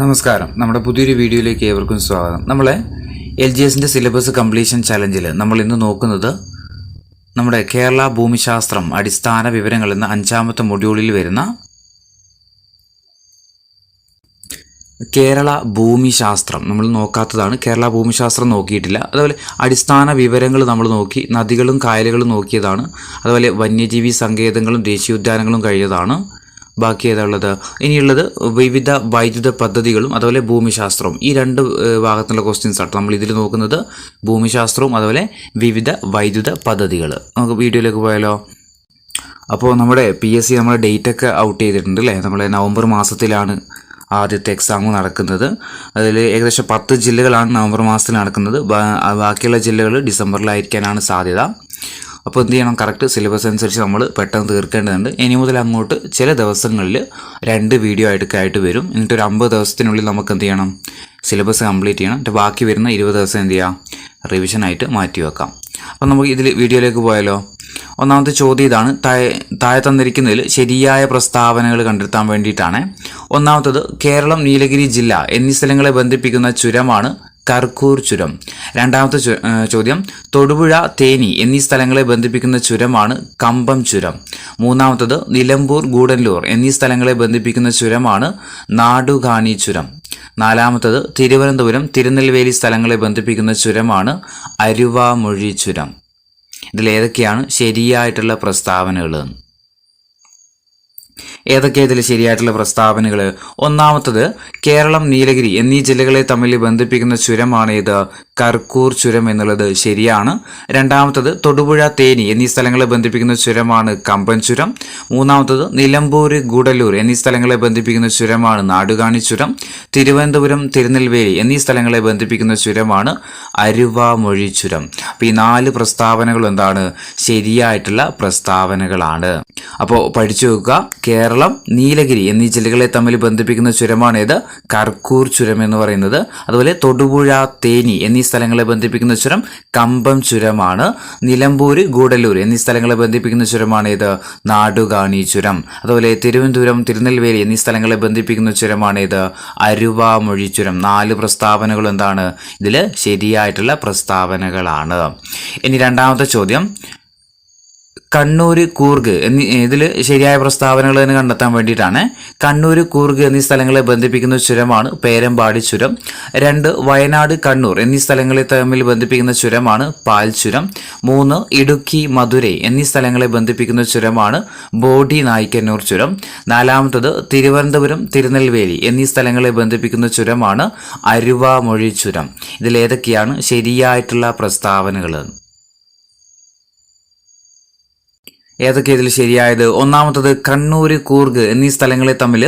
നമസ്കാരം. നമ്മുടെ പുതിയൊരു വീഡിയോയിലേക്ക് ഏവർക്കും സ്വാഗതം. നമ്മളെ LGSന്റെ സിലബസ് കംപ്ലീഷൻ ചലഞ്ചിൽ നമ്മൾ ഇന്ന് നോക്കുന്നത് നമ്മുടെ കേരള ഭൂമിശാസ്ത്രം അടിസ്ഥാന വിവരങ്ങൾ എന്ന 5ാമത്തെ മൊഡ്യൂളിൽ വരുന്ന കേരള ഭൂമിശാസ്ത്രം നമ്മൾ നോക്കാത്തതാണ്. കേരള ഭൂമിശാസ്ത്രം നോക്കിയിട്ടില്ല. അതുപോലെ അടിസ്ഥാന വിവരങ്ങൾ നമ്മൾ നോക്കി, നദികളും കായലുകളും നോക്കിയതാണ്. അതുപോലെ വന്യജീവി സങ്കേതങ്ങളും ദേശീയോദ്യാനങ്ങളും കഴിഞ്ഞതാണ്. ബാക്കി ഏതാണുള്ളത്? ഇനിയുള്ളത് വിവിധ വൈദ്യുത പദ്ധതികളും അതുപോലെ ഭൂമിശാസ്ത്രവും. ഈ രണ്ട് ഭാഗത്തുള്ള ക്വസ്റ്റ്യൻസ് ആണ് നമ്മൾ ഇതിൽ നോക്കുന്നത്. ഭൂമിശാസ്ത്രവും അതുപോലെ വിവിധ വൈദ്യുത പദ്ധതികൾ. നമുക്ക് വീഡിയോയിലേക്ക് പോയാലോ? അപ്പോൾ നമ്മുടെ PSC നമ്മുടെ ഡേറ്റൊക്കെ ഔട്ട് ചെയ്തിട്ടുണ്ട് അല്ലേ? നമ്മളെ നവംബർ മാസത്തിലാണ് ആദ്യത്തെ എക്സാം നടക്കുന്നത്. അതിൽ ഏകദേശം 10 ജില്ലകളാണ് നവംബർ മാസത്തിൽ നടക്കുന്നത്. ബാക്കിയുള്ള ജില്ലകൾ ഡിസംബറിലായിരിക്കാനാണ് സാധ്യത. അപ്പോൾ എന്ത് ചെയ്യണം? കറക്റ്റ് സിലബസ് അനുസരിച്ച് നമ്മൾ പെട്ടെന്ന് തീർക്കേണ്ടതുണ്ട്. ഇനി മുതൽ അങ്ങോട്ട് ചില ദിവസങ്ങളിൽ 2 വീഡിയോ ആയിട്ട് വരും. എന്നിട്ടൊരു 50 ദിവസത്തിനുള്ളിൽ നമുക്ക് എന്ത് ചെയ്യണം? സിലബസ് കംപ്ലീറ്റ് ചെയ്യണം. എന്നിട്ട് ബാക്കി വരുന്ന 20 ദിവസം എന്ത് ചെയ്യാം? റിവിഷനായിട്ട് മാറ്റി വെക്കാം. അപ്പോൾ നമുക്ക് ഇതിൽ വീഡിയോയിലേക്ക് പോയാലോ? ഒന്നാമത്തെ ചോദ്യം ഇതാണ്. താഴെ തന്നിരിക്കുന്നതിൽ ശരിയായ പ്രസ്താവനകൾ കണ്ടെത്താൻ വേണ്ടിയിട്ടാണ്. ഒന്നാമത്തത് കേരളം, നീലഗിരി ജില്ല എന്നീ സ്ഥലങ്ങളെ ബന്ധിപ്പിക്കുന്ന ചുരമാണ് കർക്കൂർ ചുരം. രണ്ടാമത്തെ ചോദ്യം തൊടുപുഴ, തേനി എന്നീ സ്ഥലങ്ങളെ ബന്ധിപ്പിക്കുന്ന ചുരമാണ് കമ്പം ചുരം. മൂന്നാമത്തത് നിലമ്പൂർ, ഗൂഡല്ലൂർ എന്നീ സ്ഥലങ്ങളെ ബന്ധിപ്പിക്കുന്ന ചുരമാണ് നാടുകാണി ചുരം. നാലാമത്തത് തിരുവനന്തപുരം, തിരുനെൽവേലി സ്ഥലങ്ങളെ ബന്ധിപ്പിക്കുന്ന ചുരമാണ് അരുവാമൊഴി ചുരം. ഇതിലേതൊക്കെയാണ് ശരിയായിട്ടുള്ള പ്രസ്താവനകൾ? ഏതൊക്കെയാണ് ഇതിൽ ശരിയായിട്ടുള്ള പ്രസ്താവനകൾ? ഒന്നാമത്തത് കേരളം, നീലഗിരി എന്നീ ജില്ലകളെ തമ്മിൽ ബന്ധിപ്പിക്കുന്ന ചുരമാണ് ഇത് കർക്കൂർ ചുരം എന്നുള്ളത് ശരിയാണ്. രണ്ടാമത്തത് തൊടുപുഴ, തേനി എന്നീ സ്ഥലങ്ങളെ ബന്ധിപ്പിക്കുന്ന ചുരമാണ് കമ്പൻ ചുരം. മൂന്നാമത്തത് നിലമ്പൂർ, ഗൂഡല്ലൂർ എന്നീ സ്ഥലങ്ങളെ ബന്ധിപ്പിക്കുന്ന ചുരമാണ് നാടുകാണി ചുരം. തിരുവനന്തപുരം, തിരുനെൽവേലി എന്നീ സ്ഥലങ്ങളെ ബന്ധിപ്പിക്കുന്ന ചുരമാണ് അരുവാമൊഴി ചുരം. അപ്പോൾ ഈ 4 പ്രസ്താവനകൾ എന്താണ്? ശരിയായിട്ടുള്ള പ്രസ്താവനകളാണ്. അപ്പോൾ പഠിച്ചു വെക്കുക. കേരളം, നീലഗിരി എന്നീ ജില്ലകളെ തമ്മിൽ ബന്ധിപ്പിക്കുന്ന ചുരമാണേത് കർക്കൂർ ചുരം എന്ന് പറയുന്നത്. അതുപോലെ തൊടുപുഴ, തേനി എന്നീ സ്ഥലങ്ങളെ ബന്ധിപ്പിക്കുന്ന ചുരം കമ്പം ചുരമാണ്. നിലമ്പൂർ, ഗൂഡല്ലൂർ എന്നീ സ്ഥലങ്ങളെ ബന്ധിപ്പിക്കുന്ന ചുരമാണേത് നാടുകാണി ചുരം. അതുപോലെ തിരുവനന്തപുരം, തിരുനെൽവേലി എന്നീ സ്ഥലങ്ങളെ ബന്ധിപ്പിക്കുന്ന ചുരമാണേത് അരുവാമൊഴി ചുരം. 4 പ്രസ്താവനകൾ എന്താണ്? ഇതിൽ ശരിയായിട്ടുള്ള പ്രസ്താവനകളാണ്. ഇനി രണ്ടാമത്തെ ചോദ്യം കണ്ണൂർ, കൂർഗ് എന്നീ ഇതിൽ ശരിയായ പ്രസ്താവനകൾ തന്നെ കണ്ടെത്താൻ വേണ്ടിയിട്ടാണ്. കണ്ണൂർ, കൂർഗ് എന്നീ സ്ഥലങ്ങളെ ബന്ധിപ്പിക്കുന്ന ചുരമാണ് പേരമ്പാടി ചുരം. 2 വയനാട്, കണ്ണൂർ എന്നീ സ്ഥലങ്ങളെ തമ്മിൽ ബന്ധിപ്പിക്കുന്ന ചുരമാണ് പാൽ ചുരം. 3 ഇടുക്കി, മധുരൈ എന്നീ സ്ഥലങ്ങളെ ബന്ധിപ്പിക്കുന്ന ചുരമാണ് ബോഡി നായ്ക്കന്നൂർ ചുരം. 4മത്തത് തിരുവനന്തപുരം, തിരുനെൽവേലി എന്നീ സ്ഥലങ്ങളെ ബന്ധിപ്പിക്കുന്ന ചുരമാണ് അരുവാമൊഴി ചുരം. ഇതിലേതൊക്കെയാണ് ശരിയായിട്ടുള്ള പ്രസ്താവനകൾ? ഏതൊക്കെ ഇതിൽ ശരിയായത്? ഒന്നാമത്തത് കണ്ണൂർ, കൂർഗ് എന്നീ സ്ഥലങ്ങളെ തമ്മിൽ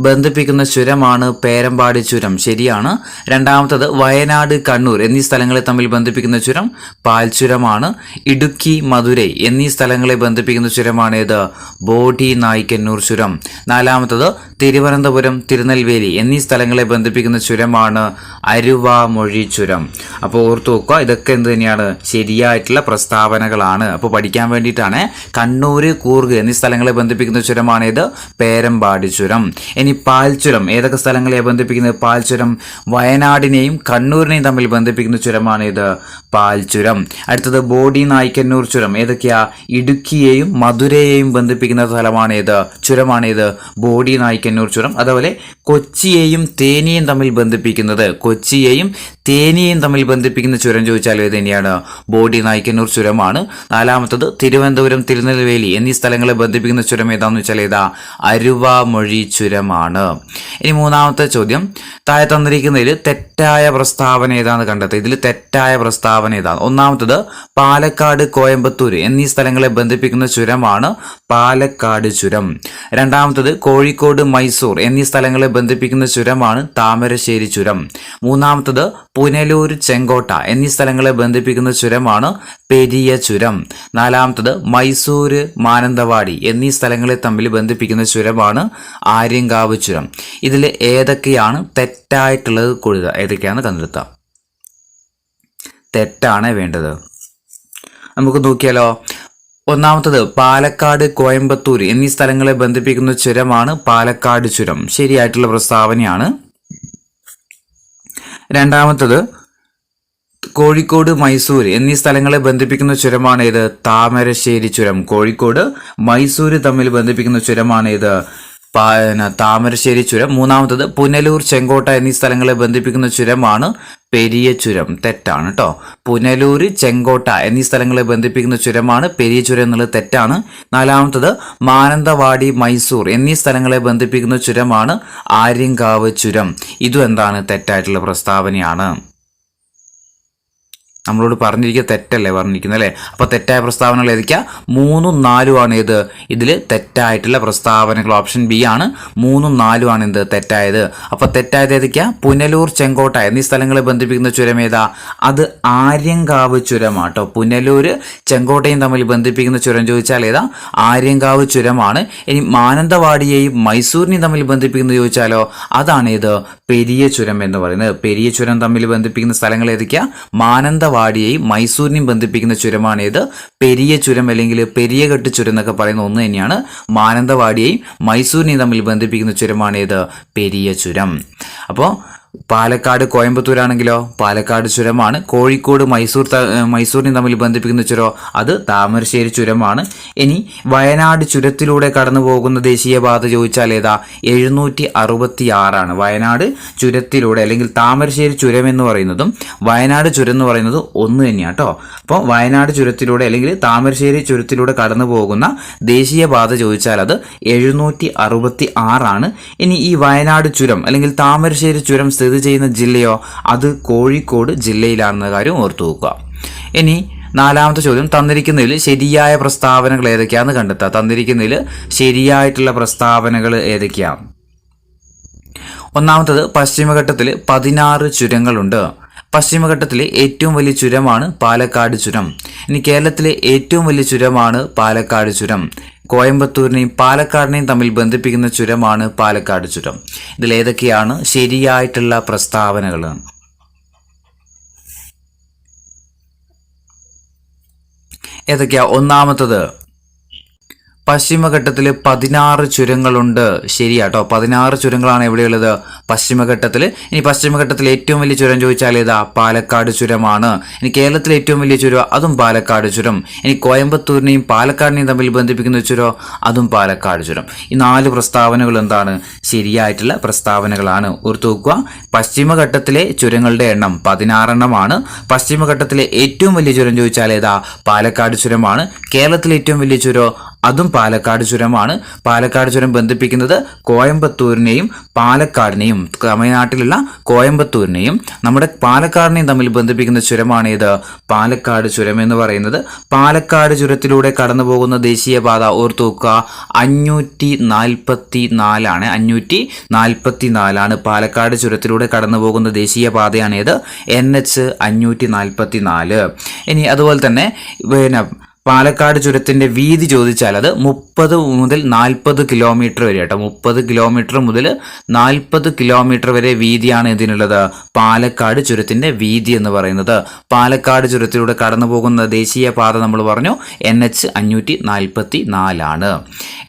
ബന്ധിപ്പിക്കുന്ന ചുരമാണ് പേരമ്പാടി ചുരം. ശരിയാണ്. രണ്ടാമത്തത് വയനാട്, കണ്ണൂർ എന്നീ സ്ഥലങ്ങളെ തമ്മിൽ ബന്ധിപ്പിക്കുന്ന ചുരം പാൽ ചുരമാണ്. ഇടുക്കി, മധുരൈ എന്നീ സ്ഥലങ്ങളെ ബന്ധിപ്പിക്കുന്ന ചുരമാണേത് ബോഡി നായ്ക്കന്നൂർ ചുരം. 4മത്തത് തിരുവനന്തപുരം, തിരുനെൽവേലി എന്നീ സ്ഥലങ്ങളെ ബന്ധിപ്പിക്കുന്ന ചുരമാണ് അരുവാമൊഴി ചുരം. അപ്പോൾ ഓർത്തു വെക്കുക, ഇതൊക്കെ എന്ത് തന്നെയാണ്? ശരിയായിട്ടുള്ള പ്രസ്താവനകളാണ്. അപ്പോൾ പഠിക്കാൻ വേണ്ടിയിട്ടാണ്. കണ്ണൂർ, കൂർഗ് എന്നീ സ്ഥലങ്ങളെ ബന്ധിപ്പിക്കുന്ന ചുരമാണേത് പേരമ്പാടി ചുരം. ഇനി പാൽ ചുരം ഏതൊക്കെ സ്ഥലങ്ങളെ ബന്ധിപ്പിക്കുന്നത്? പാൽ ചുരം വയനാടിനെയും കണ്ണൂരിനെയും തമ്മിൽ ബന്ധിപ്പിക്കുന്ന ചുരമാണേത് പാൽ ചുരം. അടുത്തത് ബോഡി നായ്ക്കന്നൂർ ചുരം ഏതൊക്കെയാ? ഇടുക്കിയെയും മധുരയെയും ബന്ധിപ്പിക്കുന്ന സ്ഥലമാണേത് ചുരമാണേത് ബോഡി നായ്ക്കന്നൂർ ചുരം. അതുപോലെ കൊച്ചിയെയും തേനിയും തമ്മിൽ ബന്ധിപ്പിക്കുന്നത് ബന്ധിപ്പിക്കുന്ന ചുരം ചോദിച്ചാൽ ഏത് തന്നെയാണ്? ബോഡി നായ്ക്കന്നൂർ ചുരമാണ്. 4മത്തത് തിരുവനന്തപുരം, തിരുനെൽവേലി എന്നീ സ്ഥലങ്ങളെ ബന്ധിപ്പിക്കുന്ന ചുരം ഏതാന്ന് വെച്ചാൽ ഏതാ? അരുവാമൊഴി ചുരമാണ്. ഇനി 3മത്തെ ചോദ്യം താഴെ തന്നിരിക്കുന്നതിൽ തെറ്റായ പ്രസ്താവന ഏതാന്ന് കണ്ടെത്തുക. ഇതിൽ തെറ്റായ പ്രസ്താവന ഏതാണ്? ഒന്നാമത്തത് പാലക്കാട്, കോയമ്പത്തൂർ എന്നീ സ്ഥലങ്ങളെ ബന്ധിപ്പിക്കുന്ന ചുരമാണ് പാലക്കാട് ചുരം. രണ്ടാമത്തത് കോഴിക്കോട്, മൈസൂർ എന്നീ സ്ഥലങ്ങളെ ബന്ധിപ്പിക്കുന്ന ചുരമാണ് താമരശ്ശേരി ചുരം. 3മത്തത് പുനലൂർ, ചെങ്കോട്ട എന്നീ സ്ഥലങ്ങളെ ബന്ധിപ്പിക്കുന്ന ചുരമാണ് പെരിയ ചുരം. 4മത്തത് മൈസൂർ, മാനന്തവാടി എന്നീ സ്ഥലങ്ങളെ തമ്മിൽ ബന്ധിപ്പിക്കുന്ന ചുരമാണ് ആര്യങ്കാവ് ചുരം. ഇതിൽ ഏതൊക്കെയാണ് തെറ്റായിട്ടുള്ളത്? കൊഴുക ഏതൊക്കെയാണ് കണ്ടെത്തുക. തെറ്റാണ് വേണ്ടത്. നമുക്ക് നോക്കിയാലോ. ഒന്നാമത്തത് പാലക്കാട്, കോയമ്പത്തൂർ എന്നീ സ്ഥലങ്ങളെ ബന്ധിപ്പിക്കുന്ന ചുരമാണ് പാലക്കാട് ചുരം. ശരിയായിട്ടുള്ള പ്രസ്താവനയാണ്. രണ്ടാമത്തത് കോഴിക്കോട് മൈസൂർ എന്നീ സ്ഥലങ്ങളെ ബന്ധിപ്പിക്കുന്ന ചുരമാണ് ഇത് താമരശ്ശേരി ചുരം. കോഴിക്കോട് മൈസൂർ തമ്മിൽ ബന്ധിപ്പിക്കുന്ന ചുരമാണ് ഇത് താമരശ്ശേരി ചുരം. മൂന്നാമത്തത് പുനലൂർ ചെങ്കോട്ട എന്നീ സ്ഥലങ്ങളെ ബന്ധിപ്പിക്കുന്ന ചുരമാണ് പെരിയ ചുരം. തെറ്റാണ് കേട്ടോ. പുനലൂർ ചെങ്കോട്ട എന്നീ സ്ഥലങ്ങളെ ബന്ധിപ്പിക്കുന്ന ചുരമാണ് പെരിയ ചുരം എന്നുള്ളത് തെറ്റാണ്. നാലാമത്തത് മാനന്തവാടി മൈസൂർ എന്നീ സ്ഥലങ്ങളെ ബന്ധിപ്പിക്കുന്ന ചുരമാണ് ആര്യങ്കാവ് ചുരം. ഇതും എന്താണ്? തെറ്റായിട്ടുള്ള പ്രസ്താവനയാണ്. നമ്മളോട് പറഞ്ഞിരിക്കുക തെറ്റല്ലേ പറഞ്ഞിരിക്കുന്നത് അല്ലേ? അപ്പോൾ തെറ്റായ പ്രസ്താവനകൾ ഏതൊക്കെയാ? 3ഉം 4ഉം ആണ് ഇത്. ഇതിൽ തെറ്റായിട്ടുള്ള പ്രസ്താവനകൾ ഓപ്ഷൻ ബി ആണ്. 3ഉം 4ഉം ആണ് എന്ത്? തെറ്റായത്. അപ്പോൾ തെറ്റായത് ഏതൊക്കെയാ? പുനലൂർ ചെങ്കോട്ട എന്നീ സ്ഥലങ്ങളെ ബന്ധിപ്പിക്കുന്ന ചുരം ഏതാ? അത് ആര്യങ്കാവ് ചുരമാട്ടോ. പുനലൂർ ചെങ്കോട്ടയും തമ്മിൽ ബന്ധിപ്പിക്കുന്ന ചുരം ചോദിച്ചാൽ ഏതാ? ആര്യങ്കാവ് ചുരമാണ്. ഇനി മാനന്തവാടിയെയും മൈസൂരിനെയും തമ്മിൽ ബന്ധിപ്പിക്കുന്നത് ചോദിച്ചാലോ? അതാണ് ഇത് പെരിയ ചുരം എന്ന് പറയുന്നത്. പെരിയ ചുരം തമ്മിൽ ബന്ധിപ്പിക്കുന്ന സ്ഥലങ്ങൾ ഏതൊക്കെയാ? മാനന്തവാടിയെയും മൈസൂരിനെയും ബന്ധിപ്പിക്കുന്ന ചുരമാണ് ഇത് പെരിയ ചുരം, അല്ലെങ്കിൽ പെരിയഘട്ട് ചുരം എന്നൊക്കെ പറയുന്ന ഒന്ന് തന്നെയാണ്. മാനന്തവാടിയെയും മൈസൂരിനെയും തമ്മിൽ ബന്ധിപ്പിക്കുന്ന ചുരമാണ് ഇത് പെരിയ ചുരം. അപ്പോൾ പാലക്കാട് കോയമ്പത്തൂരാണെങ്കിലോ പാലക്കാട് ചുരമാണ്. കോഴിക്കോട് മൈസൂരിനെ തമ്മിൽ ബന്ധിപ്പിക്കുന്ന ചുരം അത് താമരശ്ശേരി ചുരമാണ്. ഇനി വയനാട് ചുരത്തിലൂടെ കടന്നു പോകുന്ന ദേശീയപാത ചോദിച്ചാൽ ഏതാ? 766 വയനാട് ചുരത്തിലൂടെ, അല്ലെങ്കിൽ താമരശ്ശേരി ചുരം എന്ന് പറയുന്നതും വയനാട് ചുരം എന്ന് പറയുന്നത് ഒന്ന് തന്നെയാണ് കേട്ടോ. അപ്പോൾ വയനാട് ചുരത്തിലൂടെ അല്ലെങ്കിൽ താമരശ്ശേരി ചുരത്തിലൂടെ കടന്നു പോകുന്ന ദേശീയപാത ചോദിച്ചാൽ അത് 766. ഇനി ഈ വയനാട് ചുരം അല്ലെങ്കിൽ താമരശ്ശേരി ചുരം സ്ഥിതി ചെയ്യുന്ന ജില്ലയോ? അത് കോഴിക്കോട് ജില്ലയിലാണെന്ന കാര്യം ഓർത്തു വെക്കുക. ഇനി നാലാമത്തെ ചോദ്യം, തന്നിരിക്കുന്നതിൽ ശരിയായ പ്രസ്താവനകൾ ഏതൊക്കെയാണെന്ന് കണ്ടെത്തുക. തന്നിരിക്കുന്നതിൽ ശരിയായിട്ടുള്ള പ്രസ്താവനകൾ ഏതൊക്കെയാണ്? ഒന്നാമത്തത് പശ്ചിമഘട്ടത്തിൽ 16 ചുരങ്ങളുണ്ട്. പശ്ചിമഘട്ടത്തിലെ ഏറ്റവും വലിയ ചുരമാണ് പാലക്കാട് ചുരം. ഇനി കേരളത്തിലെ ഏറ്റവും വലിയ ചുരമാണ് പാലക്കാട് ചുരം. കോയമ്പത്തൂരിനെയും പാലക്കാടിനെയും തമ്മിൽ ബന്ധിപ്പിക്കുന്ന ചുരമാണ് പാലക്കാട് ചുരം. ഇതിൽ ഏതൊക്കെയാണ് ശരിയായിട്ടുള്ള പ്രസ്താവനകൾ? ഏതൊക്കെയാ? ഒന്നാമത്തത് പശ്ചിമഘട്ടത്തിൽ 16 ചുരങ്ങളുണ്ട്. ശരിയാട്ടോ. 16 ചുരങ്ങളാണ് എവിടെയുള്ളത്? പശ്ചിമഘട്ടത്തിൽ. ഇനി പശ്ചിമഘട്ടത്തിൽ ഏറ്റവും വലിയ ചുരം ചോദിച്ചാൽ ഏതാ? പാലക്കാട് ചുരമാണ്. ഇനി കേരളത്തിലെ ഏറ്റവും വലിയ ചുരം അതും പാലക്കാട് ചുരം. ഇനി കോയമ്പത്തൂരിനെയും പാലക്കാടിനെയും തമ്മിൽ ബന്ധിപ്പിക്കുന്ന ചുരം അതും പാലക്കാട് ചുരം. ഈ 4 പ്രസ്താവനകൾ എന്താണ്? ശരിയായിട്ടുള്ള പ്രസ്താവനകളാണ്. ഓർത്തു വെക്കുക. പശ്ചിമഘട്ടത്തിലെ ചുരങ്ങളുടെ എണ്ണം 16 പശ്ചിമഘട്ടത്തിലെ ഏറ്റവും വലിയ ചുരം ചോദിച്ചാൽ ഏതാ? പാലക്കാട് ചുരമാണ്. കേരളത്തിലെ ഏറ്റവും വലിയ ചുരം അതും പാലക്കാട് ചുരമാണ്. പാലക്കാട് ചുരം ബന്ധിപ്പിക്കുന്നത് കോയമ്പത്തൂരിനെയും പാലക്കാടിനെയും, തമിഴ്നാട്ടിലുള്ള കോയമ്പത്തൂരിനെയും നമ്മുടെ പാലക്കാടിനെയും തമ്മിൽ ബന്ധിപ്പിക്കുന്ന ചുരമാണ് ഇത് പാലക്കാട് ചുരം എന്ന് പറയുന്നത്. പാലക്കാട് ചുരത്തിലൂടെ കടന്നു പോകുന്ന ദേശീയപാത ഓർത്തു വെക്കുക 544 544 പാലക്കാട് ചുരത്തിലൂടെ കടന്നു പോകുന്ന ദേശീയപാതയാണ് ഇത് NH 544. ഇനി അതുപോലെ തന്നെ പാലക്കാട് ചുരത്തിന്റെ വീതി ചോദിച്ചാൽ അത് 30 മുതൽ 40 കിലോമീറ്റർ വരെ കേട്ടോ. 30 കിലോമീറ്റർ മുതൽ 40 കിലോമീറ്റർ വരെ വീതിയാണ് ഇതിനുള്ളത്. പാലക്കാട് ചുരത്തിന്റെ വീതി എന്ന് പറയുന്നത്. പാലക്കാട് ചുരത്തിലൂടെ കടന്നു പോകുന്ന ദേശീയപാത നമ്മൾ പറഞ്ഞു NH 544.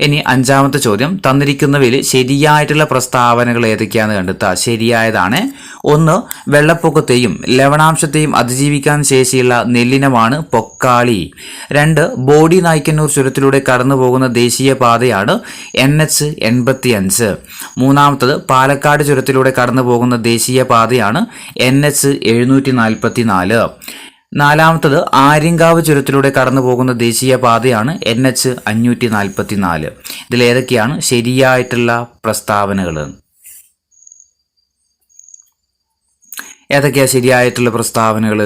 ഇനി അഞ്ചാമത്തെ ചോദ്യം, തന്നിരിക്കുന്നവയിൽ ശരിയായിട്ടുള്ള പ്രസ്താവനകൾ ഏതൊക്കെയാണെന്ന് കണ്ടെത്തുക. ശരിയായതാണ്. 1. വെള്ളപ്പൊക്കത്തെയും ലവണാംശത്തെയും അതിജീവിക്കാൻ ശേഷിയുള്ള നെല്ലിനമാണ് പൊക്കാളി. 2. ബോഡി നായ്ക്കന്നൂർ ചുരത്തിലൂടെ കടന്നു പോകുന്ന ദേശീയപാതയാണ് NH 85. മൂന്നാമത്തത് പാലക്കാട് ചുരത്തിലൂടെ കടന്നു പോകുന്ന ദേശീയപാതയാണ് NH 744. നാലാമത്തത് ആര്യങ്കാവ് ചുരത്തിലൂടെ കടന്നു പോകുന്ന ദേശീയപാതയാണ് NH 544. ഇതിലേതൊക്കെയാണ് ശരിയായിട്ടുള്ള പ്രസ്താവനകൾ? ഏതൊക്കെയാ ശരിയായിട്ടുള്ള പ്രസ്താവനകൾ?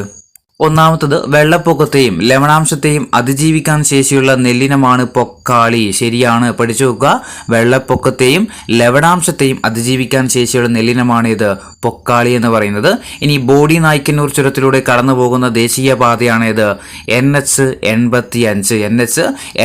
ഒന്നാമത്തത് വെള്ളപ്പൊക്കത്തെയും ലവണാംശത്തെയും അതിജീവിക്കാൻ ശേഷിയുള്ള നെല്ലിനമാണ് പൊക്കാളി. ശരിയാണ്, പഠിച്ചു വെക്കുക. വെള്ളപ്പൊക്കത്തെയും ലവണാംശത്തെയും അതിജീവിക്കാൻ ശേഷിയുള്ള നെല്ലിനമാണ് ഇത് പൊക്കാളി എന്ന് പറയുന്നത്. ഇനി ബോഡി നായ്ക്കന്നൂർ ചുരത്തിലൂടെ കടന്നു പോകുന്ന ദേശീയപാതയാണ് ഇത് NH 85. NH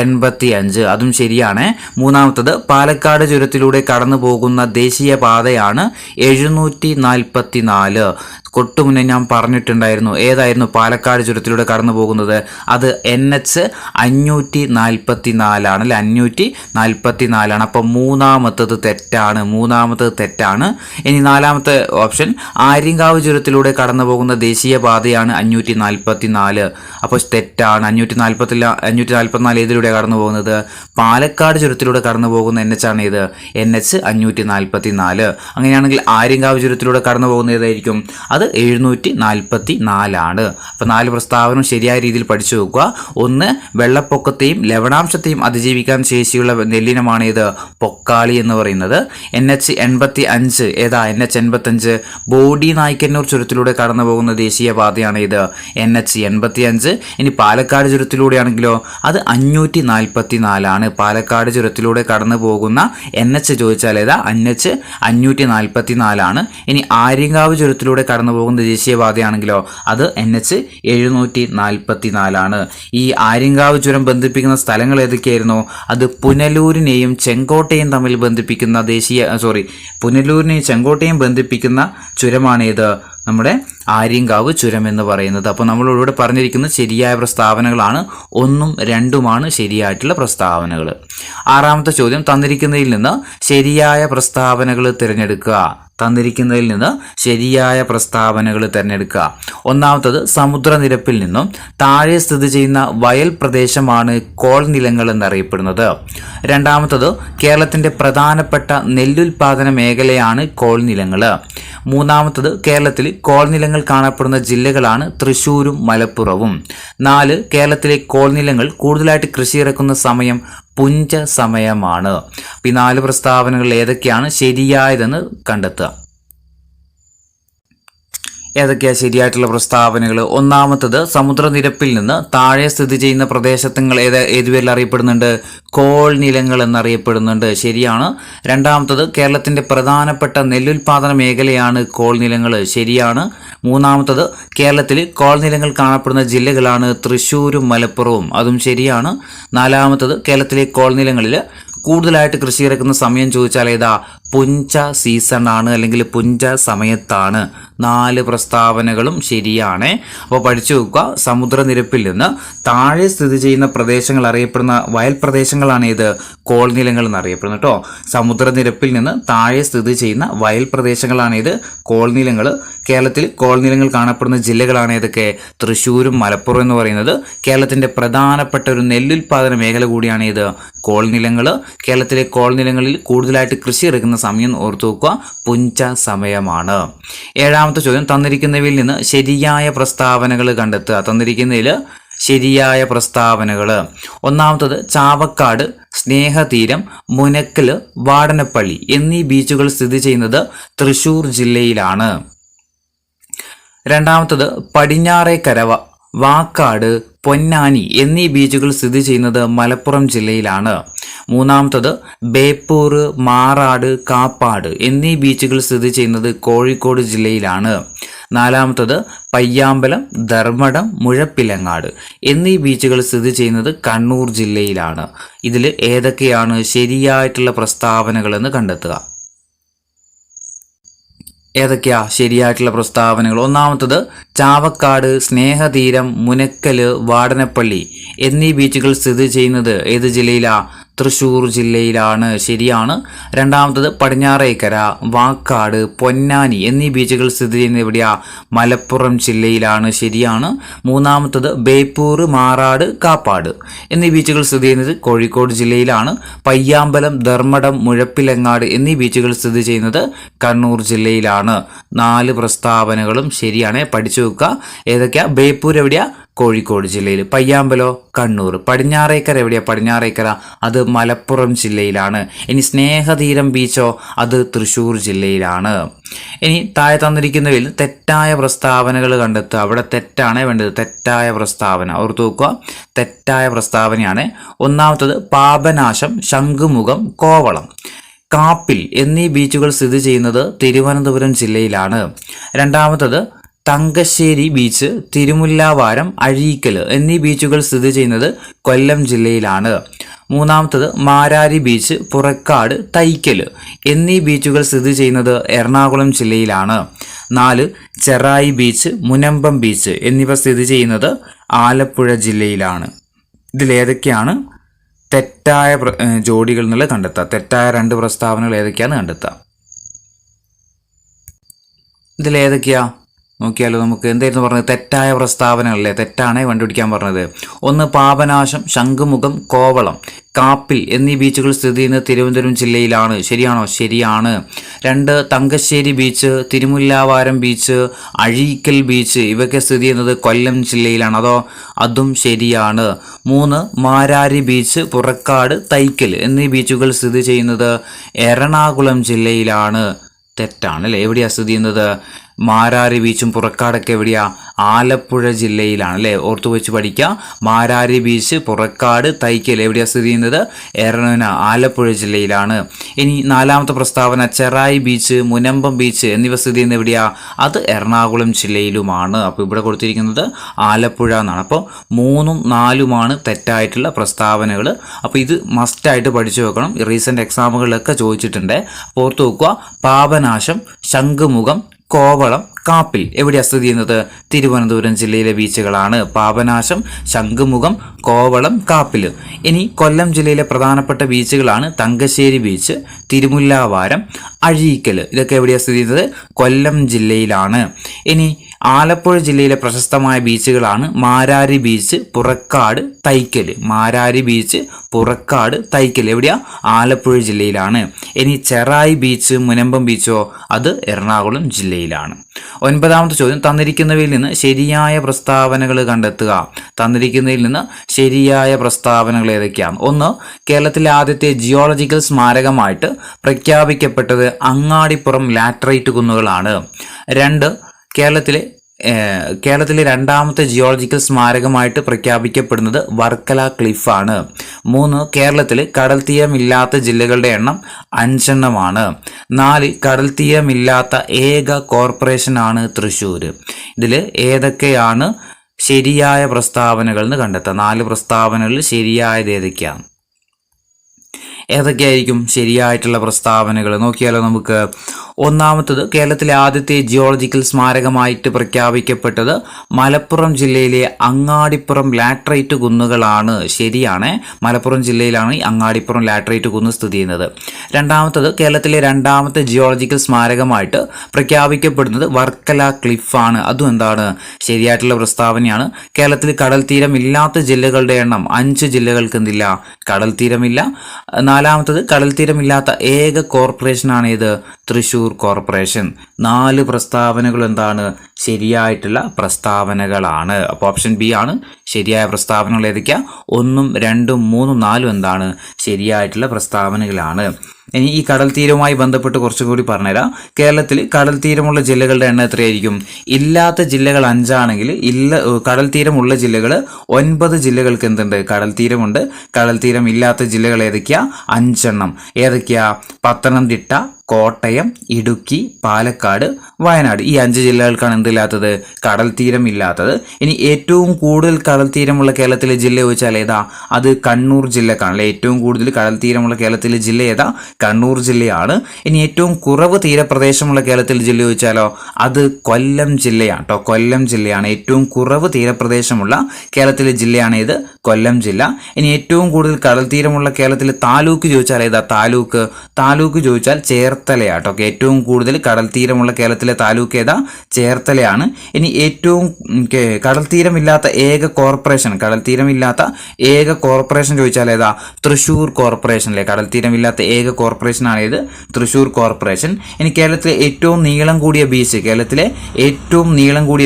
85 അതും ശരിയാണ്. മൂന്നാമത്തത് പാലക്കാട് ചുരത്തിലൂടെ കടന്നു പോകുന്ന ദേശീയപാതയാണ് 744. കൊട്ടുമുന്നേ ഞാൻ പറഞ്ഞിട്ടുണ്ടായിരുന്നു. ഏതായിരുന്നു പാലക്കാട് ചുരത്തിലൂടെ കടന്നു പോകുന്നത്? അത് NH 544 തെറ്റാണ് അല്ലെ, 544. അപ്പം മൂന്നാമത്തത് തെറ്റാണ്. ഇനി നാലാമത്തെ ഓപ്ഷൻ ആര്യങ്കാവ് ചുരത്തിലൂടെ കടന്നു പോകുന്ന ദേശീയപാതയാണ് 544. അപ്പോൾ തെറ്റാണ്. 544 ഏതിലൂടെ കടന്നു പോകുന്നത്? പാലക്കാട് ചുരത്തിലൂടെ കടന്നു പോകുന്ന NH ആണ് ഇത്, NH 544. അങ്ങനെയാണെങ്കിൽ ആര്യങ്കാവ് ചുരത്തിലൂടെ കടന്നു പോകുന്ന ഏതായിരിക്കും? അത് 744 ആണ്. അപ്പോൾ 4 പ്രസ്താവന ശരിയായ രീതിയിൽ പഠിച്ചു വെക്കുക. ഒന്ന്, വെള്ളപ്പൊക്കത്തെയും ലവണാംശത്തെയും അതിജീവിക്കാൻ ശേഷിയുള്ള നെല്ലിനമാണ് ഇത് പൊക്കാളി എന്ന് പറയുന്നത്. NH 85 ഏതാ? NH 85 ബോഡി നായ്ക്കന്നൂർ ചുരത്തിലൂടെ കടന്നു പോകുന്ന ദേശീയപാതയാണ് ഇത്, NH 85. ഇനി പാലക്കാട് ചുരത്തിലൂടെയാണെങ്കിലോ അത് 544 ആണ്. പാലക്കാട് ചുരത്തിലൂടെ കടന്നു പോകുന്ന NH ചോദിച്ചാൽ ഏതാ? NH 544 ആണ്. ഇനി ആര്യങ്കാവ് ചുരത്തിലൂടെ കടന്നു പോകുന്ന ദേശീയപാതയാണെങ്കിലോ അത് NH 744 ആണ്. ഈ ആര്യങ്കാവ് ചുരം ബന്ധിപ്പിക്കുന്ന സ്ഥലങ്ങൾ ഏതൊക്കെയായിരുന്നു? അത് പുനലൂരിനെയും ചെങ്കോട്ടയും തമ്മിൽ ബന്ധിപ്പിക്കുന്ന പുനലൂരിനെയും ചെങ്കോട്ടയും ബന്ധിപ്പിക്കുന്ന ചുരമാണ് ഇത്, നമ്മുടെ ആര്യങ്കാവ് ചുരം എന്ന് പറയുന്നത്. അപ്പോൾ നമ്മളിവിടെ പറഞ്ഞിരിക്കുന്നത് ശരിയായ പ്രസ്താവനകളാണ്. 1ഉം 2ഉമാണ് ശരിയായിട്ടുള്ള പ്രസ്താവനകൾ. ആറാമത്തെ ചോദ്യം, തന്നിരിക്കുന്നതിൽ നിന്ന് ശരിയായ പ്രസ്താവനകൾ തിരഞ്ഞെടുക്കുക. ഒന്നാമത്തത്, സമുദ്രനിരപ്പിൽ നിന്നും താഴെ സ്ഥിതി ചെയ്യുന്ന വയൽ പ്രദേശമാണ് കോൾ നിലങ്ങൾ എന്നറിയപ്പെടുന്നത്. രണ്ടാമത്തത്, കേരളത്തിന്റെ പ്രധാനപ്പെട്ട നെല്ലുൽപാദന മേഖലയാണ് കോൾ നിലങ്ങൾ. മൂന്നാമത്തത്, കേരളത്തിൽ കോൾ നിലങ്ങൾ കാണപ്പെടുന്ന ജില്ലകളാണ് തൃശ്ശൂരും മലപ്പുറവും. 4, കേരളത്തിലെ കോൾ നിലങ്ങൾ കൂടുതലായിട്ട് കൃഷി ഇറക്കുന്ന സമയം പുഞ്ച സമയമാണ്. ഈ 4 പ്രസ്താവനകൾ ഏതൊക്കെയാണ് ശരിയായതെന്ന് കണ്ടെത്തുക. ഏതൊക്കെയാണ് ശരിയായിട്ടുള്ള പ്രസ്താവനകൾ? ഒന്നാമത്തത്, സമുദ്രനിരപ്പിൽ നിന്ന് താഴെ സ്ഥിതി ചെയ്യുന്ന പ്രദേശങ്ങൾ ഏതുപേരിൽ അറിയപ്പെടുന്നുണ്ട്? കോൾ നിലങ്ങൾ എന്നറിയപ്പെടുന്നുണ്ട്. ശരിയാണ്. രണ്ടാമത്തത്, കേരളത്തിന്റെ പ്രധാനപ്പെട്ട നെല്ലുൽപാദന മേഖലയാണ് കോൾ നിലങ്ങൾ. ശരിയാണ്. മൂന്നാമത്തത്, കേരളത്തിൽ കോൾ നിലങ്ങൾ കാണപ്പെടുന്ന ജില്ലകളാണ് തൃശ്ശൂരും മലപ്പുറവും. അതും ശരിയാണ്. നാലാമത്തത്, കേരളത്തിലെ കോൾ നിലങ്ങളിൽ കൂടുതലായിട്ട് കൃഷി ഇറക്കുന്ന സമയം ചോദിച്ചാൽ ഏതാ? പുഞ്ച സീസൺ ആണ്, അല്ലെങ്കിൽ പുഞ്ച സമയത്താണ്. 4 പ്രസ്താവനകളും ശരിയാണ്. അപ്പോൾ പഠിച്ചു വെക്കുക. സമുദ്രനിരപ്പിൽ നിന്ന് താഴെ സ്ഥിതി ചെയ്യുന്ന പ്രദേശങ്ങൾ അറിയപ്പെടുന്ന വയൽ പ്രദേശങ്ങളാണ് ഇത് കോൾ നിലങ്ങൾ എന്നറിയപ്പെടുന്നത് കേട്ടോ. സമുദ്രനിരപ്പിൽ നിന്ന് താഴെ സ്ഥിതി ചെയ്യുന്ന വയൽ പ്രദേശങ്ങളാണ് ഇത് കോൾ നിലങ്ങൾ. കേരളത്തിൽ കോൾ നിലങ്ങൾ കാണപ്പെടുന്ന ജില്ലകളാണ് ഏതൊക്കെ? തൃശ്ശൂരും മലപ്പുറം എന്ന് പറയുന്നത്. കേരളത്തിന്റെ പ്രധാനപ്പെട്ട ഒരു നെല്ലുൽപാദന മേഖല കൂടിയാണ് ഇത് കോൾ നിലങ്ങൾ. കേരളത്തിലെ കോൾ നിലങ്ങളിൽ കൂടുതലായിട്ട് കൃഷി ഇറക്കുന്ന സമയം ഓർത്തു വെക്കുക, പുഞ്ച സമയമാണ്. ഏഴാമത്തെ ചോദ്യം, തന്നിരിക്കുന്നവയിൽ നിന്ന് ശരിയായ പ്രസ്താവനകൾ കണ്ടെത്തുക. തന്നിരിക്കുന്നതിൽ ശരിയായ പ്രസ്താവനകൾ: ഒന്നാമത്തത്, ചാവക്കാട്, സ്നേഹതീരം, മുനക്കൽ, വാടനപ്പള്ളി എന്നീ ബീച്ചുകൾ സ്ഥിതി ചെയ്യുന്നത് തൃശ്ശൂർ ജില്ലയിലാണ്. രണ്ടാമത്തത്, പടിഞ്ഞാറേക്കര, വാക്കാട്, പൊന്നാനി എന്നീ ബീച്ചുകൾ സ്ഥിതി ചെയ്യുന്നത് മലപ്പുറം ജില്ലയിലാണ്. മൂന്നാമത്തത്, ബേപ്പൂർ, മാറാട്, കാപ്പാട് എന്നീ ബീച്ചുകൾ സ്ഥിതി ചെയ്യുന്നത് കോഴിക്കോട് ജില്ലയിലാണ്. നാലാമത്തത്, പയ്യാമ്പലം, ധർമ്മടം, മുഴപ്പിലങ്ങാട് എന്നീ ബീച്ചുകൾ സ്ഥിതി ചെയ്യുന്നത് കണ്ണൂർ ജില്ലയിലാണ്. ഇതിൽ ഏതൊക്കെയാണ് ശരിയായിട്ടുള്ള പ്രസ്താവനകളെന്ന് കണ്ടെത്തുക. ഏതൊക്കെയാ ശരിയായിട്ടുള്ള പ്രസ്താവനകൾ? ഒന്നാമത്തത്, ചാവക്കാട്, സ്നേഹതീരം, മുനക്കല്, വാടനപ്പള്ളി എന്നീ ബീച്ചുകൾ സ്ഥിതി ചെയ്യുന്നത് ഏത് ജില്ലയിലാ? തൃശ്ശൂർ ജില്ലയിലാണ്. ശരിയാണ്. രണ്ടാമത്തത്, പടിഞ്ഞാറേക്കര, വാക്കാട്, പൊന്നാനി എന്നീ ബീച്ചുകൾ സ്ഥിതി ചെയ്യുന്നത് എവിടെയാ? മലപ്പുറം ജില്ലയിലാണ്. ശരിയാണ്. മൂന്നാമത്തത്, ബേപ്പൂർ, മാറാട്, കാപ്പാട് എന്നീ ബീച്ചുകൾ സ്ഥിതി ചെയ്യുന്നത് കോഴിക്കോട് ജില്ലയിലാണ്. പയ്യാമ്പലം, ധർമ്മടം, മുഴപ്പിലങ്ങാട് എന്നീ ബീച്ചുകൾ സ്ഥിതി ചെയ്യുന്നത് കണ്ണൂർ ജില്ലയിലാണ്. 4 പ്രസ്താവനകളും ശരിയാണ്. പഠിച്ചു വെക്കുക. ഏതൊക്കെയാ? ബേപ്പൂർ എവിടെയാ? കോഴിക്കോട് ജില്ലയിൽ. പയ്യാമ്പലോ? കണ്ണൂർ. പടിഞ്ഞാറേക്കര എവിടെയാ? പടിഞ്ഞാറേക്കര അത് മലപ്പുറം ജില്ലയിലാണ്. ഇനി സ്നേഹതീരം ബീച്ചോ? അത് തൃശ്ശൂർ ജില്ലയിലാണ്. ഇനി താഴെ തന്നിരിക്കുന്നവയിൽ തെറ്റായ പ്രസ്താവനകൾ കണ്ടെത്തുക. അവിടെ തെറ്റാണ് വേണ്ടത്. തെറ്റായ പ്രസ്താവന ഓർത്തു നോക്കുക. തെറ്റായ പ്രസ്താവനയാണ്. ഒന്നാമത്തത്, പാപനാശം, ശംഖുമുഖം, കോവളം, കാപ്പിൽ എന്നീ ബീച്ചുകൾ സ്ഥിതി ചെയ്യുന്നത് തിരുവനന്തപുരം ജില്ലയിലാണ്. രണ്ടാമത്തത്, തങ്കശ്ശേരി ബീച്ച്, തിരുമുല്ലാവാരം, അഴീക്കൽ എന്നീ ബീച്ചുകൾ സ്ഥിതി ചെയ്യുന്നത് കൊല്ലം ജില്ലയിലാണ്. മൂന്നാമത്തത്, മാരാരി ബീച്ച്, പുറക്കാട്, തൈക്കൽ എന്നീ ബീച്ചുകൾ സ്ഥിതി ചെയ്യുന്നത് എറണാകുളം ജില്ലയിലാണ്. 4, ചെറായി ബീച്ച്, മുനമ്പം ബീച്ച് എന്നിവ സ്ഥിതി ചെയ്യുന്നത് ആലപ്പുഴ ജില്ലയിലാണ്. ഇതിലേതൊക്കെയാണ് തെറ്റായ ജോഡികൾ എന്നുള്ളത് കണ്ടെത്തുക. തെറ്റായ 2 പ്രസ്താവനകൾ ഏതൊക്കെയാണെന്ന് കണ്ടെത്തുക. ഇതിലേതൊക്കെയാ നോക്കിയാലോ നമുക്ക്. എന്തായിരുന്നു പറഞ്ഞത്? തെറ്റായ പ്രസ്താവനകളല്ലേ? തെറ്റാണ് കണ്ടുപിടിക്കാൻ പറഞ്ഞത്. 1 പാപനാശം, ശംഖുമുഖം, കോവളം, കാപ്പിൽ എന്നീ ബീച്ചുകൾ സ്ഥിതി ചെയ്യുന്നത് തിരുവനന്തപുരം ജില്ലയിലാണ്. ശരിയാണോ? ശരിയാണ്. 2 Thangassery beach, Thirumullavaram beach, Azhikkal beach ഇവയൊക്കെ സ്ഥിതി ചെയ്യുന്നത് കൊല്ലം ജില്ലയിലാണ്. അതും ശരിയാണ്. 3 മാരാരി ബീച്ച്, പുറക്കാട്, തൈക്കൽ എന്നീ ബീച്ചുകൾ സ്ഥിതി ചെയ്യുന്നത് എറണാകുളം ജില്ലയിലാണ്. തെറ്റാണ് അല്ലേ? എവിടെയാണ് സ്ഥിതി ചെയ്യുന്നത്? മാരാരി ബീച്ചും പുറക്കാടൊക്കെ എവിടെയാ? ആലപ്പുഴ ജില്ലയിലാണ് അല്ലേ? ഓർത്തു വെച്ച് പഠിക്കുക. മാരാരി ബീച്ച്, പുറക്കാട്, തൈക്കൽ എവിടെയാണ് സ്ഥിതി ചെയ്യുന്നത്? ആലപ്പുഴ ജില്ലയിലാണ്. ഇനി 4ാമത്തെ പ്രസ്താവന, ചെറായി ബീച്ച്, മുനമ്പം ബീച്ച് എന്നിവ സ്ഥിതി ചെയ്യുന്നത് എവിടെയാ? അത് എറണാകുളം ജില്ലയിലുമാണ്. അപ്പോൾ ഇവിടെ കൊടുത്തിരിക്കുന്നത് ആലപ്പുഴ എന്നാണ്. അപ്പോൾ 3ഉം 4ഉമാണ് തെറ്റായിട്ടുള്ള പ്രസ്താവനകൾ. അപ്പോൾ ഇത് മസ്റ്റായിട്ട് പഠിച്ചു വെക്കണം. റീസെൻ്റ് എക്സാമുകളിലൊക്കെ ചോദിച്ചിട്ടുണ്ട്. ഓർത്തു വെക്കുക. പാപനാശം, ശംഖുമുഖം, കോവളം, കാപ്പിൽ എവിടെയാണ് സ്ഥിതി ചെയ്യുന്നത്? തിരുവനന്തപുരം ജില്ലയിലെ ബീച്ചുകളാണ്. പാപനാശം, ശംഖുമുഖം, കോവളം, കാപ്പിൽ. ഇനി കൊല്ലം ജില്ലയിലെ പ്രധാനപ്പെട്ട ബീച്ചുകളാണ് തങ്കശ്ശേരി ബീച്ച്, തിരുമുല്ലാവാരം, അഴീക്കൽ. ഇതൊക്കെ എവിടെയാണ് സ്ഥിതി ചെയ്യുന്നത്? കൊല്ലം ജില്ലയിലാണ്. ഇനി ആലപ്പുഴ ജില്ലയിലെ പ്രശസ്തമായ ബീച്ചുകളാണ് മാരാരി ബീച്ച്, പുറക്കാട്, തൈക്കൽ. മാരാരി ബീച്ച്, പുറക്കാട്, തൈക്കൽ എവിടെയാ? ആലപ്പുഴ ജില്ലയിലാണ്. ഇനി ചെറായി ബീച്ച്, മുനമ്പം ബീച്ചോ? അത് എറണാകുളം ജില്ലയിലാണ്. 9ാമത്തെ ചോദ്യം, തന്നിരിക്കുന്നവയിൽ നിന്ന് ശരിയായ പ്രസ്താവനകൾ കണ്ടെത്തുക. തന്നിരിക്കുന്നതിൽ നിന്ന് ശരിയായ പ്രസ്താവനകൾ ഏതൊക്കെയാണ്? 1 കേരളത്തിലെ ആദ്യത്തെ ജിയോളജിക്കൽ സ്മാരകമായിട്ട് പ്രഖ്യാപിക്കപ്പെട്ടത് അങ്ങാടിപ്പുറം ലാറ്ററൈറ്റ് കുന്നുകളാണ്. 2 കേരളത്തിലെ 2ാമത്തെ ജിയോളജിക്കൽ സ്മാരകമായിട്ട് പ്രഖ്യാപിക്കപ്പെടുന്നത് വർക്കല ക്ലിഫാണ്. 3 കേരളത്തിൽ കടൽ തീരമില്ലാത്ത ജില്ലകളുടെ എണ്ണം 5 4 കടൽ തീരമില്ലാത്ത ഏക കോർപ്പറേഷനാണ് തൃശ്ശൂർ. ഇതിൽ ഏതൊക്കെയാണ് ശരിയായ പ്രസ്താവനകൾ എന്ന് കണ്ടെത്താം. 4 പ്രസ്താവനകളിൽ ശരിയായത് ഏതൊക്കെയാണ്? ഏതൊക്കെയായിരിക്കും ശരിയായിട്ടുള്ള പ്രസ്താവനകൾ? നോക്കിയാലോ നമുക്ക്. 1ാമത്തത്, കേരളത്തിലെ ആദ്യത്തെ ജിയോളജിക്കൽ സ്മാരകമായിട്ട് പ്രഖ്യാപിക്കപ്പെട്ടത് മലപ്പുറം ജില്ലയിലെ അങ്ങാടിപ്പുറം ലാറ്ററൈറ്റ് കുന്നുകളാണ്. ശരിയാണ്. മലപ്പുറം ജില്ലയിലാണ് ഈ അങ്ങാടിപ്പുറം ലാറ്ററൈറ്റ് കുന്ന് സ്ഥിതി ചെയ്യുന്നത്. 2ാമത്തത്, കേരളത്തിലെ 2ാമത്തെ ജിയോളജിക്കൽ സ്മാരകമായിട്ട് പ്രഖ്യാപിക്കപ്പെടുന്നത് വർക്കല ക്ലിഫാണ്. അതും എന്താണ്? ശരിയായിട്ടുള്ള പ്രസ്താവനയാണ്. കേരളത്തിൽ കടൽ തീരമില്ലാത്ത ജില്ലകളുടെ എണ്ണം 5 ജില്ലകൾക്ക് എന്തില്ല? കടൽ തീരമില്ല. 4ാമത്തത്, കടൽ തീരമില്ലാത്ത ഏക കോർപ്പറേഷനാണ് ഇത്? തൃശ്ശൂർ കോർപ്പറേഷൻ. 4 പ്രസ്താവനകൾ എന്താണ്? ശരിയായിട്ടുള്ള പ്രസ്താവനകളാണ്. അപ്പോൾ ഓപ്ഷൻ ബി ആണ് ശരിയായ പ്രസ്താവനകൾ. ഏതൊക്കെയാ? 1, 2, 3, 4 എന്താണ്? ശരിയായിട്ടുള്ള പ്രസ്താവനകളാണ്. ഇനി ഈ കടൽ തീരവുമായി ബന്ധപ്പെട്ട് കുറച്ചുകൂടി പറഞ്ഞുതരാം. കേരളത്തിൽ കടൽ തീരമുള്ള ജില്ലകളുടെ എണ്ണം എത്രയായിരിക്കും? ഇല്ലാത്ത ജില്ലകൾ 5 ആണെങ്കിൽ കടൽ തീരമുള്ള ജില്ലകൾ 9 ജില്ലകൾക്ക് എന്തുണ്ട്? കടൽ തീരമുണ്ട്. കടൽ തീരം ഇല്ലാത്ത ജില്ലകൾ ഏതൊക്കെയാ? 5. ഏതൊക്കെയാ? പത്തനംതിട്ട, കോട്ടയം, ഇടുക്കി, പാലക്കാട്, വയനാട്. ഈ 5 ജില്ലകൾക്കാണ് എന്തില്ലാത്തത്? കടൽ തീരം ഇല്ലാത്തത്. ഇനി ഏറ്റവും കൂടുതൽ കടൽ തീരമുള്ള കേരളത്തിലെ ജില്ല ചോദിച്ചാൽ ഏതാ? അത് കണ്ണൂർ ജില്ലക്കാണല്ലേ. ഏറ്റവും കൂടുതൽ കടൽ തീരമുള്ള കേരളത്തിലെ ജില്ല ഏതാ? കണ്ണൂർ ജില്ലയാണ്. ഇനി ഏറ്റവും കുറവ് തീരപ്രദേശമുള്ള കേരളത്തിലെ ജില്ല ചോദിച്ചാലോ? അത് കൊല്ലം ജില്ലയാണ് കേട്ടോ. കൊല്ലം ജില്ലയാണ് ഏറ്റവും കുറവ് തീരപ്രദേശമുള്ള കേരളത്തിലെ ജില്ലയാണ് ഇത്? കൊല്ലം ജില്ല. ഇനി ഏറ്റവും കൂടുതൽ കടൽ തീരമുള്ള കേരളത്തിലെ താലൂക്ക് ചോദിച്ചാൽ ഏതാ? താലൂക്ക് ചോദിച്ചാൽ ചേർത്തലയാട്ടോ. ഏറ്റവും കൂടുതൽ കടൽ തീരമുള്ള കേരളത്തിലെ താലൂക്ക് ഏതാ? ചേർത്തലയാണ്. ഇനി ഏറ്റവും കടൽ തീരമില്ലാത്ത ഏക കോർപ്പറേഷൻ ചോദിച്ചാൽ ഏതാ? തൃശ്ശൂർ കോർപ്പറേഷൻ അല്ലേ. കടൽ തീരമില്ലാത്ത ഏക കോർപ്പറേഷനാണ് ഇത്? തൃശ്ശൂർ കോർപ്പറേഷൻ. ഇനി കേരളത്തിലെ ഏറ്റവും നീളം കൂടിയ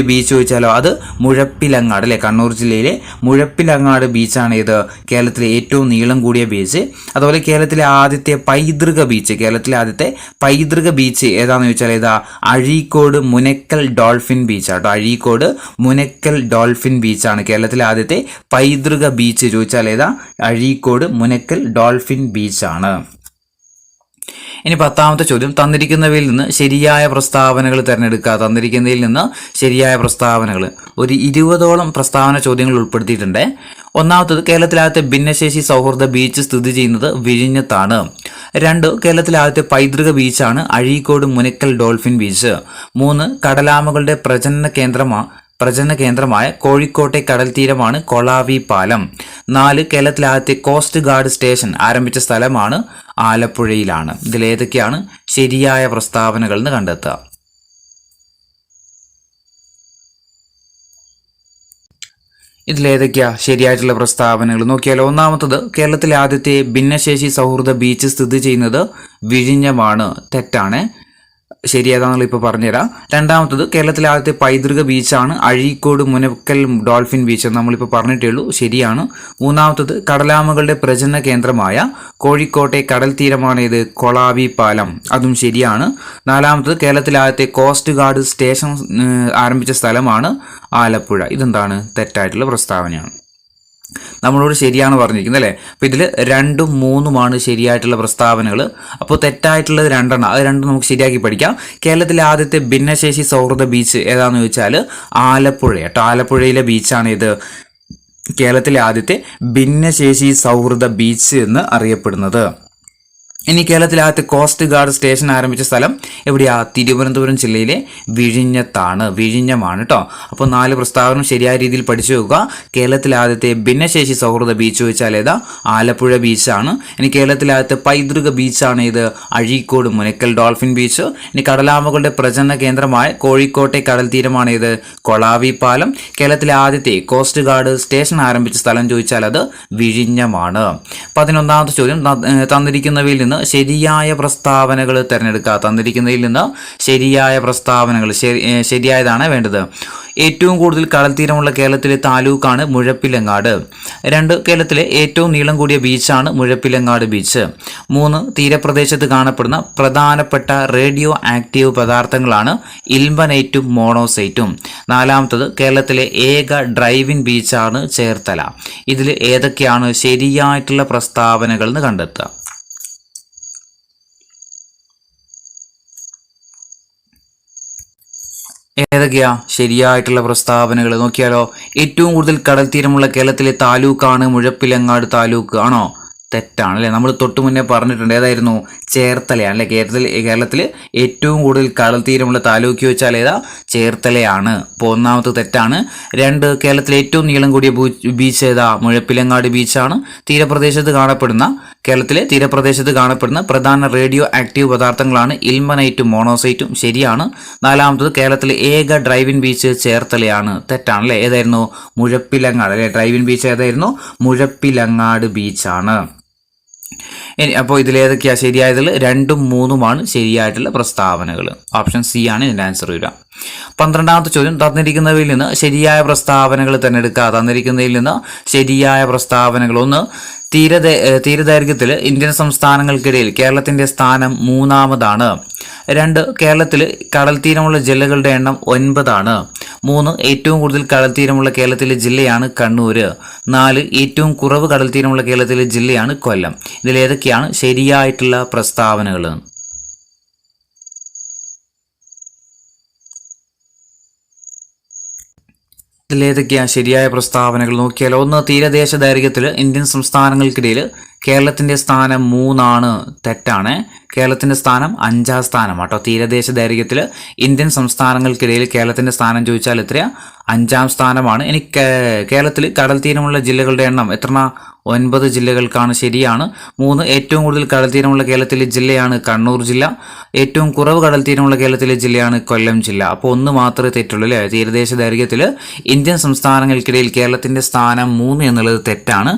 ബീച്ച് ചോദിച്ചാലോ? അത് മുഴപ്പിലങ്ങാട് അല്ലേ. കണ്ണൂർ ജില്ലയിലെ മുഴപ്പിലങ്ങാട് ബീച്ചാണ് ഇത് കേരളത്തിലെ ഏറ്റവും നീളം കൂടിയ ബീച്ച്. അതുപോലെ കേരളത്തിലെ ആദ്യത്തെ പൈതൃക ബീച്ച് ഏതാണെന്ന് ചോദിച്ചാൽ ഏതാ? അഴീക്കോട് മുനക്കൽ ഡോൾഫിൻ ബീച്ചാട്ടോ. അഴീക്കോട് മുനക്കൽ ഡോൾഫിൻ ബീച്ചാണ് കേരളത്തിലെ ആദ്യത്തെ പൈതൃക ബീച്ച്. ചോദിച്ചാൽ ഏതാ? അഴീക്കോട് മുനക്കൽ ഡോൾഫിൻ ബീച്ചാണ്. ഇനി 10ാമത്തെ ചോദ്യം, തന്നിരിക്കുന്നവയിൽ നിന്ന് ശരിയായ പ്രസ്താവനകൾ തിരഞ്ഞെടുക്കുക. തന്നിരിക്കുന്നതിൽ നിന്ന് ശരിയായ പ്രസ്താവനകൾ ഒരു 20ഓളം പ്രസ്താവന ചോദ്യങ്ങൾ ഉൾപ്പെടുത്തിയിട്ടുണ്ട്. 1ാമത്തത്, കേരളത്തിലാദ്യത്തെ ഭിന്നശേഷി സൗഹൃദ ബീച്ച് സ്ഥിതി ചെയ്യുന്നത് വിഴിഞ്ഞത്താണ്. 2, കേരളത്തിലെ ആദ്യത്തെ പൈതൃക ബീച്ചാണ് അഴീക്കോട് മുനക്കൽ ഡോൾഫിൻ ബീച്ച്. 3, കടലാമകളുടെ പ്രജനന പ്രജനന കേന്ദ്രമായ കോഴിക്കോട്ടെ കടൽ തീരമാണ് കൊളാവി പാലം. 4 കേരളത്തിലെ ആദ്യത്തെ കോസ്റ്റ് ഗാർഡ് സ്റ്റേഷൻ ആരംഭിച്ച സ്ഥലമാണ് ആലപ്പുഴയിലാണ്. ഇതിലേതൊക്കെയാണ് ശരിയായ പ്രസ്താവനകൾ എന്ന് കണ്ടെത്തുക. ഇതിലേതൊക്കെയാ ശരിയായിട്ടുള്ള പ്രസ്താവനകൾ നോക്കിയാലോ. ഒന്നാമത്തത്, കേരളത്തിലെ ആദ്യത്തെ ഭിന്നശേഷി സൗഹൃദ ബീച്ച് സ്ഥിതി ചെയ്യുന്നത് വിഴിഞ്ഞമാണ്. തെറ്റാണ്. ശരിയേതാണെന്നുള്ള ഇപ്പോൾ പറഞ്ഞുതരാം. രണ്ടാമത്തത്, കേരളത്തിലെ ആദ്യത്തെ പൈതൃക ബീച്ചാണ് അഴീക്കോട് മുനക്കൽ ഡോൾഫിൻ ബീച്ച്. നമ്മളിപ്പോൾ പറഞ്ഞിട്ടേ ഉള്ളൂ. ശരിയാണ്. മൂന്നാമത്തത്, കടലാമകളുടെ പ്രജനന കേന്ദ്രമായ കോഴിക്കോട്ടെ കടൽ തീരമാണ് ഇത് കൊളാവി പാലം. അതും ശരിയാണ്. നാലാമത്തത്, കേരളത്തിലെ ആദ്യത്തെ കോസ്റ്റ് ഗാർഡ് സ്റ്റേഷൻ ആരംഭിച്ച സ്ഥലമാണ് ആലപ്പുഴ. ഇതെന്താണ്? തെറ്റായിട്ടുള്ള പ്രസ്താവനയാണ്. നമ്മളോട് ശരിയാണ് പറഞ്ഞിരിക്കുന്നത് അല്ലേ. അപ്പോൾ ഇതിൽ 2ഉം 3ഉമാണ് ശരിയായിട്ടുള്ള പ്രസ്താവനകൾ. അപ്പോൾ തെറ്റായിട്ടുള്ളത് 2 അത് 2 നമുക്ക് ശരിയാക്കി പഠിക്കാം. കേരളത്തിലെ ആദ്യത്തെ ഭിന്നശേഷി സൗഹൃദ ബീച്ച് ഏതാണെന്ന് ചോദിച്ചാൽ ആലപ്പുഴ കേട്ടോ. ആലപ്പുഴയിലെ ബീച്ചാണ് ഇത് കേരളത്തിലെ ആദ്യത്തെ ഭിന്നശേഷി സൗഹൃദ ബീച്ച് എന്ന് അറിയപ്പെടുന്നത്. ഇനി കേരളത്തിലെ ആദ്യത്തെ കോസ്റ്റ് ഗാർഡ് സ്റ്റേഷൻ ആരംഭിച്ച സ്ഥലം എവിടെയാ? തിരുവനന്തപുരം ജില്ലയിലെ വിഴിഞ്ഞത്താണ്. വിഴിഞ്ഞമാണ് കേട്ടോ. അപ്പോൾ 4 പ്രസ്താവന ശരിയായ രീതിയിൽ പഠിച്ചു വെക്കുക. കേരളത്തിലെ ആദ്യത്തെ ഭിന്നശേഷി സൗഹൃദ ബീച്ച് ചോദിച്ചാൽ ഏതാ? ആലപ്പുഴ ബീച്ചാണ്. ഇനി കേരളത്തിലെ ആദ്യത്തെ പൈതൃക ബീച്ചാണ് ഇത് അഴീക്കോട് മുനക്കൽ ഡോൾഫിൻ ബീച്ച്. ഇനി കടലാമകളുടെ പ്രജനന കേന്ദ്രമായ കോഴിക്കോട്ടെ കടൽ തീരമാണ് ഇത് കൊളാവി പാലം. കേരളത്തിലെ ആദ്യത്തെ കോസ്റ്റ് ഗാർഡ് സ്റ്റേഷൻ ആരംഭിച്ച സ്ഥലം ചോദിച്ചാൽ അത് വിഴിഞ്ഞമാണ്. 11ാമത്തെ ചോദ്യം, തന്നിരിക്കുന്നവയിൽ നിന്ന് ശരിയായ പ്രസ്താവനകൾ തിരഞ്ഞെടുക്കുക. തന്നിരിക്കുന്നതിൽ നിന്ന് ശരിയായ പ്രസ്താവനകൾ ശരിയായതാണ് വേണ്ടത്. ഏറ്റവും കൂടുതൽ കടൽ തീരമുള്ള കേരളത്തിലെ താലൂക്കാണ് മുഴപ്പിലങ്ങാട്. 2, കേരളത്തിലെ ഏറ്റവും നീളം കൂടിയ ബീച്ചാണ് മുഴപ്പിലങ്ങാട് ബീച്ച്. 3, തീരപ്രദേശത്ത് കാണപ്പെടുന്ന പ്രധാനപ്പെട്ട റേഡിയോ ആക്റ്റീവ് പദാർത്ഥങ്ങളാണ് ഇൽമനൈറ്റും മോണോസൈറ്റും. 4ാമത്തത്, കേരളത്തിലെ ഏക ഡ്രൈവിൻ ബീച്ചാണ് ചേർത്തല. ഇതിൽ ഏതൊക്കെയാണ് ശരിയായിട്ടുള്ള പ്രസ്താവനകൾ എന്ന് കണ്ടെത്തുക. ഏതൊക്കെയാ ശരിയായിട്ടുള്ള പ്രസ്താവനകൾ നോക്കിയാലോ. ഏറ്റവും കൂടുതൽ കടൽ തീരമുള്ള കേരളത്തിലെ താലൂക്കാണ് മുഴപ്പിലങ്ങാട് താലൂക്ക്. ആണോ? തെറ്റാണ് അല്ലേ. നമ്മൾ തൊട്ട് മുന്നേ പറഞ്ഞിട്ടുണ്ട്. ഏതായിരുന്നു? ചേർത്തലയാണ് അല്ലേ. കേരളത്തിൽ ഏറ്റവും കൂടുതൽ കടൽ തീരമുള്ള താലൂക്ക് ചോദിച്ചാൽ ഏതാ? ചേർത്തലയാണ്. അപ്പോൾ 1ാമത്തെ തെറ്റാണ്. 2, കേരളത്തിലെ ഏറ്റവും നീളം കൂടിയ ബീച്ച് ഏതാ? മുഴപ്പിലങ്ങാട് ബീച്ചാണ്. കേരളത്തിലെ തീരപ്രദേശത്ത് കാണപ്പെടുന്ന പ്രധാന റേഡിയോ ആക്റ്റീവ് പദാർത്ഥങ്ങളാണ് ഇൽമനൈറ്റും മോണോസൈറ്റും. ശരിയാണ്. 4ാമത്തത്, കേരളത്തിലെ ഏക ഡ്രൈവിൻ ബീച്ച് ചേർത്തലയാണ്. തെറ്റാണ് അല്ലേ. ഏതായിരുന്നു? മുഴപ്പിലങ്ങാട് അല്ലേ. ഡ്രൈവിൻ ബീച്ച് ഏതായിരുന്നു? മുഴപ്പിലങ്ങാട് ബീച്ചാണ്. അപ്പോൾ ഇതിലേതൊക്കെയാ ശരിയായതിൽ 2ഉം 3ഉമാണ് ശരിയായിട്ടുള്ള പ്രസ്താവനകൾ. ഓപ്ഷൻ സി ആണ് ഇതിൻ്റെ ആൻസർ വരിക. 12ാമത്തെ ചോദ്യം, തന്നിരിക്കുന്നവയിൽ നിന്ന് ശരിയായ പ്രസ്താവനകൾ തിരഞ്ഞെടുക്കുക. തന്നിരിക്കുന്നതിൽ നിന്ന് ശരിയായ പ്രസ്താവനകൾ. 1, തീരദൈർഘ്യത്തിൽ ഇന്ത്യൻ സംസ്ഥാനങ്ങൾക്കിടയിൽ കേരളത്തിന്റെ സ്ഥാനം 3ാമതാണ്. 2, കേരളത്തിൽ കടൽ തീരമുള്ള ജില്ലകളുടെ എണ്ണം 9 ആണ്. 3, ഏറ്റവും കൂടുതൽ കടൽ തീരമുള്ള കേരളത്തിലെ ജില്ലയാണ് കണ്ണൂർ. 4, ഏറ്റവും കുറവ് കടൽ തീരമുള്ള കേരളത്തിലെ ജില്ലയാണ് കൊല്ലം. ഇതിലേതൊക്കെയാണ് ശരിയായിട്ടുള്ള പ്രസ്താവനകൾ? ഇതിലേതൊക്കെയാ ശരിയായ പ്രസ്താവനകൾ നോക്കിയാലോ. 1, തീരദേശ ദൈർഘ്യത്തിൽ ഇന്ത്യൻ സംസ്ഥാനങ്ങൾക്കിടയിൽ കേരളത്തിന്റെ സ്ഥാനം 3 ആണ്. തെറ്റാണ്. കേരളത്തിന്റെ സ്ഥാനം 5ാം സ്ഥാനം കേട്ടോ. തീരദേശ ദൈർഘ്യത്തിൽ ഇന്ത്യൻ സംസ്ഥാനങ്ങൾക്കിടയിൽ കേരളത്തിന്റെ സ്ഥാനം ചോദിച്ചാൽ എത്രയാ? 5ാം സ്ഥാനമാണ്. ഇനി കേരളത്തിൽ കടൽ തീരമുള്ള ജില്ലകളുടെ എണ്ണം എത്ര? 9 ജില്ലകൾക്കാണ്. ശരിയാണ്. 3, ഏറ്റവും കൂടുതൽ കടൽ തീരമുള്ള കേരളത്തിലെ ജില്ലയാണ് കണ്ണൂർ ജില്ല. ഏറ്റവും കുറവ് കടൽ തീരമുള്ള കേരളത്തിലെ ജില്ലയാണ് കൊല്ലം ജില്ല. അപ്പോൾ 1 മാത്രമേ തെറ്റുള്ളൂ അല്ലേ. തീരദേശ ദൈർഘ്യത്തിൽ ഇന്ത്യൻ സംസ്ഥാനങ്ങൾക്കിടയിൽ കേരളത്തിന്റെ സ്ഥാനം 3 എന്നുള്ളത് തെറ്റാണ്.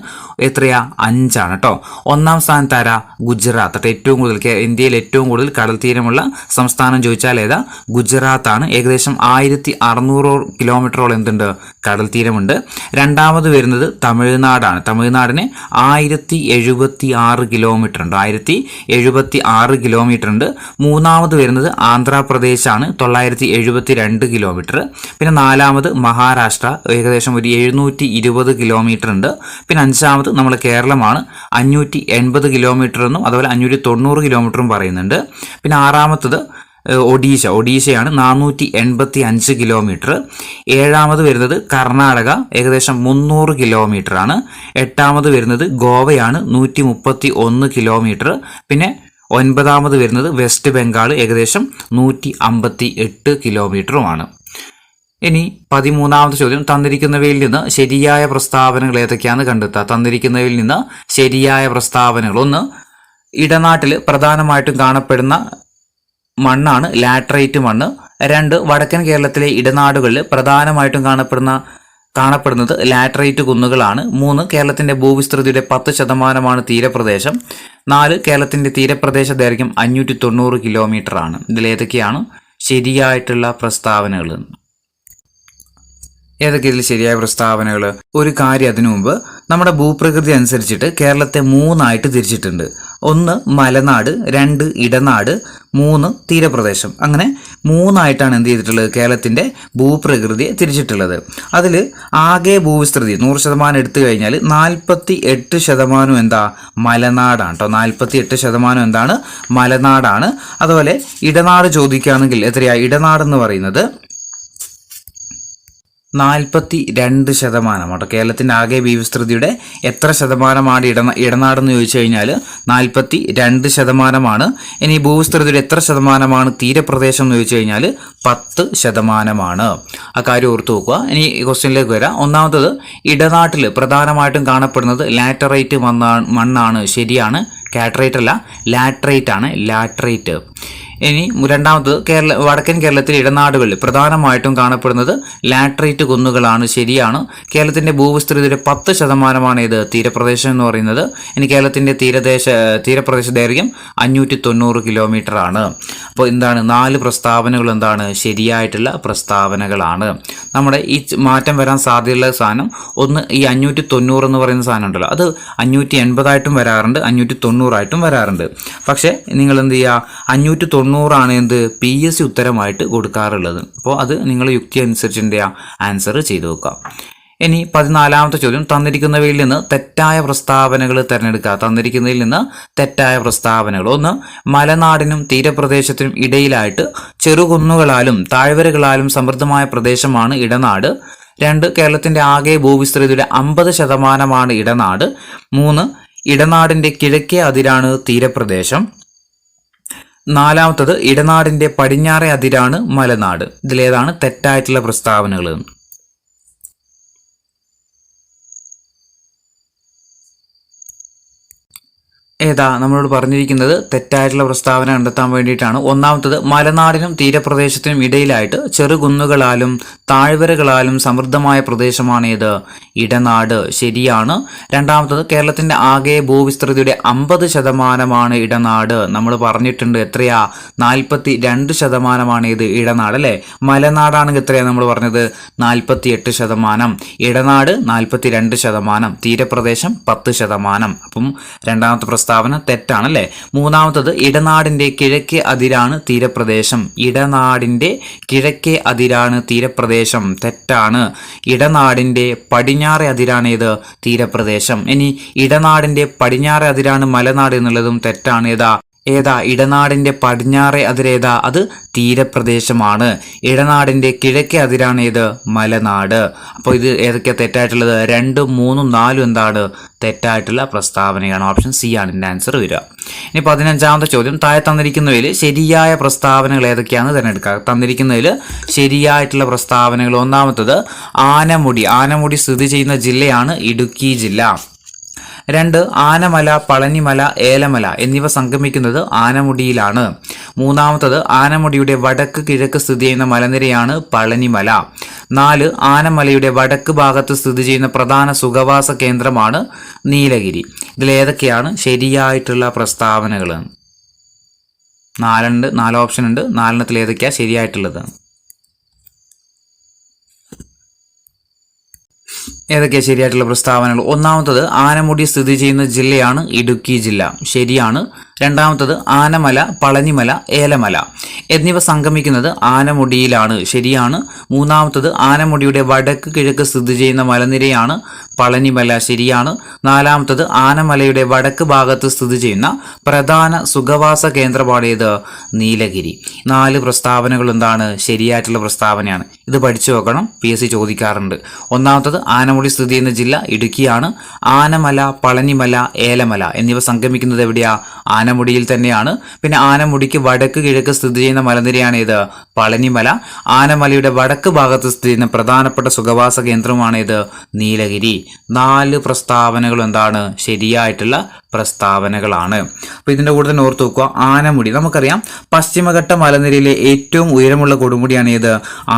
എത്രയാ? 5 ആണ് കേട്ടോ. 1ാം സ്ഥാനത്ത് ആരാ? ഗുജറാത്ത്. ഏറ്റവും കൂടുതൽ ഇന്ത്യയിൽ ഏറ്റവും കൂടുതൽ കടൽ തീരമുള്ള സംസ്ഥാനം ചോദിച്ചാൽ ഏതാ? ഗുജറാത്താണ്. ഏകദേശം 1600 കിലോമീറ്ററോളം എന്തുണ്ട്? കടൽ തീരമുണ്ട്. 2ാമത് വരുന്നത് തമിഴ്നാടാണ്. തമിഴ്നാടിന് 1076 കിലോമീറ്റർ ഉണ്ട്. 1076 കിലോമീറ്റർ ഉണ്ട്. 3ാമത് വരുന്നത് ആന്ധ്രാപ്രദേശാണ്. 972 കിലോമീറ്റർ. പിന്നെ 4ാമത് മഹാരാഷ്ട്ര, ഏകദേശം ഒരു 720 കിലോമീറ്റർ ഉണ്ട്. പിന്നെ 5ാമത് നമ്മുടെ കേരളമാണ്. 580 കിലോമീറ്റർ എന്നും അതുപോലെ 590 കിലോമീറ്ററും പറയുന്നുണ്ട്. പിന്നെ 6ാമത്തത് ഒഡീഷയാണ്. 485 കിലോമീറ്റർ. 7ാമത് വരുന്നത് കർണാടക, ഏകദേശം 300 കിലോമീറ്റർ ആണ്. 8ാമത് വരുന്നത് ഗോവയാണ്, 131 കിലോമീറ്റർ. പിന്നെ 9ാമത് വരുന്നത് വെസ്റ്റ് ബംഗാൾ, ഏകദേശം 158 കിലോമീറ്ററുമാണ്. ഇനി 13ാമത്തെ ചോദ്യം, തന്നിരിക്കുന്നവയിൽ നിന്ന് ശരിയായ പ്രസ്താവനകൾ ഏതൊക്കെയാണെന്ന് കണ്ടെത്തുക. തന്നിരിക്കുന്നവയിൽ നിന്ന് ശരിയായ പ്രസ്താവനകൾ: 1, ഇടനാട്ടിൽ പ്രധാനമായിട്ടും കാണപ്പെടുന്ന മണ്ണാണ് ലാറ്ററൈറ്റ് മണ്ണ്. 2, വടക്കൻ കേരളത്തിലെ ഇടനാടുകളിൽ പ്രധാനമായിട്ടും കാണപ്പെടുന്നത് ലാറ്ററൈറ്റ് കുന്നുകളാണ്. 3, കേരളത്തിന്റെ ഭൂവിസ്തൃതിയുടെ 10% തീരപ്രദേശം. 4, കേരളത്തിന്റെ തീരപ്രദേശ ദൈർഘ്യം 590 കിലോമീറ്റർ ആണ്. ഇതിലേതൊക്കെയാണ് ശരിയായിട്ടുള്ള പ്രസ്താവനകൾ? ഏതൊക്കെ ഇതിൽ ശരിയായ പ്രസ്താവനകൾ? ഒരു കാര്യം അതിനു മുമ്പ്, നമ്മുടെ ഭൂപ്രകൃതി അനുസരിച്ചിട്ട് കേരളത്തെ 3ആയിട്ട് തിരിച്ചിട്ടുണ്ട്. 1 മലനാട്, 2 ഇടനാട്, 3 തീരപ്രദേശം. അങ്ങനെ 3ആയിട്ടാണ് എന്ത് ചെയ്തിട്ടുള്ളത്? കേരളത്തിന്റെ ഭൂപ്രകൃതിയെ തിരിച്ചിട്ടുള്ളത്. അതിൽ ആകെ ഭൂവിസ്തൃതി 100% എടുത്തു കഴിഞ്ഞാൽ 48% എന്താ? മലനാടാണ് കേട്ടോ. 48% എന്താണ്? മലനാടാണ്. അതുപോലെ ഇടനാട് ചോദിക്കുകയാണെങ്കിൽ എത്രയാ? ഇടനാടെന്ന് പറയുന്നത് 42% കേട്ടോ. കേരളത്തിന്റെ ആകെ ഭൂവിസ്തൃതിയുടെ എത്ര ശതമാനമാണ് ഇടനാടെന്ന് ചോദിച്ചു കഴിഞ്ഞാൽ 42%. ഇനി ഭൂവിസ്തൃതിയുടെ എത്ര ശതമാനമാണ് തീരപ്രദേശം എന്ന് ചോദിച്ചു കഴിഞ്ഞാൽ 10%. ആ കാര്യം ഓർത്തു നോക്കുക. ഇനി ക്വസ്റ്റ്യനിലേക്ക് വരാം. ഒന്നാമത്തത്, ഇടനാട്ടിൽ പ്രധാനമായിട്ടും കാണപ്പെടുന്നത് ലാറ്ററൈറ്റ് മണ്ണാണ്. ശരിയാണ്. കാറ്ററൈറ്റ് അല്ല, ലാറ്ററൈറ്റ് ആണ്. ലാറ്ററൈറ്റ്. ഇനി രണ്ടാമത്തത്, വടക്കൻ കേരളത്തിലെ ഇടനാടുകളിൽ പ്രധാനമായിട്ടും കാണപ്പെടുന്നത് ലാറ്ററൈറ്റ് കുന്നുകളാണ്. ശരിയാണ്. കേരളത്തിന്റെ ഭൂവിസ്തൃതിയുടെ 10% ഇത് തീരപ്രദേശം എന്ന് പറയുന്നത്. ഇനി കേരളത്തിന്റെ തീരപ്രദേശ ദൈർഘ്യം 590 കിലോമീറ്റർ ആണ്. അപ്പോൾ എന്താണ്? 4 പ്രസ്താവനകൾ എന്താണ്? ശരിയായിട്ടുള്ള പ്രസ്താവനകളാണ്. നമ്മുടെ ഈ മാറ്റം വരാൻ സാധ്യതയുള്ള സാധനം, ഒന്ന് ഈ 590 എന്ന് പറയുന്ന സാധനം ഉണ്ടല്ലോ, അത് 580 വരാറുണ്ട്, 590 വരാറുണ്ട്. പക്ഷേ നിങ്ങൾ എന്ത് ചെയ്യുക? 590 എന്ത് PSC ഉത്തരമായിട്ട് കൊടുക്കാറുള്ളത്. അപ്പോൾ അത് നിങ്ങൾ യുക്തി അനുസരിച്ച് എന്ത് ചെയ്യുക? ആൻസർ ചെയ്തു വെക്കുക. ഇനി 14ാമത്തെ ചോദ്യം, തന്നിരിക്കുന്നവയിൽ നിന്ന് തെറ്റായ പ്രസ്താവനകൾ തിരഞ്ഞെടുക്കുക. തന്നിരിക്കുന്നതിൽ നിന്ന് തെറ്റായ പ്രസ്താവനകൾ: 1, മലനാടിനും തീരപ്രദേശത്തിനും ഇടയിലായിട്ട് ചെറുകുന്നുകളാലും താഴ്വരകളാലും സമൃദ്ധമായ പ്രദേശമാണ് ഇടനാട്. 2, കേരളത്തിന്റെ ആകെ ഭൂവിസ്തൃതിയുടെ 50% ഇടനാട്. 3, ഇടനാടിന്റെ കിഴക്കേ അതിരാണ് തീരപ്രദേശം. 4, ഇടനാടിന്റെ പടിഞ്ഞാറേ അതിരാണ് മലനാട്. ഇതിലേതാണ് തെറ്റായിട്ടുള്ള പ്രസ്താവനകൾ? ഏതാ നമ്മളോട് പറഞ്ഞിരിക്കുന്നത്? തെറ്റായിട്ടുള്ള പ്രസ്താവന കണ്ടെത്താൻ വേണ്ടിയിട്ടാണ്. ഒന്നാമത്തത്, മലനാടിനും തീരപ്രദേശത്തിനും ഇടയിലായിട്ട് ചെറുകുന്നുകളാലും താഴ്വരകളാലും സമൃദ്ധമായ പ്രദേശമാണ് ഇത് ഇടനാട്. ശരിയാണ്. രണ്ടാമത്തത്, കേരളത്തിന്റെ ആകെ ഭൂവിസ്തൃതിയുടെ 50% ഇടനാട്. നമ്മൾ പറഞ്ഞിട്ടുണ്ട് എത്രയാ? 42% ഇത് ഇടനാട് അല്ലേ. മലനാടാണെങ്കിൽ എത്രയാ നമ്മൾ പറഞ്ഞത്? 48%. ഇടനാട് 42%, തീരപ്രദേശം 10%. അപ്പം രണ്ടാമത്തെ പ്രസ്താവന തെറ്റാണല്ലേ. മൂന്നാമത്തത്, ഇടനാടിന്റെ കിഴക്കേ അതിരാണ് തീരപ്രദേശം. ഇടനാടിന്റെ കിഴക്കേ അതിരാണ് തീരപ്രദേശം. തെറ്റാണ്. ഇടനാടിന്റെ പടിഞ്ഞാറേ അതിരാണ് ഇത് തീരപ്രദേശം. ഇനി ഇടനാടിന്റെ പടിഞ്ഞാറേ അതിരാണ് മലനാട് എന്നുള്ളതും തെറ്റാണ്. ഏതാ? ഇടനാടിന്റെ പടിഞ്ഞാറേ അതിരേതാ? അത് തീരപ്രദേശമാണ്. ഇടനാടിന്റെ കിഴക്കേ അതിരാണ് ഇത് മലനാട്. അപ്പോൾ ഇത് ഏതൊക്കെയാ തെറ്റായിട്ടുള്ളത്? 2, 3, 4 എന്താണ്? തെറ്റായിട്ടുള്ള പ്രസ്താവനയാണ്. ഓപ്ഷൻ സി ആണ് ഇതിന്റെ ആൻസർ വരിക. ഇനി 15ാമത്തെ ചോദ്യം, താഴെ തന്നിരിക്കുന്നതിൽ ശരിയായ പ്രസ്താവനകൾ ഏതൊക്കെയാണെന്ന് തിരഞ്ഞെടുക്കുക. തന്നിരിക്കുന്നതിൽ ശരിയായിട്ടുള്ള പ്രസ്താവനകൾ: ഒന്നാമത്തത്, ആനമുടി സ്ഥിതി ചെയ്യുന്ന ജില്ലയാണ് ഇടുക്കി ജില്ല. 2, ആനമല, പളനിമല, ഏലമല എന്നിവ സംഗമിക്കുന്നത് ആനമുടിയിലാണ്. മൂന്നാമത്തത്, ആനമുടിയുടെ വടക്ക് കിഴക്ക് സ്ഥിതി ചെയ്യുന്ന മലനിരയാണ് പളനിമല. 4, ആനമലയുടെ വടക്ക് ഭാഗത്ത് സ്ഥിതി ചെയ്യുന്ന പ്രധാന സുഖവാസ കേന്ദ്രമാണ് നീലഗിരി. ഇതിലേതൊക്കെയാണ് ശരിയായിട്ടുള്ള പ്രസ്താവനകൾ? 4 ഓപ്ഷൻ ഉണ്ട്. 4 ഏതൊക്കെയാ ശരിയായിട്ടുള്ളത്? ഏതൊക്കെയാണ് ശരിയായിട്ടുള്ള പ്രസ്താവനകൾ? ഒന്നാമത്തത്, ആനമുടി സ്ഥിതി ചെയ്യുന്ന ജില്ലയാണ് ഇടുക്കി ജില്ല. ശരിയാണ്. രണ്ടാമത്തത്, ആനമല, പളനിമല, ഏലമല എന്നിവ സംഗമിക്കുന്നത് ആനമുടിയിലാണ്. ശരിയാണ്. മൂന്നാമത്തത്, ആനമുടിയുടെ വടക്ക് കിഴക്ക് സ്ഥിതി ചെയ്യുന്ന മലനിരയാണ് പളനിമല. ശരിയാണ്. നാലാമത്തത്, ആനമലയുടെ വടക്ക് ഭാഗത്ത് സ്ഥിതി ചെയ്യുന്ന പ്രധാന സുഖവാസ കേന്ദ്രമാണ് നീലഗിരി. 4 പ്രസ്താവനകൾ എന്താണ്? ശരിയായിട്ടുള്ള പ്രസ്താവനയാണ്. ഇത് പഠിച്ചു വെക്കണം, PSC ചോദിക്കാറുണ്ട്. ഒന്നാമത്തത്, ആനമുടി സ്ഥിതി ചെയ്യുന്ന ജില്ല ഇടുക്കിയാണ്. ആനമല, പളനിമല, ഏലമല എന്നിവ സംഗമിക്കുന്നത് എവിടെയാ? ആനമുടിയിൽ തന്നെയാണ്. പിന്നെ ആനമുടിക്ക് വടക്ക് കിഴക്ക് സ്ഥിതി ചെയ്യുന്ന മലനിരയാണ് ഇത് പളനിമല. ആനമലയുടെ വടക്ക് ഭാഗത്ത് സ്ഥിതി ചെയ്യുന്ന പ്രധാനപ്പെട്ട സുഖവാസ കേന്ദ്രമാണ് ഇത് നീലഗിരി. 4 പ്രസ്താവനകൾ എന്താണ് ശരിയായിട്ടുള്ള പ്രസ്താവനകളാണ്. അപ്പോൾ ഇതിന്റെ കൂടെ തന്നെ ഓർത്ത് വെക്കുക, ആനമുടി നമുക്കറിയാം പശ്ചിമഘട്ട മലനിരയിലെ ഏറ്റവും ഉയരമുള്ള കൊടുമുടിയാണ് ഇത്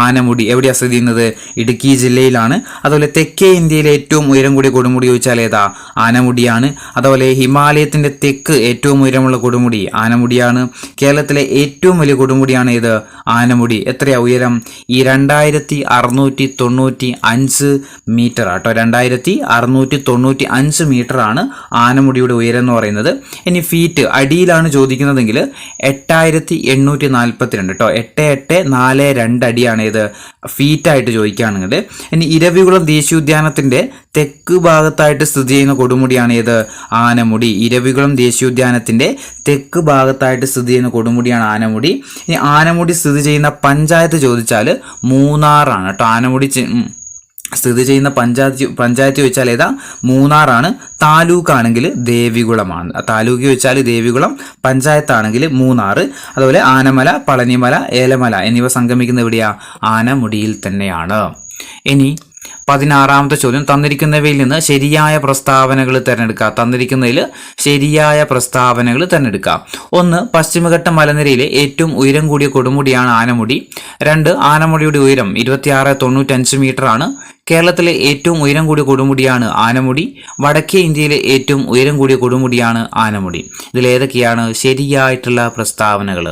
ആനമുടി. എവിടെയാണ് സ്ഥിതി ചെയ്യുന്നത്? ഇടുക്കി ജില്ലയിലാണ്. അതുപോലെ തെക്കേ ഇന്ത്യയിലെ ഏറ്റവും ഉയരം കൂടിയ കൊടുമുടി ചോദിച്ചാൽ ഏതാ? ആനമുടിയാണ്. അതുപോലെ ഹിമാലയത്തിന്റെ തെക്ക് ഏറ്റവും ഉയരമുള്ള കൊടുമുടി ആനമുടിയാണ്. കേരളത്തിലെ ഏറ്റവും വലിയ കൊടുമുടിയാണ് ഇത് ആനമുടി. എത്രയാ ഉയരം? ഈ 2695 മീറ്റർ ആട്ടോ. 2695 മീറ്റർ ആണ് ആനമുടിയുടെ ഉയരം എന്ന് പറയുന്നത്. ഇനി ഫീറ്റ് അടിയിലാണ് ചോദിക്കുന്നതെങ്കിൽ 8842 കേട്ടോ. 8842 അടിയാണ് ഇത് ഫീറ്റായിട്ട് ചോദിക്കുകയാണെങ്കിൽ. ഇനി ഇരവികുളം ദേശീയോദ്യാനത്തിന്റെ തെക്ക് ഭാഗത്തായിട്ട് സ്ഥിതി ചെയ്യുന്ന കൊടുമുടിയാണ് ഇത് ആനമുടി. ഇരവികുളം ദേശീയോദ്യാനത്തിന്റെ തെക്ക് ഭാഗത്തായിട്ട് സ്ഥിതി ചെയ്യുന്ന കൊടുമുടിയാണ് ആനമുടി. ഇനി ആനമുടി സ്ഥിതി ചെയ്യുന്ന പഞ്ചായത്ത് ചോദിച്ചാൽ മൂന്നാറാണ് കേട്ടോ. ആനമുടി സ്ഥിതി ചെയ്യുന്ന പഞ്ചായത്ത് ചോദിച്ചാൽ ഏതാ? മൂന്നാറാണ്. താലൂക്ക് ആണെങ്കിൽ ദേവികുളമാണ്. താലൂക്ക് ചോദിച്ചാൽ ദേവികുളം, പഞ്ചായത്താണെങ്കിൽ മൂന്നാറ്. അതുപോലെ ആനമല, പളനിമല, ഏലമല എന്നിവ സംഗമിക്കുന്ന എവിടെയാ? ആനമുടിയിൽ തന്നെയാണ്. ഇനി 16ാമത്തെ ചോദ്യം, തന്നിരിക്കുന്നവയിൽ നിന്ന് ശരിയായ പ്രസ്താവനകൾ തിരഞ്ഞെടുക്കുക. തന്നിരിക്കുന്നതിൽ ശരിയായ പ്രസ്താവനകൾ തിരഞ്ഞെടുക്കുക. 1. പശ്ചിമഘട്ട മലനിരയിലെ ഏറ്റവും ഉയരം കൂടിയ കൊടുമുടിയാണ് ആനമുടി. 2. ആനമുടിയുടെ ഉയരം 2695 മീറ്റർ ആണ്. കേരളത്തിലെ ഏറ്റവും ഉയരം കൂടിയ കൊടുമുടിയാണ് ആനമുടി. വടക്കേ ഇന്ത്യയിലെ ഏറ്റവും ഉയരം കൂടിയ കൊടുമുടിയാണ് ആനമുടി. ഇതിലേതൊക്കെയാണ് ശരിയായിട്ടുള്ള പ്രസ്താവനകൾ?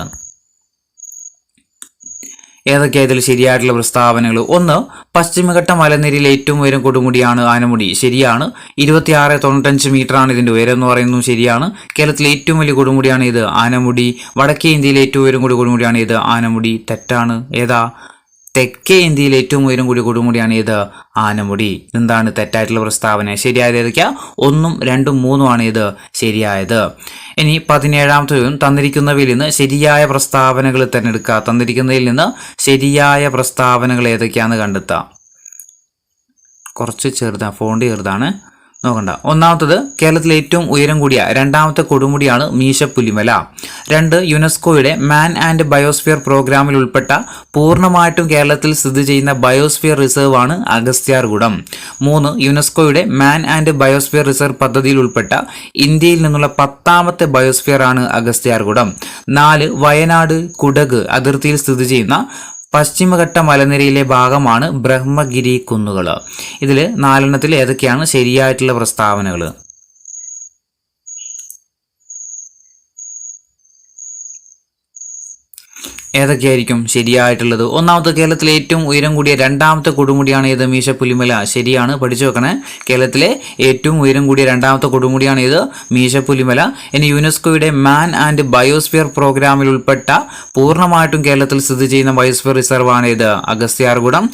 ഏതൊക്കെയാ ഇതിൽ ശരിയായിട്ടുള്ള പ്രസ്താവനകൾ? 1. പശ്ചിമഘട്ട മലനിരയിലെ ഏറ്റവും ഉയരം കൊടുമുടിയാണ് ആനമുടി. ശരിയാണ്. 2695 മീറ്റർ ആണ് ഇതിന്റെ ഉയരം എന്ന് പറയുന്നതും ശരിയാണ്. കേരളത്തിലെ ഏറ്റവും വലിയ കൊടുമുടിയാണ് ഇത് ആനമുടി. വടക്കേ ഇന്ത്യയിലെ ഏറ്റവും ഉയരം കൂടിയ കൊടുമുടിയാണ് ഇത് ആനമുടി. തെറ്റാണ്. ഏതാ? തെക്കേ ഇന്ത്യയിലെ ഏറ്റവും ഉയരം കൂടിയ കൊടുമുടിയാണ് ഇത് ആനമുടി. എന്താണ് തെറ്റായിട്ടുള്ള പ്രസ്താവന? ശരിയായത് ഏതൊക്കെയാ? 1, 2, 3 ആണ് ഇത് ശരിയായത്. ഇനി 17ാമത്തെ ചോദ്യം, തന്നിരിക്കുന്നവയിൽ നിന്ന് ശരിയായ പ്രസ്താവനകൾ തിരഞ്ഞെടുക്കുക. തന്നിരിക്കുന്നതിൽ നിന്ന് ശരിയായ പ്രസ്താവനകൾ ഏതൊക്കെയാണെന്ന് കണ്ടെത്താം. കുറച്ച് ചെറുതാണ്, ഫോണ്ട് ചെറുതാണ്, നോക്കണ്ട. 1ാമത്തത്, കേരളത്തിലെ ഏറ്റവും ഉയരം കൂടിയ 2ാമത്തെ കൊടുമുടിയാണ് മീശപ്പുലിമല. 2. യുനെസ്കോയുടെ മാൻ ആൻഡ് ബയോസ്ഫിയർ പ്രോഗ്രാമിൽ ഉൾപ്പെട്ട പൂർണ്ണമായിട്ടും കേരളത്തിൽ സ്ഥിതി ചെയ്യുന്ന ബയോസ്ഫിയർ റിസർവ് ആണ് അഗസ്ത്യാർകൂടം. 3. യുനെസ്കോയുടെ മാൻ ആൻഡ് ബയോസ്ഫിയർ റിസർവ് പദ്ധതിയിൽ ഉൾപ്പെട്ട ഇന്ത്യയിൽ നിന്നുള്ള 10ാമത്തെ ബയോസ്ഫിയർ ആണ് അഗസ്ത്യാർകൂടം. 4. വയനാട് കുടക് അതിർത്തിയിൽ സ്ഥിതി ചെയ്യുന്ന പശ്ചിമഘട്ട മലനിരയിലെ ഭാഗമാണ് ബ്രഹ്മഗിരി കുന്നുകൾ. ഇതിൽ 4 ഏതൊക്കെയാണ് ശരിയായിട്ടുള്ള പ്രസ്താവനകൾ? ഏതൊക്കെയായിരിക്കും ശരിയായിട്ടുള്ളത്? 1ാമത്തെ, കേരളത്തിലെ ഏറ്റവും ഉയരം കൂടിയ 2ാമത്തെ കൊടുമുടിയാണ് ഇത് മീശപ്പുലിമല. ശരിയാണ്, പഠിച്ചു വെക്കണേ. കേരളത്തിലെ ഏറ്റവും ഉയരം കൂടിയ 2ാമത്തെ കൊടുമുടിയാണ് ഇത് മീശപ്പുലിമല. ഇനി യുനെസ്കോയുടെ മാൻ ആൻഡ് ബയോസ്ഫിയർ പ്രോഗ്രാമിൽ ഉൾപ്പെട്ട പൂർണ്ണമായിട്ടും കേരളത്തിൽ സ്ഥിതി ചെയ്യുന്ന ബയോസ്ഫിയർ റിസർവ് ആണ് ഇത് അഗസ്ത്യാർകൂടം.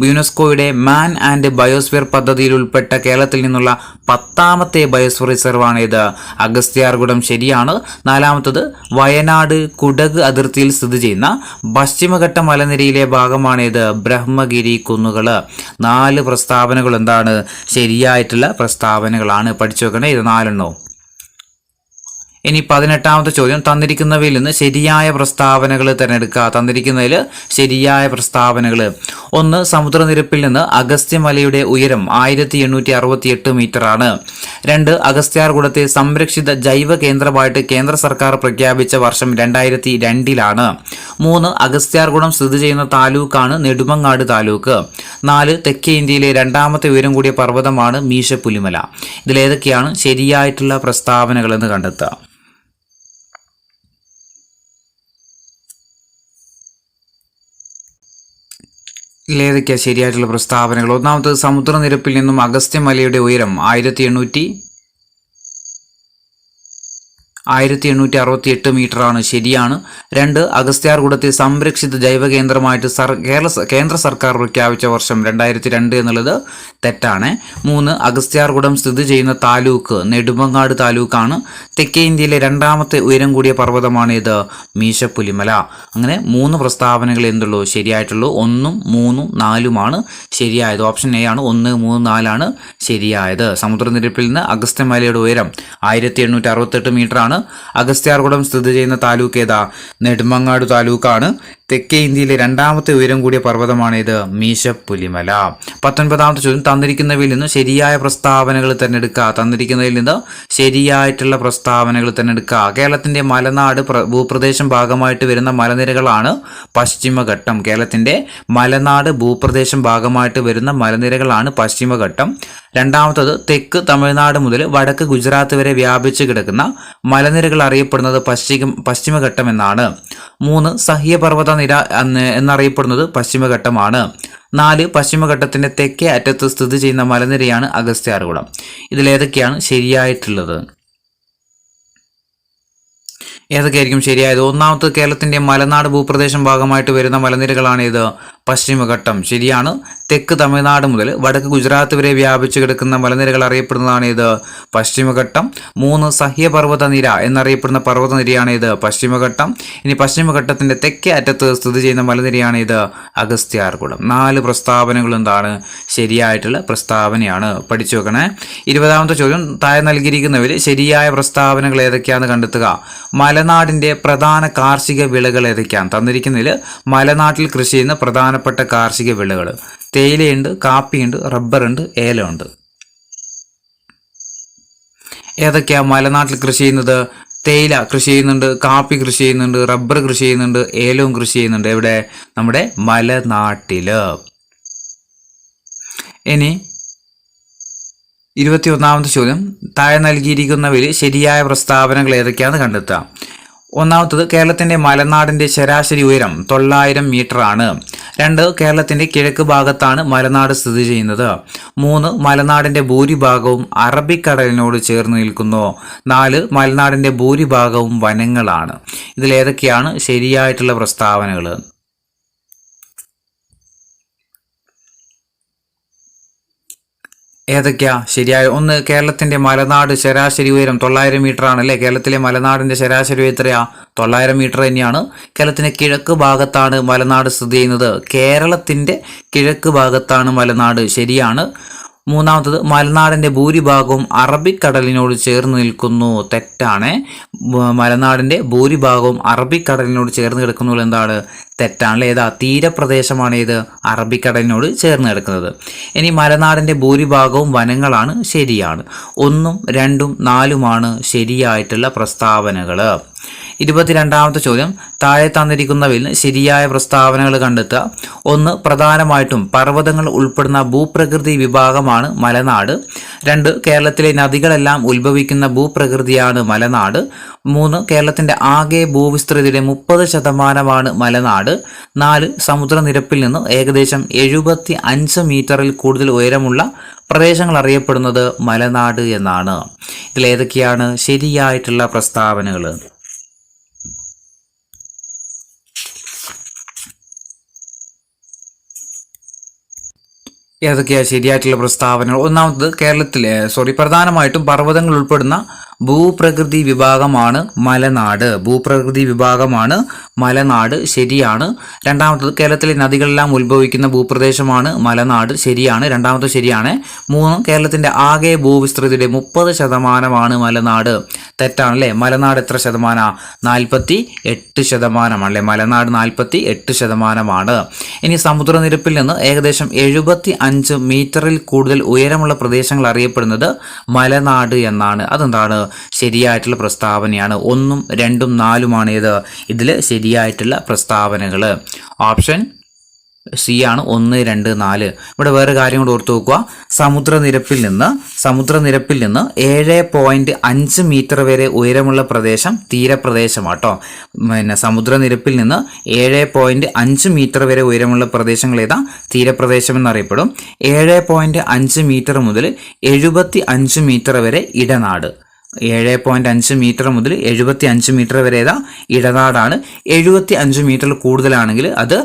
യുനെസ്കോയുടെ മാൻ ആൻഡ് ബയോസ്ഫിയർ പദ്ധതിയിൽ ഉൾപ്പെട്ട കേരളത്തിൽ നിന്നുള്ള 10ാമത്തെ ബയോസ്ഫിയർ റിസർവ് ആണ് ഇത് അഗസ്ത്യാർകൂടം. ശരിയാണ്. 4ാമത്തത്, വയനാട് കുടക് അതിർത്തിയിൽ സ്ഥിതി ചെയ്യുന്ന പശ്ചിമഘട്ട മലനിരയിലെ ഭാഗമാണ് ഇത് ബ്രഹ്മഗിരി കുന്നുകൾ. 4 പ്രസ്താവനകൾ എന്താണ് ശരിയായിട്ടുള്ള പ്രസ്താവനകളാണ്. പഠിച്ചു വെക്കണേ ഇത് 4. ഇനി 18ാമത്തെ ചോദ്യം, തന്നിരിക്കുന്നവയിൽ നിന്ന് ശരിയായ പ്രസ്താവനകൾ തിരഞ്ഞെടുക്കുക. തന്നിരിക്കുന്നതിൽ ശരിയായ പ്രസ്താവനകൾ: 1. സമുദ്രനിരപ്പിൽ നിന്ന് അഗസ്ത്യമലയുടെ ഉയരം 1868 മീറ്റർ ആണ്. 2. അഗസ്ത്യാർകൂടത്തെ സംരക്ഷിത ജൈവ കേന്ദ്രമായിട്ട് കേന്ദ്ര സർക്കാർ പ്രഖ്യാപിച്ച വർഷം 2002 3. അഗസ്ത്യാർകൂടം സ്ഥിതി ചെയ്യുന്ന താലൂക്കാണ് നെടുമങ്ങാട് താലൂക്ക്. 4. തെക്കേ ഇന്ത്യയിലെ 2ാമത്തെ ഉയരം കൂടിയ പർവ്വതമാണ് മീശപ്പുലിമല. ഇതിലേതൊക്കെയാണ് ശരിയായിട്ടുള്ള പ്രസ്താവനകൾ എന്ന് കണ്ടെത്തുക. ഇതിലേതൊക്കെയാണ് ശരിയായിട്ടുള്ള പ്രസ്താവനകൾ? 1ാമത്തത്, സമുദ്രനിരപ്പിൽ നിന്നും അഗസ്ത്യമലയുടെ ഉയരം 1868 മീറ്റർ ആണ്. ശരിയാണ്. 2. അഗസ്ത്യാർകൂടത്തെ സംരക്ഷിത ജൈവ കേന്ദ്രമായിട്ട് കേന്ദ്ര സർക്കാർ പ്രഖ്യാപിച്ച വർഷം 2002 എന്നുള്ളത് തെറ്റാണ്. 3 അഗസ്ത്യാർകൂടം സ്ഥിതി ചെയ്യുന്ന താലൂക്ക് നെടുമങ്ങാട് താലൂക്കാണ്. തെക്കേ ഇന്ത്യയിലെ രണ്ടാമത്തെ ഉയരം കൂടിയ പർവ്വതമാണ് ഇത് മീശപ്പുലിമല. അങ്ങനെ 3 പ്രസ്താവനകൾ എന്തുള്ളൂ ശരിയായിട്ടുള്ളൂ. 1, 3, 4 ശരിയായത്. ഓപ്ഷൻ എ ആണ്. 1, 3, 4 ശരിയായത്. സമുദ്രനിരപ്പിൽ നിന്ന് അഗസ്ത്യമലയുടെ ഉയരം 1868 മീറ്റർ ആണ്. അഗസ്ത്യാർകൂടം സ്ഥിതി ചെയ്യുന്ന താലൂക്ക് ഏതാ? നെടുമങ്ങാട് താലൂക്കാണ്. തെക്കേ ഇന്ത്യയിലെ രണ്ടാമത്തെ ഉയരം കൂടിയ പർവ്വതമാണ് ഇത് മീശപ്പുലിമല. 19ാമത്തെ ചോദ്യം, തന്നിരിക്കുന്നവയിൽ നിന്ന് ശരിയായ പ്രസ്താവനകൾ തിരഞ്ഞെടുക്കുക. തന്നിരിക്കുന്നതിൽ നിന്ന് ശരിയായിട്ടുള്ള പ്രസ്താവനകൾ തിരഞ്ഞെടുക്കുക. കേരളത്തിന്റെ മലനാട് ഭൂപ്രദേശം ഭാഗമായിട്ട് വരുന്ന മലനിരകളാണ് പശ്ചിമഘട്ടം. കേരളത്തിന്റെ മലനാട് ഭൂപ്രദേശം ഭാഗമായിട്ട് വരുന്ന മലനിരകളാണ് പശ്ചിമഘട്ടം. രണ്ടാമത്തത്, തെക്ക് തമിഴ്നാട് മുതൽ വടക്ക് ഗുജറാത്ത് വരെ വ്യാപിച്ചു കിടക്കുന്ന മലനിരകൾ അറിയപ്പെടുന്നത് പശ്ചിമഘട്ടം എന്നാണ്. 3 സഹ്യപർവ്വത നിര എന്നറിയപ്പെടുന്നത് പശ്ചിമഘട്ടമാണ്. 4 പശ്ചിമഘട്ടത്തിന്റെ തെക്കേ അറ്റത്ത് സ്ഥിതി ചെയ്യുന്ന മലനിരയാണ് അഗസ്ത്യാർകൂടം. ഇതിലേതൊക്കെയാണ് ശരിയായിട്ടുള്ളത്? ഏതൊക്കെയായിരിക്കും ശരിയായത്? ഒന്നാമത്തെ, കേരളത്തിന്റെ മലനാട് ഭൂപ്രദേശം ഭാഗമായിട്ട് വരുന്ന മലനിരകളാണ് ഇത് പശ്ചിമഘട്ടം. ശരിയാണ്. തെക്ക് തമിഴ്നാട് മുതൽ വടക്ക് ഗുജറാത്ത് വരെ വ്യാപിച്ചു കിടക്കുന്ന മലനിരകൾ അറിയപ്പെടുന്നതാണ് ഇത് പശ്ചിമഘട്ടം. 3 സഹ്യപർവ്വത നിര എന്നറിയപ്പെടുന്ന പർവ്വതനിരയാണ് ഇത് പശ്ചിമഘട്ടം. ഇനി പശ്ചിമഘട്ടത്തിന്റെ തെക്കേ അറ്റത്ത് സ്ഥിതി ചെയ്യുന്ന മലനിരയാണ് ഇത് അഗസ്ത്യാർകൂടം. 4 പ്രസ്താവനകൾ എന്താണ് ശരിയായിട്ടുള്ള പ്രസ്താവനയാണ്. പഠിച്ചു വെക്കണേ. 20ാമത്തെ ചോദ്യം, താഴെ നൽകിയിരിക്കുന്നവർ ശരിയായ പ്രസ്താവനകൾ ഏതൊക്കെയാണെന്ന് കണ്ടെത്തുക. മലനാടിന്റെ പ്രധാന കാർഷിക വിളകൾ ഏതൊക്കെയാണ്? തന്നിരിക്കുന്നതിൽ മലനാട്ടിൽ കൃഷി ചെയ്യുന്ന പ്രധാനപ്പെട്ട കാർഷിക വിളകൾ തേയിലയുണ്ട്, കാപ്പിയുണ്ട്, റബ്ബറുണ്ട്, ഏലമുണ്ട്. ഏതൊക്കെയാ മലനാട്ടിൽ കൃഷി ചെയ്യുന്നത്? തേയില കൃഷി ചെയ്യുന്നുണ്ട്, കാപ്പി കൃഷി ചെയ്യുന്നുണ്ട്, റബ്ബർ കൃഷി ചെയ്യുന്നുണ്ട്, ഏലവും കൃഷി ചെയ്യുന്നുണ്ട്. എവിടെ? നമ്മുടെ മലനാട്ടില്. ഇനി 21ാമത്തെ ചോദ്യം, താഴെ നൽകിയിരിക്കുന്നവയിൽ ശരിയായ പ്രസ്താവനകൾ ഏതൊക്കെയാണെന്ന് കണ്ടെത്തുക. ഒന്നാമത്തത്, കേരളത്തിന്റെ മലനാടിന്റെ ശരാശരി ഉയരം 900 മീറ്റർ ആണ്. 2 കേരളത്തിന്റെ കിഴക്ക് ഭാഗത്താണ് മലനാട് സ്ഥിതി ചെയ്യുന്നത്. 3 മലനാടിന്റെ ഭൂരിഭാഗവും അറബിക്കടലിനോട് ചേർന്ന് നിൽക്കുന്നു. 4 മലനാടിന്റെ ഭൂരിഭാഗവും വനങ്ങളാണ്. ഇതിലേതൊക്കെയാണ് ശരിയായിട്ടുള്ള പ്രസ്താവനകൾ? ഏതൊക്കെയാ ശരിയായ? 1, കേരളത്തിന്റെ മലനാട് ശരാശരി ഉയരം 900 മീറ്റർ ആണ് അല്ലേ? കേരളത്തിലെ മലനാടിന്റെ ശരാശരി ഉയരം എത്രയാ? 900 മീറ്റർ തന്നെയാണ്. കേരളത്തിന്റെ കിഴക്ക് ഭാഗത്താണ് മലനാട് സ്ഥിതി ചെയ്യുന്നത്. കേരളത്തിന്റെ കിഴക്ക് ഭാഗത്താണ് മലനാട്. ശരിയാണ്. 3ാമത്തത്, മലനാടിന്റെ ഭൂരിഭാഗവും അറബിക്കടലിനോട് ചേർന്ന് നിൽക്കുന്നു. തെറ്റാണ്. മലനാടിന്റെ ഭൂരിഭാഗവും അറബിക്കടലിനോട് ചേർന്ന് കിടക്കുന്നത് എന്താണ്? തെറ്റാണ്. ഏതാ? തീരപ്രദേശമാണ് ഇത് അറബിക്കടലിനോട് ചേർന്ന് കിടക്കുന്നത്. ഇനി മലനാടിന്റെ ഭൂരിഭാഗവും വനങ്ങളാണ്. ശരിയാണ്. 1, 2, 4 ശരിയായിട്ടുള്ള പ്രസ്താവനകൾ. 22ാമത്തെ ചോദ്യം, താഴെ തന്നിരിക്കുന്നവയിൽ ശരിയായ പ്രസ്താവനകൾ കണ്ടെത്തുക. 1, പ്രധാനമായിട്ടും പർവ്വതങ്ങൾ ഉൾപ്പെടുന്ന ഭൂപ്രകൃതി വിഭാഗമാണ് മലനാട്. 2, കേരളത്തിലെ നദികളെല്ലാം ഉത്ഭവിക്കുന്ന ഭൂപ്രകൃതിയാണ് മലനാട്. 3, കേരളത്തിന്റെ ആകെ ഭൂവിസ്തൃതിയുടെ 30% മലനാട്. 4, സമുദ്രനിരപ്പിൽ നിന്ന് ഏകദേശം 75 മീറ്ററിൽ കൂടുതൽ ഉയരമുള്ള പ്രദേശങ്ങൾ അറിയപ്പെടുന്നത് മലനാട് എന്നാണ്. ഇതിലേതൊക്കെയാണ് ശരിയായിട്ടുള്ള പ്രസ്താവനകൾ? ഏതൊക്കെയാ ശരിയായിട്ടുള്ള പ്രസ്താവനകൾ? ഒന്നാമത്തത്, പ്രധാനമായിട്ടും പർവ്വതങ്ങൾ ഉൾപ്പെടുന്ന ഭൂപ്രകൃതി വിഭാഗമാണ് മലനാട്. ഭൂപ്രകൃതി വിഭാഗമാണ് മലനാട്. ശരിയാണ്. 2ാമത്തത്, കേരളത്തിലെ നദികളെല്ലാം ഉത്ഭവിക്കുന്ന ഭൂപ്രദേശമാണ് മലനാട്. ശരിയാണ്. 2ാമത്തത് ശരിയാണ്. 3, കേരളത്തിന്റെ ആകെ ഭൂവിസ്തൃതിയുടെ 30% മലനാട്. തെറ്റാണല്ലേ? മലനാട് എത്ര ശതമാനാ? 48% അല്ലേ? മലനാട് 48%. ഇനി സമുദ്രനിരപ്പിൽ നിന്ന് ഏകദേശം 75 മീറ്ററിൽ കൂടുതൽ ഉയരമുള്ള പ്രദേശങ്ങൾ അറിയപ്പെടുന്നത് മലനാട് എന്നാണ്. അതെന്താണ്? ശരിയായിട്ടുള്ള പ്രസ്താവനയാണ്. 1, 2, 4 ഇത് ഇതിൽ ശരിയായിട്ടുള്ള പ്രസ്താവനകൾ. ഓപ്ഷൻ സി ആണ്. 1, 2, 4. ഇവിടെ വേറെ കാര്യം കൂടെ ഓർത്ത് നോക്കുക. സമുദ്രനിരപ്പിൽ നിന്ന് 7.5 മീറ്റർ വരെ ഉയരമുള്ള പ്രദേശം തീരപ്രദേശമാട്ടോ. സമുദ്രനിരപ്പിൽ നിന്ന് 7.5 മീറ്റർ വരെ ഉയരമുള്ള പ്രദേശങ്ങൾ ഏതാ? തീരപ്രദേശം എന്നറിയപ്പെടും. 7.5 മീറ്റർ മുതൽ 75 മീറ്റർ വരെ ഇടനാട്. 7.5 മീറ്റർ മുതൽ 75 മീറ്റർ വരെ ഏതാ ഇടനാടാണ്. 75 മീറ്ററിൽ കൂടുതലാണെങ്കിൽ അത്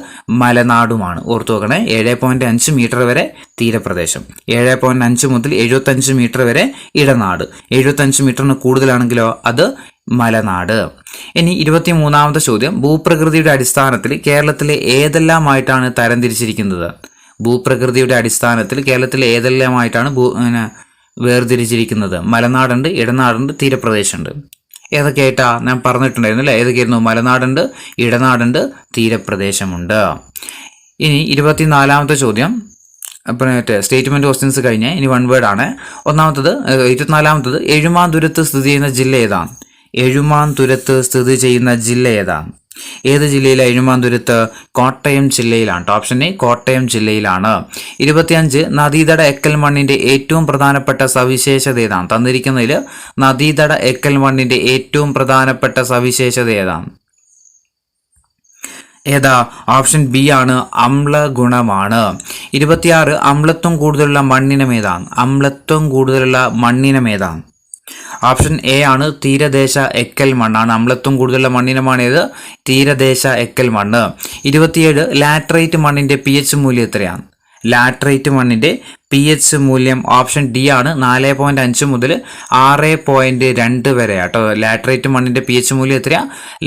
മലനാടുമാണ്. ഓർത്തു നോക്കണേ, 7.5 മീറ്റർ വരെ തീരപ്രദേശം, 7.5 മുതൽ 75 മീറ്റർ വരെ ഇടനാട്, 75 മീറ്ററിന് കൂടുതലാണെങ്കിലോ അത് മലനാട്. ഇനി 23ാമത്തെ ചോദ്യം, ഭൂപ്രകൃതിയുടെ അടിസ്ഥാനത്തിൽ കേരളത്തിലെ ഏതെല്ലാമായിട്ടാണ് തരംതിരിച്ചിരിക്കുന്നത്? ഭൂപ്രകൃതിയുടെ അടിസ്ഥാനത്തിൽ കേരളത്തിലെ ഏതെല്ലാമായിട്ടാണ് വേർതിരിച്ചിരിക്കുന്നത്? മലനാടുണ്ട്, ഇടനാടുണ്ട്, തീരപ്രദേശമുണ്ട്. ഏതൊക്കെയായിട്ടാ ഞാൻ പറഞ്ഞിട്ടുണ്ടായിരുന്നു അല്ലേ? ഏതൊക്കെയായിരുന്നു? മലനാടുണ്ട്, ഇടനാടുണ്ട്, തീരപ്രദേശമുണ്ട്. ഇനി 24ാമത്തെ ചോദ്യം, അപ്പം സ്റ്റേറ്റ്മെന്റ് ക്വസ്റ്റ്യൻസ് കഴിഞ്ഞ് ഇനി വൺ വേർഡ് ആണ്. 24ാമത്തത്, എഴുമാന്തുരത്ത് സ്ഥിതി ചെയ്യുന്ന ജില്ല ഏതാണ്? എഴുമാന്തുരത്ത് സ്ഥിതി ചെയ്യുന്ന ജില്ല ഏതാണ്? ഏത് ജില്ലയിലാണ് എഴുമാന്തുരത്ത്? കോട്ടയം ജില്ലയിലാണ്. ഓപ്ഷൻ എ കോട്ടയം ജില്ലയിലാണ്. 25 നദീതട എക്കൽ മണ്ണിന്റെ ഏറ്റവും പ്രധാനപ്പെട്ട സവിശേഷത ഏതാണ്? തന്നിരിക്കുന്നതിൽ നദീതട എക്കൽ മണ്ണിന്റെ ഏറ്റവും പ്രധാനപ്പെട്ട സവിശേഷത ഏതാണ്? ഏതാ? ഓപ്ഷൻ ബി ആണ്, അമ്ല ഗുണമാണ്. 26 അമ്ലത്വം കൂടുതലുള്ള മണ്ണിനം ഏതാണ്? അമ്ലത്വം കൂടുതലുള്ള മണ്ണിനം ഏതാണ്? ഓപ്ഷൻ എ ആണ്, തീരദേശ എക്കൽ മണ്ണാണ്. അമ്ലത്വം കൂടുതലുള്ള മണ്ണിനമാണ് ഏത്? തീരദേശ എക്കൽ മണ്ണ്. 27 ലാറ്ററൈറ്റ് മണ്ണിന്റെ pH മൂല്യം എത്രയാണ്? ലാറ്ററൈറ്റ് മണ്ണിന്റെ pH മൂല്യം ഓപ്ഷൻ ഡി ആണ്, 4.5 മുതൽ 6.2 വരെ കേട്ടോ. ലാറ്ററൈറ്റ് മണ്ണിന്റെ pH മൂല്യം എത്രയാ?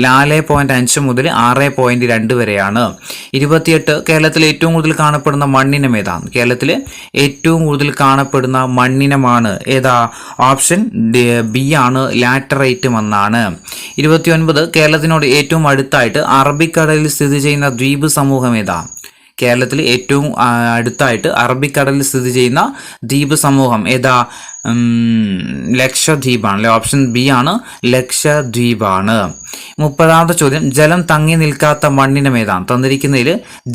4.5 മുതൽ 6.2 വരെയാണ്. 28 കേരളത്തിൽ ഏറ്റവും കൂടുതൽ കാണപ്പെടുന്ന മണ്ണിനം ഏതാണ്? കേരളത്തിൽ ഏറ്റവും കൂടുതൽ കാണപ്പെടുന്ന മണ്ണിനമാണ് ഏതാ? ഓപ്ഷൻ ബി ആണ്, ലാറ്ററൈറ്റ് മണ്ണാണ്. 29 കേരളത്തിനോട് ഏറ്റവും അടുത്തായിട്ട് അറബിക്കടലിൽ സ്ഥിതി ചെയ്യുന്ന ദ്വീപ് സമൂഹം ഏതാ? കേരളത്തിൽ ഏറ്റവും അടുത്തായിട്ട് അറബിക്കടലിൽ സ്ഥിതി ചെയ്യുന്ന ദ്വീപ് സമൂഹം ഏതാ? ലക്ഷദ്വീപാണ് അല്ലെ. ഓപ്ഷൻ ബി ആണ്, ലക്ഷദ്വീപാണ്. 30ാമത്തെ ചോദ്യം, ജലം തങ്ങി നിൽക്കാത്ത മണ്ണിനം ഏതാണ്? തന്നിരിക്കുന്നതിൽ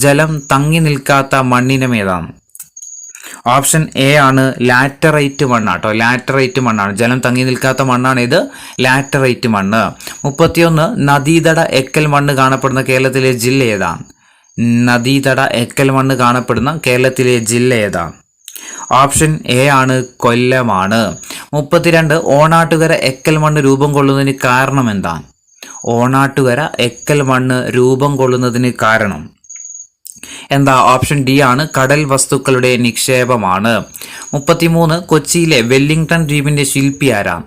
ജലം തങ്ങി നിൽക്കാത്ത മണ്ണിനം ഏതാണ്? ഓപ്ഷൻ എ ആണ്, ലാറ്ററൈറ്റ് മണ്ണാട്ടോ. ലാറ്ററൈറ്റ് മണ്ണാണ്. ജലം തങ്ങി നിൽക്കാത്ത മണ്ണാണ് ഇത്, ലാറ്ററൈറ്റ് മണ്ണ്. 31 നദീതട എക്കൽ മണ്ണ് കാണപ്പെടുന്ന കേരളത്തിലെ ജില്ല ഏതാണ്? നദീതട എക്കൽ മണ്ണ് കാണപ്പെടുന്ന കേരളത്തിലെ ജില്ല ഏതാണ്? ഓപ്ഷൻ എ ആണ്, കൊല്ലമാണ്. 32 ഓണാട്ടുകര എക്കൽ മണ്ണ് രൂപം കൊള്ളുന്നതിന് കാരണം എന്താണ്? ഓണാട്ടുകര എക്കൽ മണ്ണ് രൂപം കൊള്ളുന്നതിന് കാരണം എന്താ? ഓപ്ഷൻ ഡി ആണ്, കടൽ വസ്തുക്കളുടെ നിക്ഷേപമാണ്. 33 കൊച്ചിയിലെ വെല്ലിംഗ്ടൺ ദ്വീപിന്റെ ശില്പി ആരാണ്?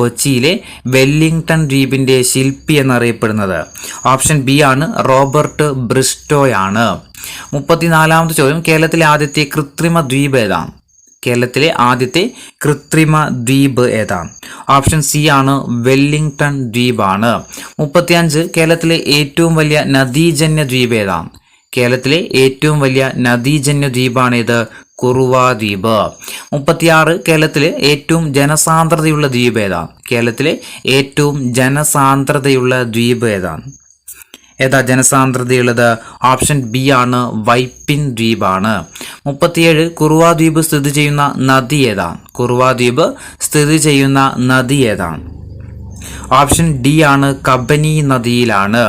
കൊച്ചിയിലെ വെല്ലിംഗ്ടൺ ദ്വീപിന്റെ ശില്പി എന്നറിയപ്പെടുന്നത് ഓപ്ഷൻ ബി ആണ്, റോബർട്ട് ബ്രിസ്റ്റോയാണ്. 34ാമത്തെ ചോദ്യം, കേരളത്തിലെ ആദ്യത്തെ കൃത്രിമ ദ്വീപ് ഏതാണ്? കേരളത്തിലെ ആദ്യത്തെ കൃത്രിമ ദ്വീപ് ഏതാണ്? ഓപ്ഷൻ സി ആണ്, വെല്ലിംഗ്ടൺ ദ്വീപാണ്. 35 കേരളത്തിലെ ഏറ്റവും വലിയ നദീജന്യ ദ്വീപ് ഏതാണ്? കേരളത്തിലെ ഏറ്റവും വലിയ നദീജന്യ ദ്വീപാണിത്, കുറുവ ദ്വീപ്. 36 കേരളത്തിലെ ഏറ്റവും ജനസാന്ദ്രതയുള്ള ദ്വീപ് ഏതാണ്? കേരളത്തിലെ ഏറ്റവും ജനസാന്ദ്രതയുള്ള ദ്വീപ് ഏതാണ്? ഏതാ ജനസാന്ദ്രതയുള്ളത്? ഓപ്ഷൻ ബി ആണ്, വൈപ്പിൻ ദ്വീപാണ്. 37 കുറുവ ദ്വീപ് സ്ഥിതി ചെയ്യുന്ന നദി ഏതാണ്? കുറുവ ദ്വീപ് സ്ഥിതി ചെയ്യുന്ന നദി ഏതാണ്? ഓപ്ഷൻ ഡി ആണ്, കബനി നദിയിലാണ്.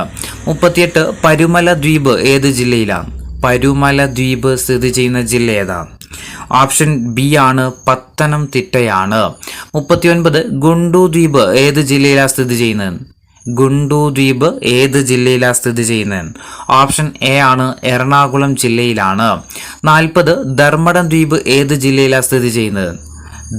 38 പരുമല ദ്വീപ് ഏത് ജില്ലയിലാണ്? പരുമല ദ്വീപ് സ്ഥിതി ചെയ്യുന്ന ജില്ല ഏതാണ്? ഓപ്ഷൻ ബി ആണ്, പത്തനംതിട്ടയാണ്. 39 ഗുണ്ടു ദ്വീപ് ഏത് ജില്ലയിലാണ് സ്ഥിതി ചെയ്യുന്നത്? ഗുണ്ടു ദ്വീപ് ഏത് ജില്ലയിലാണ് സ്ഥിതി ചെയ്യുന്നത്? ഓപ്ഷൻ എ ആണ്, എറണാകുളം ജില്ലയിലാണ്. 40 ധർമ്മടം ദ്വീപ് ഏത് ജില്ലയിലാണ് സ്ഥിതി ചെയ്യുന്നത്?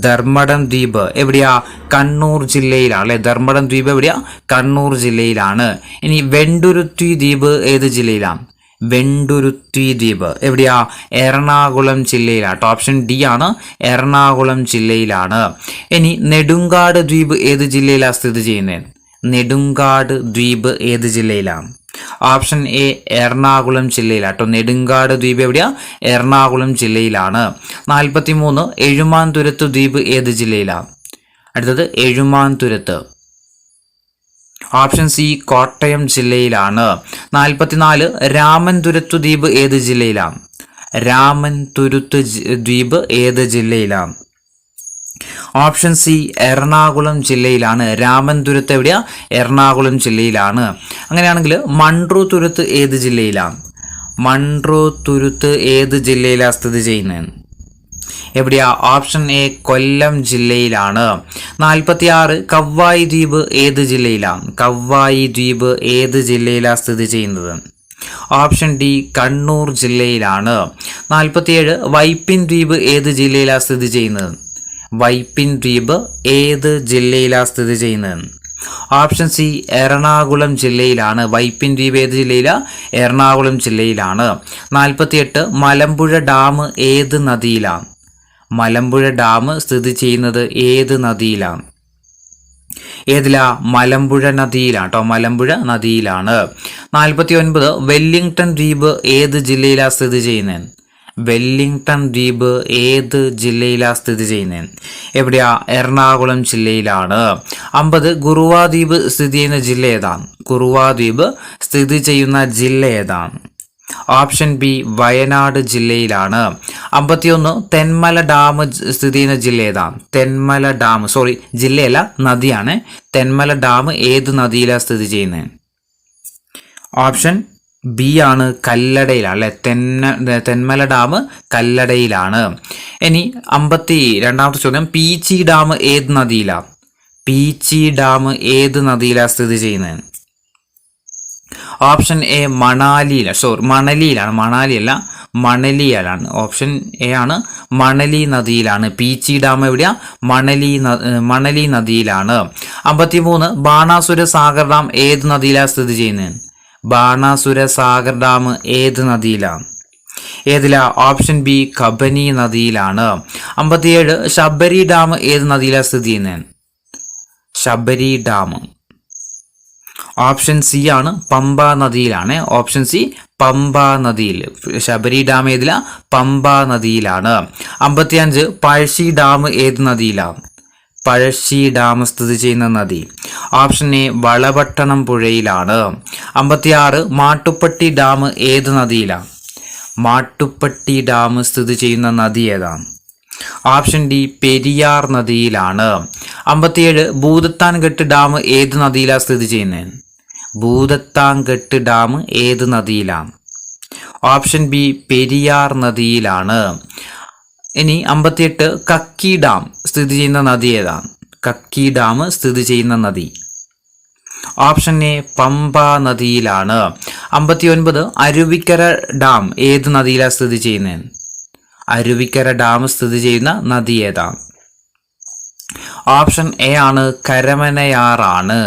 ധർമ്മടം ദ്വീപ് എവിടെയാ? കണ്ണൂർ ജില്ലയിലാണ് അല്ലെ. ധർമ്മടം ദ്വീപ് എവിടെയാ? കണ്ണൂർ ജില്ലയിലാണ്. ഇനി വെണ്ടുരുത്തി ദ്വീപ് ഏത് ജില്ലയിലാണ്? വെണ്ടുരുത്തി ദ്വീപ് എവിടെയാ? എറണാകുളം ജില്ലയിലാണ്. ഓപ്ഷൻ ഡി ആണ്, എറണാകുളം ജില്ലയിലാണ്. ഇനി നെടുങ്കാട് ദ്വീപ് ഏത് ജില്ലയിലാണ് സ്ഥിതി ചെയ്യുന്നത്? നെടുങ്കാട് ദ്വീപ് ഏത് ജില്ലയിലാണ്? ഓപ്ഷൻ എ എറണാകുളം ജില്ലയിലാട്ടോ. നെടുങ്കാട് ദ്വീപ് എവിടെയാ? എറണാകുളം ജില്ലയിലാണ്. 43 എഴുമാന്തുരത്ത് ദ്വീപ് ഏത് ജില്ലയിലാണ്? അടുത്തത് എഴുമാന്തുരത്ത്. ഓപ്ഷൻ സി കോട്ടയം ജില്ലയിലാണ്. 44 രാമൻതുരത്ത് ദ്വീപ് ഏത് ജില്ലയിലാണ്? രാമൻതുരത്ത് ദ്വീപ് ഏത് ജില്ലയിലാണ്? ഓപ്ഷൻ സി എറണാകുളം ജില്ലയിലാണ്. രാമൻതുരത്ത് എവിടെയാ? എറണാകുളം ജില്ലയിലാണ്. അങ്ങനെയാണെങ്കിൽ മൺട്രോ തുരുത്ത് ഏത് ജില്ലയിലാണ്? മൺട്രോ തുരുത്ത് ഏത് ജില്ലയിലാണ് സ്ഥിതി ചെയ്യുന്നത്? എവിടെയാ? ഓപ്ഷൻ എ കൊല്ലം ജില്ലയിലാണ്. 46 കവ്വായി ദ്വീപ് ഏത് ജില്ലയിലാണ്? കവ്വായി ദ്വീപ് ഏത് ജില്ലയിലാണ് സ്ഥിതി ചെയ്യുന്നത്? ഓപ്ഷൻ ഡി കണ്ണൂർ ജില്ലയിലാണ്. 47 വൈപ്പിൻ ദ്വീപ് ഏത് ജില്ലയിലാണ് സ്ഥിതി ചെയ്യുന്നത്? വൈപ്പിൻ ദ്വീപ് ഏത് ജില്ലയിലാണ് സ്ഥിതി ചെയ്യുന്നത്? ഓപ്ഷൻ സി എറണാകുളം ജില്ലയിലാണ്. വൈപ്പിൻ ദ്വീപ് ഏത് ജില്ലയിലാണ്? എറണാകുളം ജില്ലയിലാണ്. 48 മലമ്പുഴ ഡാം ഏത് നദിയിലാണ്? മലമ്പുഴ ഡാം സ്ഥിതി ചെയ്യുന്നത് ഏത് നദിയിലാണ്? ഏതിലാ? മലമ്പുഴ നദിയിലാണ് കേട്ടോ. മലമ്പുഴ നദിയിലാണ്. 49 വെല്ലിംഗ്ടൺ ദ്വീപ് ഏത് ജില്ലയിലാണ് സ്ഥിതി ചെയ്യുന്നത്? വെല്ലിംഗ്ടൺ ദ്വീപ് ഏത് ജില്ലയിലാണ് സ്ഥിതി ചെയ്യുന്നത്? എവിടെയാ? എറണാകുളം ജില്ലയിലാണ്. 50 കുറുവ ദ്വീപ് സ്ഥിതി ചെയ്യുന്ന ജില്ല ഏതാണ്? കുറുവ ദ്വീപ് സ്ഥിതി ചെയ്യുന്ന ജില്ല ഏതാണ്? ഓപ്ഷൻ ബി വയനാട് ജില്ലയിലാണ്. 51 തെന്മല ഡാം സ്ഥിതി ചെയ്യുന്ന ജില്ല ഏതാണ്? തെന്മല ഡാം, സോറി ജില്ലയല്ല നദിയാണ്. തെന്മല ഡാം ഏത് നദിയിലാണ് സ്ഥിതി ചെയ്യുന്നത്? ഓപ്ഷൻ ബി ആണ്, കല്ലടയിലാണ് അല്ലെ. തെന്മല ഡാം കല്ലടയിലാണ്. ഇനി 52ാമത്തെ ചോദ്യം, പീച്ചി ഡാം ഏത് നദിയിലാണ്? പീച്ചി ഡാം ഏത് നദിയിലാണ് സ്ഥിതി ചെയ്യുന്നത്? ഓപ്ഷൻ എ മണാലിയിലാണ്, സോറി മണലിയിലാണ്, മണാലിയല്ല മണലിയിലാണ്. ഓപ്ഷൻ എ ആണ്, മണലി നദിയിലാണ്. പീച്ചി ഡാം എവിടെയാ? മണലി നദിയിലാണ്. 53 ബാണാസുര സാഗർ ഡാം ഏത് നദിയിലാണ് സ്ഥിതി ചെയ്യുന്നത്? ബാണാസുര സാഗർ ഡാം ഏത് നദിയിലാണ്? ഏതിലാ? ഓപ്ഷൻ ബി കബനി നദിയിലാണ്. 57 ശബരി ഡാം ഏത് നദിയിലാണ് സ്ഥിതി ചെയ്യുന്നത്? ശബരി ഡാം ഓപ്ഷൻ സി ആണ്, പമ്പ നദിയിലാണ്. ഓപ്ഷൻ സി പമ്പ നദിയിൽ. ശബരി ഡാം ഏതിലാ? പമ്പ നദിയിലാണ്. 55 പഴശ്ശി ഡാം ഏത് നദിയിലാണ്? പഴശ്ശി ഡാം സ്ഥിതി ചെയ്യുന്ന നദി. ഓപ്ഷൻ എ വളപട്ടണം പുഴയിലാണ്. 56 മാട്ടുപ്പെട്ടി ഡാം ഏത് നദിയിലാണ്? മാട്ടുപ്പെട്ടി ഡാം സ്ഥിതി ചെയ്യുന്ന നദി ഏതാണ്? ഓപ്ഷൻ ഡി പെരിയാർ നദിയിലാണ്. 57 ഭൂതത്താൻകെട്ട് ഡാം ഏത് നദിയിലാണ് സ്ഥിതി ചെയ്യുന്നത്? ഭൂതത്താൻകെട്ട് ഡാം ഏത് നദിയിലാണ്? ഓപ്ഷൻ ബി പെരിയാർ നദിയിലാണ്. ഇനി 58 കക്കി ഡാം സ്ഥിതി ചെയ്യുന്ന നദി ഏതാണ്? കക്കി ഡാം സ്ഥിതി ചെയ്യുന്ന നദി. ഓപ്ഷൻ എ പമ്പ നദിയിലാണ്. 59 അരുവിക്കര ഡാം ഏത് നദിയിലാണ് സ്ഥിതി ചെയ്യുന്നത്? അരുവിക്കര ഡാം സ്ഥിതി ചെയ്യുന്ന നദി ഏതാണ്? ഓപ്ഷൻ എ ആണ്, കരമനയാറാണ്.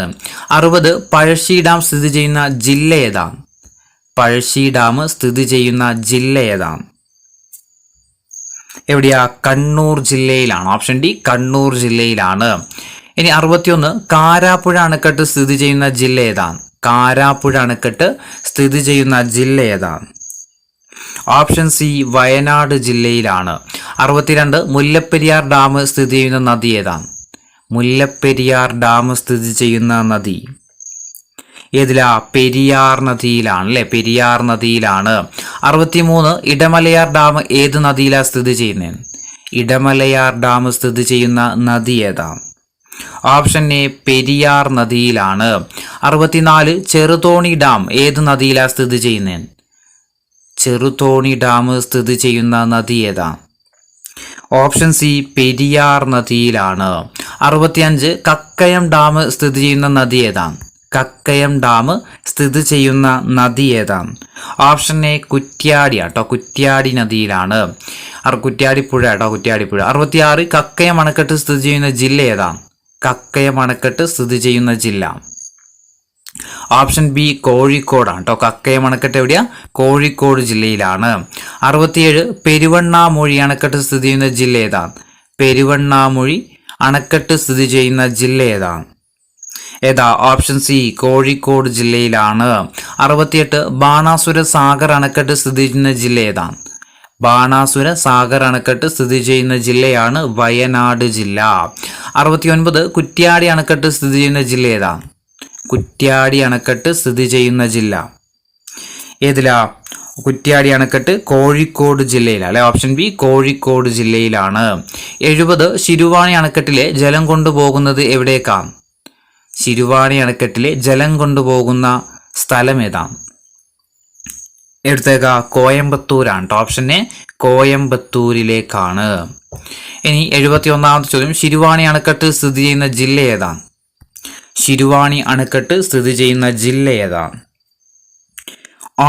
60 പഴശ്ശി ഡാം സ്ഥിതി ചെയ്യുന്ന ജില്ല ഏതാണ്? പഴശ്ശി ഡാം സ്ഥിതി ചെയ്യുന്ന ജില്ല ഏതാണ്? എവിടെയാ? കണ്ണൂർ ജില്ലയിലാണ്. ഓപ്ഷൻ ഡി കണ്ണൂർ ജില്ലയിലാണ്. ഇനി 61 കാരാപ്പുഴ അണക്കെട്ട് സ്ഥിതി ചെയ്യുന്ന ജില്ല ഏതാണ്? കാരാപ്പുഴ അണക്കെട്ട് സ്ഥിതി ചെയ്യുന്ന ജില്ല ഏതാണ്? ഓപ്ഷൻ സി വയനാട് ജില്ലയിലാണ്. 62 മുല്ലപ്പെരിയാർ ഡാം സ്ഥിതി ചെയ്യുന്ന നദി ഏതാണ്? മുല്ലപ്പെരിയാർ ഡാം സ്ഥിതി ചെയ്യുന്ന നദി ഏതിലാ? പെരിയാർ നദിയിലാണ് അല്ലെ. പെരിയാർ നദിയിലാണ്. 63 ഇടമലയാർ ഡാം ഏത് നദിയിലാണ് സ്ഥിതി ചെയ്യുന്നത്? ഇടമലയാർ ഡാം സ്ഥിതി ചെയ്യുന്ന നദി ഏതാണ്? ഓപ്ഷൻ എ പെരിയാർ നദിയിലാണ്. 64 ചെറുതോണി ഡാം ഏത് നദിയിലാണ് സ്ഥിതി ചെയ്യുന്നത്? ചെറുതോണി ഡാം സ്ഥിതി ചെയ്യുന്ന നദി ഏതാണ്? ഓപ്ഷൻ സി പെരിയാർ നദിയിലാണ്. 65 കക്കയം ഡാം സ്ഥിതി ചെയ്യുന്ന നദി ഏതാണ്? കക്കയം ഡാം സ്ഥിതി ചെയ്യുന്ന നദി ഏതാണ്? ഓപ്ഷൻ എ കുറ്റ്യാടി കേട്ടോ. കുറ്റ്യാടി നദിയിലാണ്. കുറ്റ്യാടിപ്പുഴ കേട്ടോ, കുറ്റ്യാടിപ്പുഴ. 66 കക്കയം അണക്കെട്ട് സ്ഥിതി ചെയ്യുന്ന ജില്ല ഏതാണ്? കക്കയം അണക്കെട്ട് സ്ഥിതി ചെയ്യുന്ന ജില്ല. ഓപ്ഷൻ ബി കോഴിക്കോടാണ് കേട്ടോ. കക്കയം അണക്കെട്ട് എവിടെയാ? കോഴിക്കോട് ജില്ലയിലാണ്. 67 പെരുവണ്ണാമൊഴി അണക്കെട്ട് സ്ഥിതി ചെയ്യുന്ന ജില്ല ഏതാണ്? പെരുവണ്ണാമൊഴി അണക്കെട്ട് സ്ഥിതി ചെയ്യുന്ന ജില്ല ഏതാണ്? ഏതാ? ഓപ്ഷൻ സി കോഴിക്കോട് ജില്ലയിലാണ്. 68 ബാണാസുര സാഗർ അണക്കെട്ട് സ്ഥിതി ചെയ്യുന്ന ജില്ല ഏതാണ്? ബാണാസുര സാഗർ അണക്കെട്ട് സ്ഥിതി ചെയ്യുന്ന ജില്ലയാണ് വയനാട് ജില്ല. 69 കുറ്റ്യാടി അണക്കെട്ട് സ്ഥിതി ചെയ്യുന്ന ജില്ല ഏതാണ്? കുറ്റ്യാടി അണക്കെട്ട് സ്ഥിതി ചെയ്യുന്ന ജില്ല ഏതിലാ? കുറ്റ്യാടി അണക്കെട്ട് കോഴിക്കോട് ജില്ലയിലാണ് അല്ലെ. ഓപ്ഷൻ ബി കോഴിക്കോട് ജില്ലയിലാണ്. 70 ശിരുവാണി അണക്കെട്ടിലെ ജലം കൊണ്ടുപോകുന്നത് എവിടേക്കാണ്? ശിരുവാണി അണക്കെട്ടിലെ ജലം കൊണ്ടുപോകുന്ന സ്ഥലം ഏതാണ്? എടുത്തേക്ക കോയമ്പത്തൂരാണ്. ഓപ്ഷൻ എ കോയമ്പത്തൂരിലേക്കാണ്. ഇനി 71ാമത്തെ ചോദ്യം, ശിരുവാണി അണക്കെട്ട് സ്ഥിതി ചെയ്യുന്ന ജില്ല ഏതാണ്? ശിരുവാണി അണക്കെട്ട് സ്ഥിതി ചെയ്യുന്ന ജില്ല ഏതാണ്?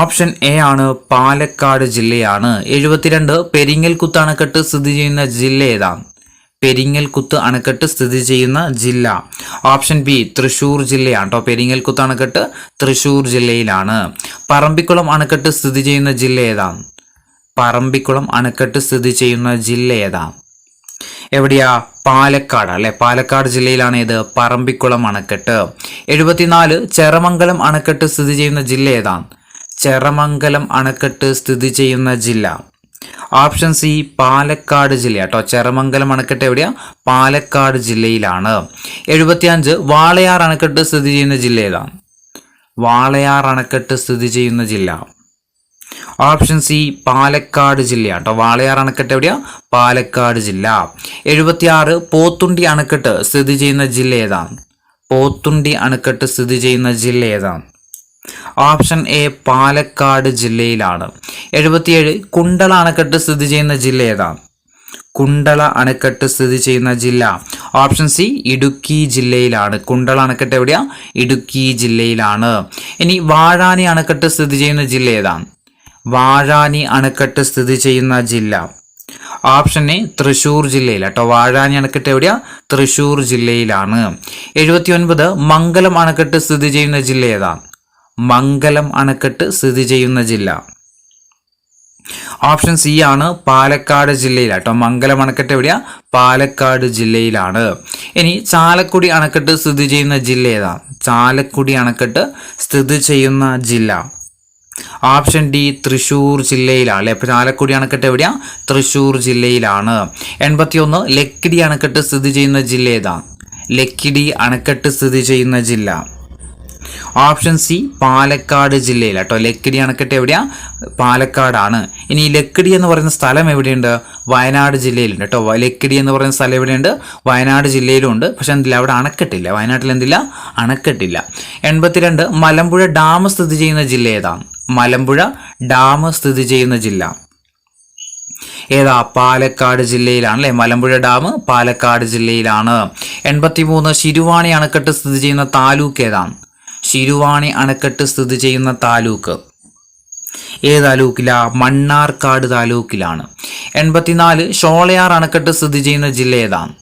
ഓപ്ഷൻ എ ആണ് പാലക്കാട് ജില്ലയാണ്. 72 പെരിങ്ങൽകുത്ത് അണക്കെട്ട് സ്ഥിതി ചെയ്യുന്ന ജില്ല ഏതാണ്? പെരിങ്ങൽകുത്ത് അണക്കെട്ട് സ്ഥിതി ചെയ്യുന്ന ജില്ല ഓപ്ഷൻ ബി തൃശൂർ ജില്ലയാണ് കേട്ടോ. പെരിങ്ങൽകുത്ത് അണക്കെട്ട് തൃശൂർ ജില്ലയിലാണ്. പറമ്പിക്കുളം അണക്കെട്ട് സ്ഥിതി ചെയ്യുന്ന ജില്ല ഏതാണ്? പറമ്പിക്കുളം അണക്കെട്ട് സ്ഥിതി ചെയ്യുന്ന ജില്ല ഏതാണ്? എവിടെയാ? പാലക്കാട് അല്ലെ. പാലക്കാട് ജില്ലയിലാണ് ഇത് പറമ്പിക്കുളം അണക്കെട്ട്. 74 ചെറമംഗലം അണക്കെട്ട് സ്ഥിതി ചെയ്യുന്ന ജില്ല ഏതാണ്? ചെറമംഗലം അണക്കെട്ട് സ്ഥിതി ചെയ്യുന്ന ജില്ല ഓപ്ഷൻ സി പാലക്കാട് ജില്ല കേട്ടോ. ചെറമംഗലം അണക്കെട്ട് എവിടെയാ? പാലക്കാട് ജില്ലയിലാണ്. 75 വാളയാർ അണക്കെട്ട് സ്ഥിതി ചെയ്യുന്ന ജില്ല ഏതാണ്? വാളയാർ അണക്കെട്ട് സ്ഥിതി ചെയ്യുന്ന ജില്ല ഓപ്ഷൻ സി പാലക്കാട് ജില്ല കേട്ടോ. വാളയാർ അണക്കെട്ട് എവിടെയാ? പാലക്കാട് ജില്ല. 76 പോത്തുണ്ടി അണക്കെട്ട് സ്ഥിതി ചെയ്യുന്ന ജില്ല ഏതാണ്? പോത്തുണ്ടി അണക്കെട്ട് സ്ഥിതി ചെയ്യുന്ന ജില്ല ഏതാണ്? ഓപ്ഷൻ എ പാലക്കാട് ജില്ലയിലാണ്. 77 കുണ്ടള അണക്കെട്ട് സ്ഥിതി ചെയ്യുന്ന ജില്ല ഏതാണ്? കുണ്ടള അണക്കെട്ട് സ്ഥിതി ചെയ്യുന്ന ജില്ല ഓപ്ഷൻ സി ഇടുക്കി ജില്ലയിലാണ്. കുണ്ടള അണക്കെട്ട് എവിടെയാ? ഇടുക്കി ജില്ലയിലാണ്. ഇനി വാഴാനി അണക്കെട്ട് സ്ഥിതി ചെയ്യുന്ന ജില്ല ഏതാണ്? വാഴാനി അണക്കെട്ട് സ്ഥിതി ചെയ്യുന്ന ജില്ല ഓപ്ഷൻ എ തൃശൂർ ജില്ലയിൽ കേട്ടോ. വാഴാനി അണക്കെട്ട് എവിടെയാ? തൃശൂർ ജില്ലയിലാണ്. 79 മംഗലം അണക്കെട്ട് സ്ഥിതി ചെയ്യുന്ന ജില്ല ഏതാണ്? മംഗലം അണക്കെട്ട് സ്ഥിതി ചെയ്യുന്ന ജില്ല ഓപ്ഷൻ സി ആണ് പാലക്കാട് ജില്ലയിലാട്ടോ. മംഗലം അണക്കെട്ട് എവിടെയാ? പാലക്കാട് ജില്ലയിലാണ്. ഇനി ചാലക്കുടി അണക്കെട്ട് സ്ഥിതി ചെയ്യുന്ന ജില്ല ഏതാണ്? ചാലക്കുടി അണക്കെട്ട് സ്ഥിതി ചെയ്യുന്ന ജില്ല ഓപ്ഷൻ ഡി തൃശൂർ ജില്ലയിലാണ് അല്ലെ. അപ്പൊ ചാലക്കുടി അണക്കെട്ട് എവിടെയാ? തൃശൂർ ജില്ലയിലാണ്. 81 ലക്കിടി അണക്കെട്ട് സ്ഥിതി ചെയ്യുന്ന ജില്ല ഏതാണ്? ലക്കിടി അണക്കെട്ട് സ്ഥിതി ചെയ്യുന്ന ജില്ല ഓപ്ഷൻ സി പാലക്കാട് ജില്ലയിൽ കേട്ടോ. ലക്കിടി അണക്കെട്ട് എവിടെയാ? പാലക്കാടാണ്. ഇനി ലക്കിടി എന്ന് പറയുന്ന സ്ഥലം എവിടെയുണ്ട്? വയനാട് ജില്ലയിലുണ്ട് കേട്ടോ. ലക്കിടി എന്ന് പറയുന്ന സ്ഥലം എവിടെയുണ്ട്? വയനാട് ജില്ലയിലുണ്ട്. പക്ഷെ എന്തില്ല, അവിടെ അണക്കെട്ടില്ല. വയനാട്ടിൽ എന്തില്ല? അണക്കെട്ടില്ല. 82 മലമ്പുഴ ഡാം സ്ഥിതി ചെയ്യുന്ന ജില്ല ഏതാണ്? മലമ്പുഴ ഡാം സ്ഥിതി ചെയ്യുന്ന ജില്ല ഏതാ? പാലക്കാട് ജില്ലയിലാണ് അല്ലെ. മലമ്പുഴ ഡാം പാലക്കാട് ജില്ലയിലാണ്. 83 ശിരുവാണി അണക്കെട്ട് സ്ഥിതി ചെയ്യുന്ന താലൂക്ക് ഏതാണ്? ശിരുവാണി അണക്കെട്ട് സ്ഥിതി ചെയ്യുന്ന താലൂക്ക് ഏത് താലൂക്കിലാ? മണ്ണാർക്കാട് താലൂക്കിലാണ്. 84 ഷോളയാർ അണക്കെട്ട് സ്ഥിതി ചെയ്യുന്ന ജില്ല ഏതാണ്?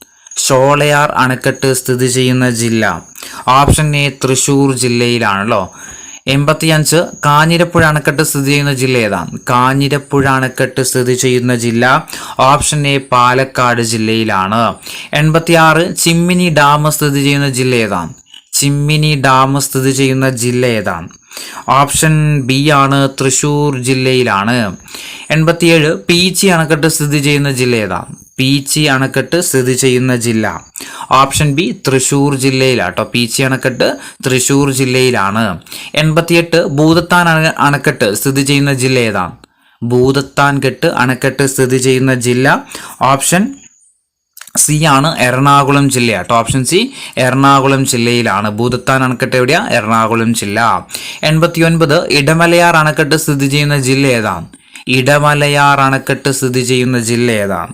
ഷോളയാർ അണക്കെട്ട് സ്ഥിതി ചെയ്യുന്ന ജില്ല ഓപ്ഷൻ എ തൃശൂർ ജില്ലയിലാണല്ലോ. 85 കാഞ്ഞിരപ്പുഴ അണക്കെട്ട് സ്ഥിതി ചെയ്യുന്ന ജില്ല ഏതാണ്? കാഞ്ഞിരപ്പുഴ അണക്കെട്ട് സ്ഥിതി ചെയ്യുന്ന ജില്ല ഓപ്ഷൻ എ പാലക്കാട് ജില്ലയിലാണ്. 86 ചിമ്മിനി ഡാം സ്ഥിതി ചെയ്യുന്ന ജില്ല ഏതാണ്? ചിമ്മിനി ഡാം സ്ഥിതി ചെയ്യുന്ന ജില്ല ഏതാണ്? ഓപ്ഷൻ ബി ആണ് തൃശൂർ ജില്ലയിലാണ്. 87 പീച്ചി അണക്കെട്ട് സ്ഥിതി ചെയ്യുന്ന ജില്ല ഏതാണ്? പീച്ചി അണക്കെട്ട് സ്ഥിതി ചെയ്യുന്ന ജില്ല ഓപ്ഷൻ ബി തൃശൂർ ജില്ലയിലാട്ടോ. പീച്ചി അണക്കെട്ട് തൃശൂർ ജില്ലയിലാണ്. 88 ഭൂതത്താൻ അണക്കെട്ട് സ്ഥിതി ചെയ്യുന്ന ജില്ല ഏതാണ്? ഭൂതത്താൻ കെട്ട് അണക്കെട്ട് സ്ഥിതി ചെയ്യുന്ന ജില്ല ഓപ്ഷൻ സി ആണ് എറണാകുളം ജില്ല കേട്ടോ. ഓപ്ഷൻ സി എറണാകുളം ജില്ലയിലാണ്. ഭൂതത്താൻ അണക്കെട്ട് എവിടെയാ? എറണാകുളം ജില്ല. 89 ഇടമലയാർ അണക്കെട്ട് സ്ഥിതി ചെയ്യുന്ന ജില്ല ഏതാണ്? ഇടമലയാർ അണക്കെട്ട് സ്ഥിതി ചെയ്യുന്ന ജില്ല ഏതാണ്?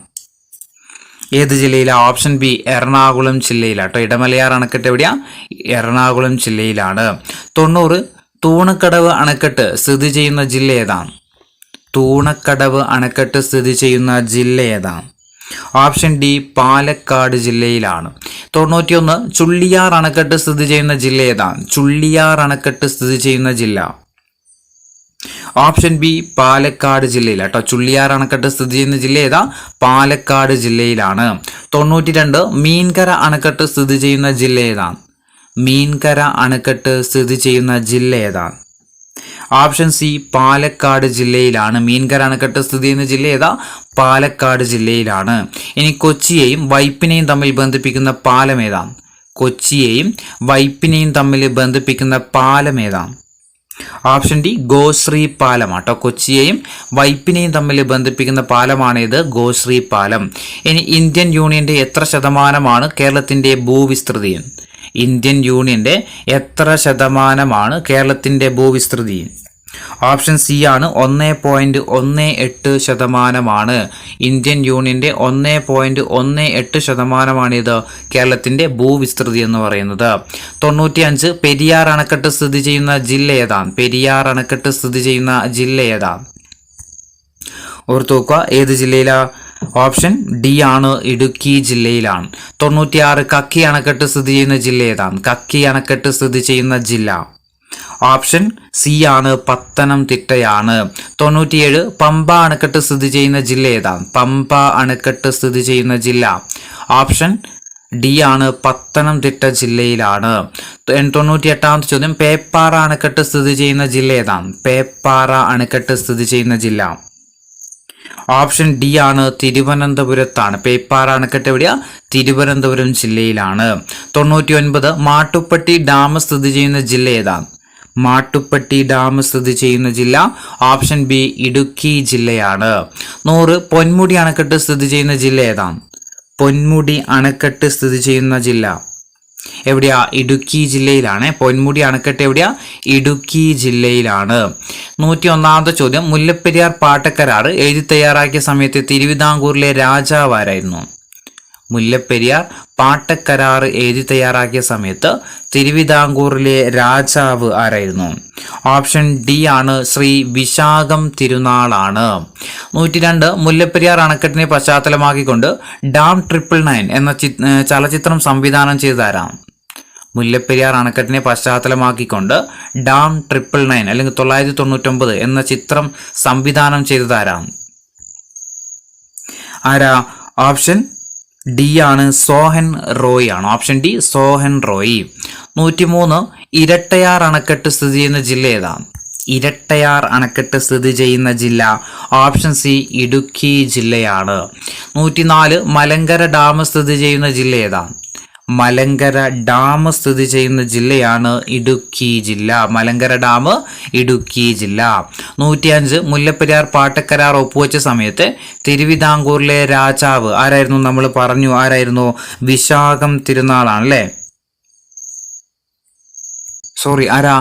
ഏത് ജില്ലയിലാ? ഓപ്ഷൻ ബി എറണാകുളം ജില്ലയിലാട്ടോ. ഇടമലയാർ അണക്കെട്ട് എവിടെയാ? എറണാകുളം ജില്ലയിലാണ്. 90 തൂണക്കടവ് അണക്കെട്ട് സ്ഥിതി ചെയ്യുന്ന ജില്ല ഏതാണ്? തൂണക്കടവ് അണക്കെട്ട് സ്ഥിതി ചെയ്യുന്ന ജില്ല ഏതാണ്? ഓപ്ഷൻ ഡി പാലക്കാട് ജില്ലയിലാണ്. 91 ചുള്ളിയാർ അണക്കെട്ട് സ്ഥിതി ചെയ്യുന്ന ജില്ല ഏതാണ്? ചുള്ളിയാർ അണക്കെട്ട് സ്ഥിതി ചെയ്യുന്ന ജില്ല ഓപ്ഷൻ ബി പാലക്കാട് ജില്ലയിൽ കേട്ടോ. ചുള്ളിയാർ അണക്കെട്ട് സ്ഥിതി ചെയ്യുന്ന ജില്ല ഏതാ? പാലക്കാട് ജില്ലയിലാണ്. 92 മീൻകര അണക്കെട്ട് സ്ഥിതി ചെയ്യുന്ന ജില്ല ഏതാണ്? മീൻകര അണക്കെട്ട് സ്ഥിതി ചെയ്യുന്ന ജില്ല ഏതാണ്? ഓപ്ഷൻ സി പാലക്കാട് ജില്ലയിലാണ്. മീൻകര അണക്കെട്ട് സ്ഥിതി ചെയ്യുന്ന ജില്ല ഏതാ? പാലക്കാട് ജില്ലയിലാണ്. ഇനി കൊച്ചിയെയും വൈപ്പിനെയും തമ്മിൽ ബന്ധിപ്പിക്കുന്ന പാലം ഏതാണ്? കൊച്ചിയെയും വൈപ്പിനെയും തമ്മിൽ ബന്ധിപ്പിക്കുന്ന പാലം ഏതാണ്? ഓപ്ഷൻ ഡി ഗോശ്രീ പാലം ആട്ടോ. കൊച്ചിയെയും വൈപ്പിനെയും തമ്മിൽ ബന്ധിപ്പിക്കുന്ന പാലമാണ് ഇത് ഗോശ്രീ പാലം. ഇനി ഇന്ത്യൻ യൂണിയന്റെ എത്ര ശതമാനമാണ് കേരളത്തിന്റെ ഭൂവിസ്തൃതി? ഇന്ത്യൻ യൂണിയന്റെ എത്ര ശതമാനമാണ് കേരളത്തിന്റെ ഭൂവിസ്തൃതി? ഓപ്ഷൻ സി ആണ് 1.18%. ഇന്ത്യൻ യൂണിയന്റെ 1.18% ഇത് കേരളത്തിന്റെ ഭൂവിസ്തൃതി എന്ന് പറയുന്നത്. 95 പെരിയാർ അണക്കെട്ട് സ്ഥിതി ചെയ്യുന്ന ജില്ല ഏതാണ്? പെരിയാർ അണക്കെട്ട് സ്ഥിതി ചെയ്യുന്ന ജില്ല ഏതാണ്? ഓർത്തു നോക്കുക, ഏത് ജില്ലയിലാ? ഓപ്ഷൻ ഡി ആണ്, ഇടുക്കി ജില്ലയിലാണ്. 96 കക്കി അണക്കെട്ട് സ്ഥിതി ചെയ്യുന്ന ജില്ല ഏതാണ്? കക്കി അണക്കെട്ട് സ്ഥിതി ചെയ്യുന്ന ജില്ല ഓപ്ഷൻ സി ആണ്, പത്തനംതിട്ടയാണ്. 97 പമ്പ അണക്കെട്ട് സ്ഥിതി ചെയ്യുന്ന ജില്ല ഏതാണ്? പമ്പ അണക്കെട്ട് സ്ഥിതി ചെയ്യുന്ന ജില്ല ഓപ്ഷൻ ഡി ആണ്, പത്തനംതിട്ട ജില്ലയിലാണ്. 98ാമത്തെ ചോദ്യം, പേപ്പാറ അണക്കെട്ട് സ്ഥിതി ചെയ്യുന്ന ജില്ല ഏതാണ്? പേപ്പാറ അണക്കെട്ട് സ്ഥിതി ചെയ്യുന്ന ജില്ല ഓപ്ഷൻ ഡി ആണ്, തിരുവനന്തപുരത്താണ്. പേപ്പാറ അണക്കെട്ട് എവിടെയാ? തിരുവനന്തപുരം ജില്ലയിലാണ്. 99 മാട്ടുപ്പെട്ടി ഡാം സ്ഥിതി ചെയ്യുന്ന ജില്ല ഏതാണ്? മാട്ടുപ്പെട്ടി ഡാം സ്ഥിതി ചെയ്യുന്ന ജില്ല ഓപ്ഷൻ ബി, ഇടുക്കി ജില്ലയാണ്. 100 പൊന്മുടി അണക്കെട്ട് സ്ഥിതി ചെയ്യുന്ന ജില്ല ഏതാണ്? പൊന്മുടി അണക്കെട്ട് സ്ഥിതി ചെയ്യുന്ന ജില്ല എവിടെയാ? ഇടുക്കി ജില്ലയിലാണ്. പൊന്മുടി അണക്കെട്ട് എവിടെയാ? ഇടുക്കി ജില്ലയിലാണ്. 101ാമത്തെ ചോദ്യം, മുല്ലപ്പെരിയാർ പാട്ടക്കരാർ എഴുതി തയ്യാറാക്കിയ സമയത്ത് തിരുവിതാംകൂറിലെ രാജാവ് ആരായിരുന്നു? മുല്ലപ്പെരിയാർ പാട്ടക്കരാർ എഴുതി തയ്യാറാക്കിയ സമയത്ത് തിരുവിതാംകൂറിലെ രാജാവ് ആരായിരുന്നു? ഓപ്ഷൻ ഡി ആണ്, ശ്രീ വിശാഖം തിരുനാളാണ്. 102 മുല്ലപ്പെരിയാർ അണക്കെട്ടിനെ പശ്ചാത്തലമാക്കിക്കൊണ്ട് ഡാം 999 എന്ന ചലച്ചിത്രം സംവിധാനം ചെയ്തതാരാണ്? മുല്ലപ്പെരിയാർ അണക്കെട്ടിനെ പശ്ചാത്തലമാക്കിക്കൊണ്ട് ഡാം 999 അല്ലെങ്കിൽ 999 എന്ന ചിത്രം സംവിധാനം ചെയ്തതാരാണ്? ആരാ? ഓപ്ഷൻ ഡി ആണ്, സോഹൻ റോയ് ആണ്. Option D, Sohan Roy. 103 ഇരട്ടയാർ അണക്കെട്ട് സ്ഥിതി ചെയ്യുന്ന ജില്ല ഏതാണ്? ഇരട്ടയാർ അണക്കെട്ട് സ്ഥിതി ചെയ്യുന്ന ജില്ല ഓപ്ഷൻ സി, ഇടുക്കി ജില്ലയാണ്. 104 മലങ്കര ഡാം സ്ഥിതി ചെയ്യുന്ന ജില്ല ഏതാണ്? മലങ്കര ഡാം സ്ഥിതി ചെയ്യുന്ന ജില്ലയാണ് ഇടുക്കി ജില്ല. മലങ്കര ഡാം ഇടുക്കി ജില്ല. 105 മുല്ലപ്പെരിയാർ പാട്ടക്കരാർ ഒപ്പുവെച്ച സമയത്ത് തിരുവിതാംകൂറിലെ രാജാവ് ആരായിരുന്നു? നമ്മൾ പറഞ്ഞു, ആരായിരുന്നു? വിശാഖം തിരുനാളാണ് അല്ലേ? സോറി, ആരാ?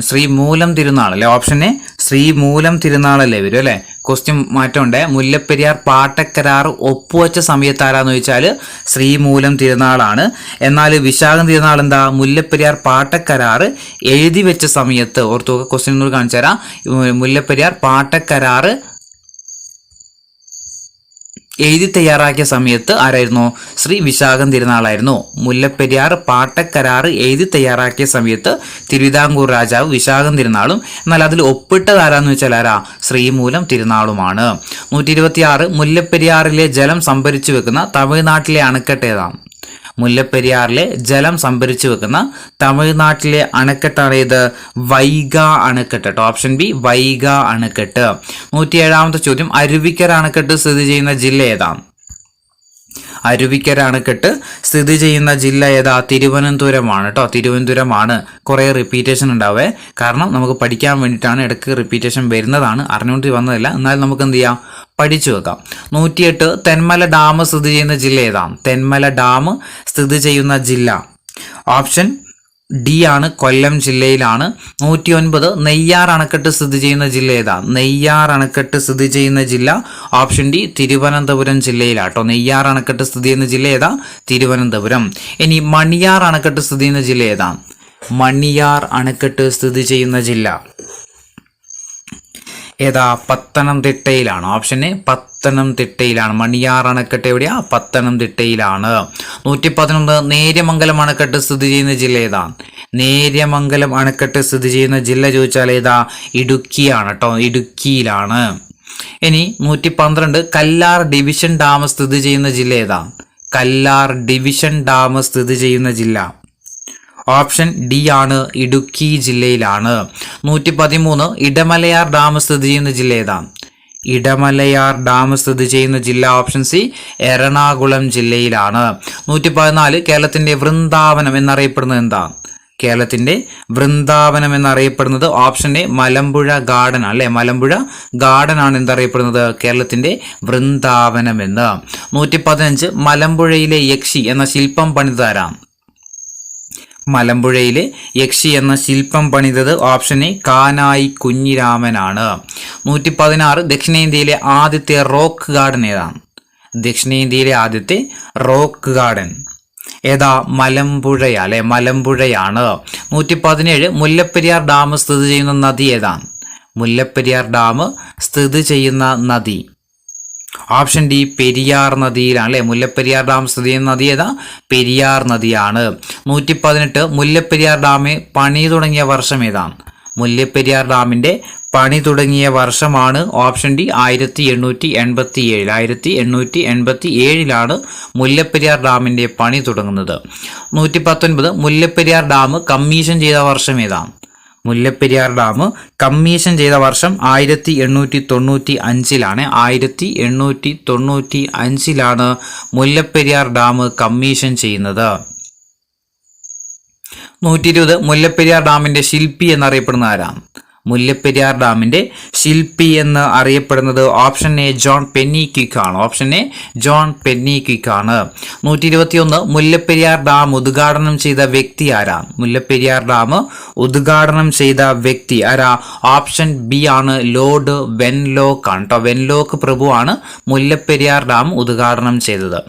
ശ്രീമൂലം തിരുനാൾ അല്ലെ? ഓപ്ഷന് ശ്രീമൂലം തിരുനാളല്ലേ വരും അല്ലെ? ക്വസ്റ്റ്യൻ മാറ്റമുണ്ട്. മുല്ലപ്പെരിയാർ പാട്ടക്കരാർ ഒപ്പുവെച്ച സമയത്ത് ആരാന്ന് ചോദിച്ചാൽ ശ്രീമൂലം തിരുനാളാണ്. എന്നാൽ വിശാഖം തിരുനാൾ എന്താ? മുല്ലപ്പെരിയാർ പാട്ടക്കരാർ എഴുതി വെച്ച സമയത്ത്. ഓർത്തു, ക്വസ്റ്റ്യൻ ഒന്നുകൂടി കാണിച്ചു തരാം. മുല്ലപ്പെരിയാർ പാട്ടക്കരാർ എഴുതി തയ്യാറാക്കിയ സമയത്ത് ആരായിരുന്നു? ശ്രീ വിശാഖം തിരുനാളായിരുന്നു. മുല്ലപ്പെരിയാർ പാട്ടക്കരാർ എഴുതി തയ്യാറാക്കിയ സമയത്ത് തിരുവിതാംകൂർ രാജാവ് വിശാഖം തിരുനാളും, എന്നാൽ അതിൽ ഒപ്പിട്ടത് ആരാന്ന് വെച്ചാൽ ആരാ? ശ്രീമൂലം തിരുനാളുമാണ്. 126 മുല്ലപ്പെരിയാറിലെ ജലം സംഭരിച്ചു വെക്കുന്ന തമിഴ്നാട്ടിലെ അണക്കെട്ട് ഏതാണ്? മുല്ലപ്പെരിയാറിലെ ജലം സംഭരിച്ചു വെക്കുന്ന തമിഴ്നാട്ടിലെ അണക്കെട്ടാണ് ഇത്? വൈഗ അണക്കെട്ട്. ഓപ്ഷൻ ബി, വൈഗ അണക്കെട്ട്. 107ാമത്തെ ചോദ്യം, അരുവിക്കര അണക്കെട്ട് സ്ഥിതി ചെയ്യുന്ന ജില്ല ഏതാണ്? അരുവിക്കര അണക്കെട്ട് സ്ഥിതി ചെയ്യുന്ന ജില്ല ഏതാ? തിരുവനന്തപുരമാണ് കേട്ടോ. തിരുവനന്തപുരമാണ്. കുറേ റിപ്പീറ്റേഷൻ ഉണ്ടാവേ, കാരണം നമുക്ക് പഠിക്കാൻ വേണ്ടിയിട്ടാണ്. ഇടയ്ക്ക് റിപ്പീറ്റേഷൻ വരുന്നതാണ്, അറിഞ്ഞുകൊണ്ട് വന്നതല്ല. എന്നാൽ നമുക്ക് എന്ത് ചെയ്യാം? പഠിച്ചു വെക്കാം. 108 തെന്മല ഡാം സ്ഥിതി ചെയ്യുന്ന ജില്ല ഏതാണ്? തെന്മല ഡാം സ്ഥിതി ചെയ്യുന്ന ജില്ല ഓപ്ഷൻ ഡി ആണ്, കൊല്ലം ജില്ലയിലാണ്. 109 നെയ്യാർ അണക്കെട്ട് സ്ഥിതി ചെയ്യുന്ന ജില്ല ഏതാ? നെയ്യാർ അണക്കെട്ട് സ്ഥിതി ചെയ്യുന്ന ജില്ല ഓപ്ഷൻ ഡി, തിരുവനന്തപുരം ജില്ലയിലാട്ടോ. നെയ്യാർ അണക്കെട്ട് സ്ഥിതി ചെയ്യുന്ന ജില്ല ഏതാ? തിരുവനന്തപുരം. ഇനി മണിയാർ അണക്കെട്ട് സ്ഥിതി ചെയ്യുന്ന ജില്ല ഏതാ? മണിയാർ അണക്കെട്ട് സ്ഥിതി ചെയ്യുന്ന ജില്ല ഏതാ? പത്തനംതിട്ടയിലാണ്. ഓപ്ഷന് പത്തനംതിട്ടയിലാണ്. മണിയാർ അണക്കെട്ട് എവിടെയാ? പത്തനംതിട്ടയിലാണ്. 111 നേര്യമംഗലം അണക്കെട്ട് സ്ഥിതി ചെയ്യുന്ന ജില്ല ഏതാ? നേര്യമംഗലം അണക്കെട്ട് സ്ഥിതി ചെയ്യുന്ന ജില്ല ചോദിച്ചാൽ ഏതാ? ഇടുക്കിയാണ് കേട്ടോ. ഇടുക്കിയിലാണ്. ഇനി 112 കല്ലാർ ഡിവിഷൻ ഡാം സ്ഥിതി ചെയ്യുന്ന ജില്ല ഏതാ? കല്ലാർ ഡിവിഷൻ ഡാം സ്ഥിതി ചെയ്യുന്ന ജില്ല ഓപ്ഷൻ ഡി ആണ്, ഇടുക്കി ജില്ലയിലാണ്. 113 ഇടമലയാർ ഡാം സ്ഥിതി ചെയ്യുന്ന ജില്ല ഏതാണ്? ഇടമലയാർ ഡാം സ്ഥിതി ചെയ്യുന്ന ജില്ല ഓപ്ഷൻ സി, എറണാകുളം ജില്ലയിലാണ്. 114 കേരളത്തിന്റെ വൃന്ദാവനം എന്നറിയപ്പെടുന്നത് എന്താ? കേരളത്തിന്റെ വൃന്ദാവനം എന്നറിയപ്പെടുന്നത് ഓപ്ഷൻ എ, മലമ്പുഴ ഗാർഡൻ അല്ലെ? മലമ്പുഴ ഗാർഡൻ ആണ് എന്തറിയപ്പെടുന്നത്? കേരളത്തിന്റെ വൃന്ദാവനം എന്ന്. 115 മലമ്പുഴയിലെ യക്ഷി എന്ന ശില്പം പണിതാരാണ്? മലമ്പുഴയിലെ യക്ഷി എന്ന ശില്പം പണിതത് ഓപ്ഷൻ എ കാനായി കുഞ്ഞിരാമനാണ്. 116 ദക്ഷിണേന്ത്യയിലെ ആദ്യത്തെ റോക്ക് ഗാർഡൻ ഏതാണ്? ദക്ഷിണേന്ത്യയിലെ ആദ്യത്തെ റോക്ക് ഗാർഡൻ ഏതാ? മലമ്പുഴയാ അല്ലെ, മലമ്പുഴയാണ്. 117 മുല്ലപ്പെരിയാർ ഡാം സ്ഥിതി ചെയ്യുന്ന നദി ഏതാണ്? മുല്ലപ്പെരിയാർ ഡാം സ്ഥിതി ചെയ്യുന്ന നദി ഓപ്ഷൻ ഡി പെരിയാർ നദിയിലാണ് അല്ലെ. മുല്ലപ്പെരിയാർ ഡാം സ്ഥിതി ചെയ്യുന്ന നദി ഏതാ? പെരിയാർ നദിയാണ്. 118 മുല്ലപ്പെരിയാർ ഡാം പണി തുടങ്ങിയ വർഷം ഏതാണ്? മുല്ലപ്പെരിയാർ ഡാമിന്റെ പണി തുടങ്ങിയ വർഷമാണ് ഓപ്ഷൻ ഡി 1887. 1887 മുല്ലപ്പെരിയാർ ഡാമിന്റെ പണി തുടങ്ങുന്നത്. 119 മുല്ലപ്പെരിയാർ ഡാം കമ്മീഷൻ ചെയ്ത വർഷം ഏതാണ്? മുല്ലപ്പെരിയാർ ഡാം കമ്മീഷൻ ചെയ്ത വർഷം 1895. 1895 മുല്ലപ്പെരിയാർ ഡാം കമ്മീഷൻ ചെയ്യുന്നത്. 120 മുല്ലപ്പെരിയാർ ഡാമിന്റെ ശില്പി എന്നറിയപ്പെടുന്ന ആരാണ്? മുല്ലപ്പെരിയാർ ഡാമിന്റെ ശില്പി എന്ന് അറിയപ്പെടുന്നത് ഓപ്ഷൻ എ ജോൺ പെന്നിക്വിക്ക് ആണ്. ഓപ്ഷൻ എ ജോൺ പെന്നിക്വിക്ക് ആണ്. 121 മുല്ലപ്പെരിയാർ ഡാം ഉദ്ഘാടനം ചെയ്ത വ്യക്തി ആരാണ്? മുല്ലപ്പെരിയാർ ഡാം ഉദ്ഘാടനം ചെയ്ത വ്യക്തി ആരാ? ഓപ്ഷൻ ബി ആണ് ലോർഡ് വെൻലോക്ക് ആണ് കേട്ടോ. വെൻലോക്ക് പ്രഭുവാണ് മുല്ലപ്പെരിയാർ ഡാം ഉദ്ഘാടനം ചെയ്തത്.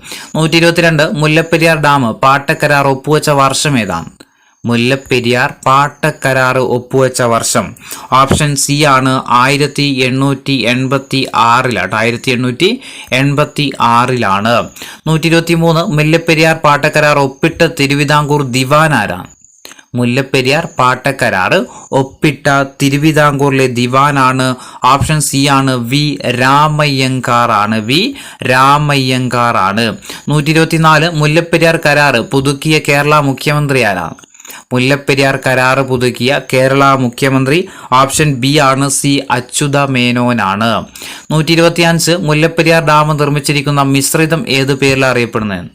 122 മുല്ലപ്പെരിയാർ ഡാം പാട്ടക്കരാർ ഒപ്പുവെച്ച വർഷം ഏതാണ്? മുല്ലപ്പെരിയാർ പാട്ടക്കരാർ ഒപ്പുവെച്ച വർഷം ഓപ്ഷൻ സി ആണ് 1886. 1886. 123 മുല്ലപ്പെരിയാർ പാട്ടക്കരാർ ഒപ്പിട്ട തിരുവിതാംകൂർ ദിവാൻ ആരാണ്? മുല്ലപ്പെരിയാർ പാട്ടക്കരാർ ഒപ്പിട്ട തിരുവിതാംകൂറിലെ ദിവാനാണ് ഓപ്ഷൻ സി ആണ് വി രാമയ്യങ്കാർ ആണ്. വി രാമയ്യങ്കാർ ആണ്. 124 മുല്ലപ്പെരിയാർ കരാർ പുതുക്കിയ കേരള മുഖ്യമന്ത്രി ആരാണ്? മുല്ലപ്പെരിയാർ കരാറ് പുതുക്കിയ കേരള മുഖ്യമന്ത്രി ഓപ്ഷൻ ബി ആണ് സി അച്യുത മേനോനാണ്. 125 മുല്ലപ്പെരിയാർ ഡാം നിർമ്മിച്ചിരിക്കുന്ന മിശ്രിതം ഏത് പേരിൽ അറിയപ്പെടുന്നത്?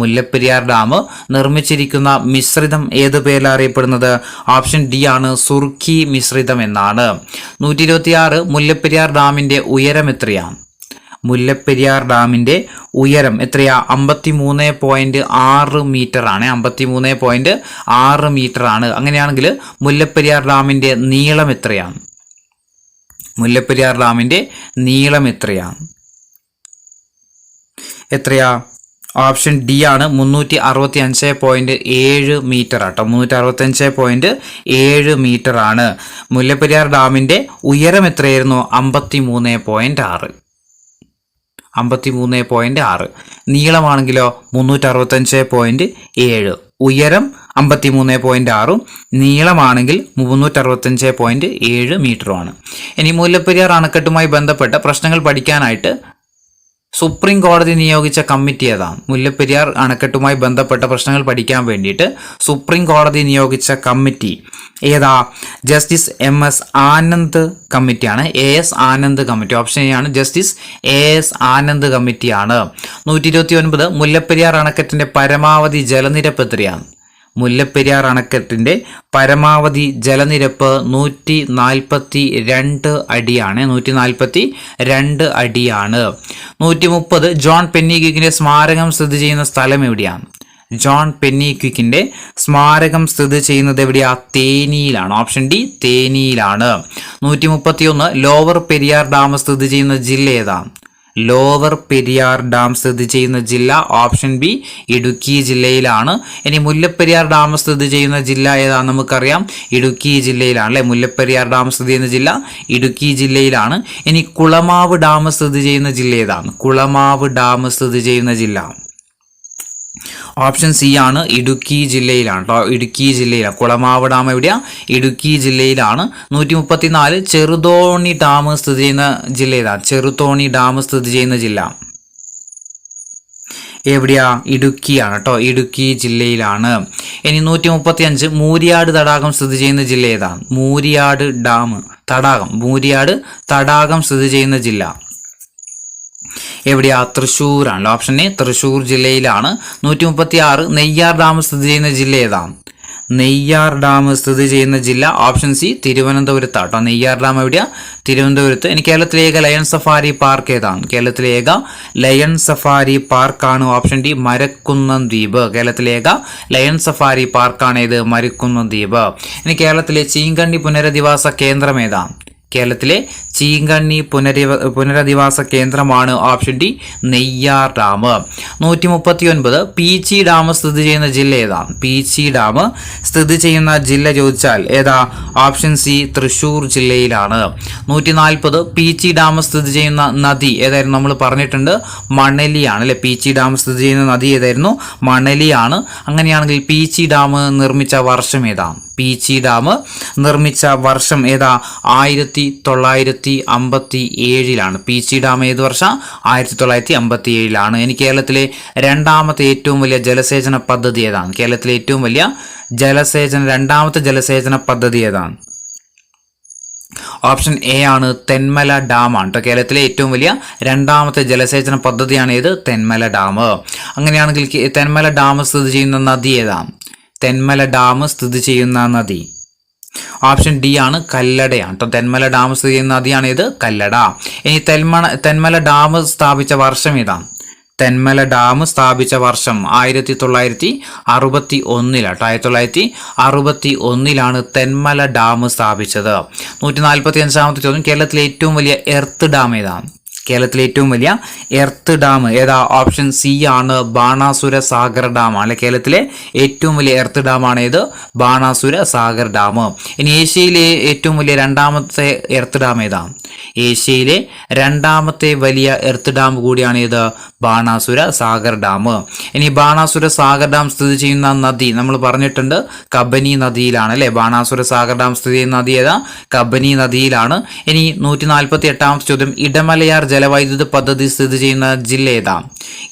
മുല്ലപ്പെരിയാർ ഡാം നിർമ്മിച്ചിരിക്കുന്ന മിശ്രിതം ഏത് പേരിൽ അറിയപ്പെടുന്നത്? ഓപ്ഷൻ ഡി ആണ് സുർഖി മിശ്രിതം എന്നാണ്. 126 മുല്ലപ്പെരിയാർ ഡാമിന്റെ ഉയരം എത്രയാണ്? മുല്ലപ്പെരിയാർ ഡാമിന്റെ ഉയരം എത്രയാ? 53.6 മീറ്റർ ആണ്. 53.6 മീറ്റർ ആണ്. അങ്ങനെയാണെങ്കിൽ മുല്ലപ്പെരിയാർ ഡാമിന്റെ നീളം എത്രയാണ്? മുല്ലപ്പെരിയാർ ഡാമിന്റെ നീളം എത്രയാണ്? ഓപ്ഷൻ ഡി ആണ് 365.7 മീറ്റർ ആട്ടോ. 365.7 മീറ്റർ ആണ്. മുല്ലപ്പെരിയാർ ഡാമിന്റെ ഉയരം എത്രയായിരുന്നു? 53.6. 53.6. നീളമാണെങ്കിലോ 365.7. ഉയരം 53.6, നീളമാണെങ്കിൽ 365.7 മീറ്ററുമാണ്. ഇനി മുല്ലപ്പെരിയാർ അണക്കെട്ടുമായി ബന്ധപ്പെട്ട പ്രശ്നങ്ങൾ പഠിക്കാനായിട്ട് സുപ്രീം കോടതി നിയോഗിച്ച കമ്മിറ്റി ഏതാണ്? മുല്ലപ്പെരിയാർ അണക്കെട്ടുമായി ബന്ധപ്പെട്ട പ്രശ്നങ്ങൾ പഠിക്കാൻ വേണ്ടിയിട്ട് സുപ്രീം കോടതി നിയോഗിച്ച കമ്മിറ്റി ഏതാ? ജസ്റ്റിസ് MS ആനന്ദ് കമ്മിറ്റിയാണ്. AS Anand committee. Option A ആണ് ജസ്റ്റിസ് AS ആനന്ദ് കമ്മിറ്റിയാണ്. 129 മുല്ലപ്പെരിയാർ അണക്കെട്ടിന്റെ പരമാവധി ജലനിരപ്പ് എത്രയാണ്? മുല്ലപ്പെരിയാർ അണക്കെട്ടിന്റെ പരമാവധി ജലനിരപ്പ് 142 അടിയാണ്. 142 അടിയാണ്. 130 ജോൺ പെന്നിക്വിക്കിന്റെ സ്മാരകം സ്ഥിതി ചെയ്യുന്ന സ്ഥലം എവിടെയാണ്? ജോൺ പെന്നിക്വിക്കിന്റെ സ്മാരകം സ്ഥിതി ചെയ്യുന്നത് എവിടെയാ? തേനിയിലാണ്. ഓപ്ഷൻ ഡി തേനിയിലാണ്. 131 ലോവർ പെരിയാർ ഡാം സ്ഥിതി ചെയ്യുന്ന ജില്ല ഏതാണ്? ലോവർ പെരിയാർ ഡാം സ്ഥിതി ചെയ്യുന്ന ജില്ല ഓപ്ഷൻ ബി ഇടുക്കി ജില്ലയിലാണ്. ഇനി മുല്ലപ്പെരിയാർ ഡാം സ്ഥിതി ചെയ്യുന്ന ജില്ല ഏതാണ്? നമുക്കറിയാം ഇടുക്കി ജില്ലയിലാണ് അല്ലെ. മുല്ലപ്പെരിയാർ ഡാം സ്ഥിതി ചെയ്യുന്ന ജില്ല ഇടുക്കി ജില്ലയിലാണ്. ഇനി കുളമാവ് ഡാം സ്ഥിതി ചെയ്യുന്ന ജില്ല ഏതാണ്? കുളമാവ് ഡാം സ്ഥിതി ചെയ്യുന്ന ജില്ല ഓപ്ഷൻ സി ആണ് ഇടുക്കി ജില്ലയിലാണ് കേട്ടോ. ഇടുക്കി ജില്ലയിലാണ്. കുളമാവ് ഡാം എവിടെയാ? ഇടുക്കി ജില്ലയിലാണ്. 134 ചെറുതോണി ഡാം സ്ഥിതി ചെയ്യുന്ന ജില്ല ഏതാണ്? ചെറുതോണി ഡാം സ്ഥിതി ചെയ്യുന്ന ജില്ല എവിടെയാ? ഇടുക്കിയാണ് കേട്ടോ. ഇടുക്കി ജില്ലയിലാണ്. ഇനി 135 മൂരിയാട് തടാകം സ്ഥിതി ചെയ്യുന്ന ജില്ല ഏതാണ്? മൂരിയാട് ഡാം തടാകം മൂരിയാട് തടാകം സ്ഥിതി ചെയ്യുന്ന ജില്ല എവിടെയാ? തൃശ്ശൂരാണല്ലോ. ഓപ്ഷൻ എ തൃശ്ശൂർ ജില്ലയിലാണ്. 136 നെയ്യാർ ഡാം സ്ഥിതി ചെയ്യുന്ന ജില്ല ഏതാണ്? നെയ്യാർ ഡാം സ്ഥിതി ചെയ്യുന്ന ജില്ല? ഓപ്ഷൻ സി തിരുവനന്തപുരത്താട്ടോ. നെയ്യാർ ഡാം എവിടെയാ? തിരുവനന്തപുരത്ത്. ഇനി കേരളത്തിലെ ഏക ലയൺ സഫാരി പാർക്ക് ഏതാണ്? കേരളത്തിലെ ഏക ലയൺ സഫാരി പാർക്കാണ് ഓപ്ഷൻ ഡി മരക്കുന്നം ദ്വീപ്. കേരളത്തിലെ ഏക ലയൺ സഫാരി പാർക്കാണ് ഇത്? മരക്കുന്നം ദ്വീപ്. ഇനി കേരളത്തിലെ ചീങ്കണ്ണി പുനരധിവാസ കേന്ദ്രം ഏതാണ്? കേരളത്തിലെ ചീങ്കണ്ണി പുനരധിവാസ കേന്ദ്രമാണ് option D Neyyar dam. 139 Peechi dam സ്ഥിതി ചെയ്യുന്ന ജില്ല ഏതാണ്? പീച്ചി ഡാം സ്ഥിതി ചെയ്യുന്ന ജില്ല ചോദിച്ചാൽ ഏതാ? ഓപ്ഷൻ സി തൃശ്ശൂർ ജില്ലയിലാണ്. 140 പീച്ചി ഡാം സ്ഥിതി ചെയ്യുന്ന നദി ഏതായിരുന്നു? നമ്മൾ പറഞ്ഞിട്ടുണ്ട് മണലിയാണ് അല്ലെ. പീച്ചി ഡാം സ്ഥിതി ചെയ്യുന്ന നദി ഏതായിരുന്നു? മണലിയാണ്. അങ്ങനെയാണെങ്കിൽ പീച്ചി ഡാം നിർമ്മിച്ച വർഷം ഏതാണ്? പീച്ചി ഡാം നിർമ്മിച്ച വർഷം ഏതാ? 1957 പീച്ചി ഡാം ഏത് വർഷം? 1957. ഇനി കേരളത്തിലെ രണ്ടാമത്തെ ഏറ്റവും വലിയ ജലസേചന പദ്ധതി ഏതാണ്? കേരളത്തിലെ ഏറ്റവും വലിയ രണ്ടാമത്തെ ജലസേചന പദ്ധതി ഏതാണ്? ഓപ്ഷൻ എ ആണ് തെന്മല ഡാം ആണ് കേട്ടോ. കേരളത്തിലെ ഏറ്റവും വലിയ രണ്ടാമത്തെ ജലസേചന പദ്ധതിയാണ് ഏത്? തെന്മല ഡാം. അങ്ങനെയാണെങ്കിൽ തെന്മല ഡാം സ്ഥിതി ചെയ്യുന്ന നദി ഏതാണ്? തെന്മല ഡാം സ്ഥിതി ചെയ്യുന്ന നദി ഓപ്ഷൻ ഡി ആണ് കല്ലടയാണ് കേട്ടോ. തെന്മല ഡാം സ്ഥിതി ചെയ്യുന്ന നദിയാണ് ഇത്? കല്ലട. ഇനി തെന്മല ഡാം സ്ഥാപിച്ച വർഷം ഏതാണ്? തെന്മല ഡാം സ്ഥാപിച്ച വർഷം 1961 1961 തെന്മല ഡാം സ്ഥാപിച്ചത്. 145 ചോദ്യം, കേരളത്തിലെ ഏറ്റവും വലിയ എർത്ത് ഡാം ഏതാണ്? കേരളത്തിലെ ഏറ്റവും വലിയ എർത്ത് ഡാം ഏതാ? ഓപ്ഷൻ സി ആണ് ബാണാസുര സാഗർ ഡാം അല്ലെ. കേരളത്തിലെ ഏറ്റവും വലിയ എർത്ത് ഡാം ആണ് ഇത്? ബാണാസുര സാഗർ ഡാം. ഇനി ഏഷ്യയിലെ ഏറ്റവും വലിയ രണ്ടാമത്തെ എർത്ത് ഡാം ഏതാണ്? ഏഷ്യയിലെ രണ്ടാമത്തെ വലിയ എർത്ത് ഡാം കൂടിയാണ് ഇത്? ബാണാസുര സാഗർ ഡാം. ഇനി ബാണാസുര സാഗർ ഡാം സ്ഥിതി ചെയ്യുന്ന നദി നമ്മൾ പറഞ്ഞിട്ടുണ്ട് കബനി നദിയിലാണ് അല്ലെ. ബാണാസുര സാഗർ ഡാം സ്ഥിതി ചെയ്യുന്ന നദി ഏതാ? കബനി നദിയിലാണ്. ഇനി 148 ചോദ്യം, ഇടമലയാർ ജലവൈദ്യുത പദ്ധതി സ്ഥിതി ചെയ്യുന്ന ജില്ല ഏതാ?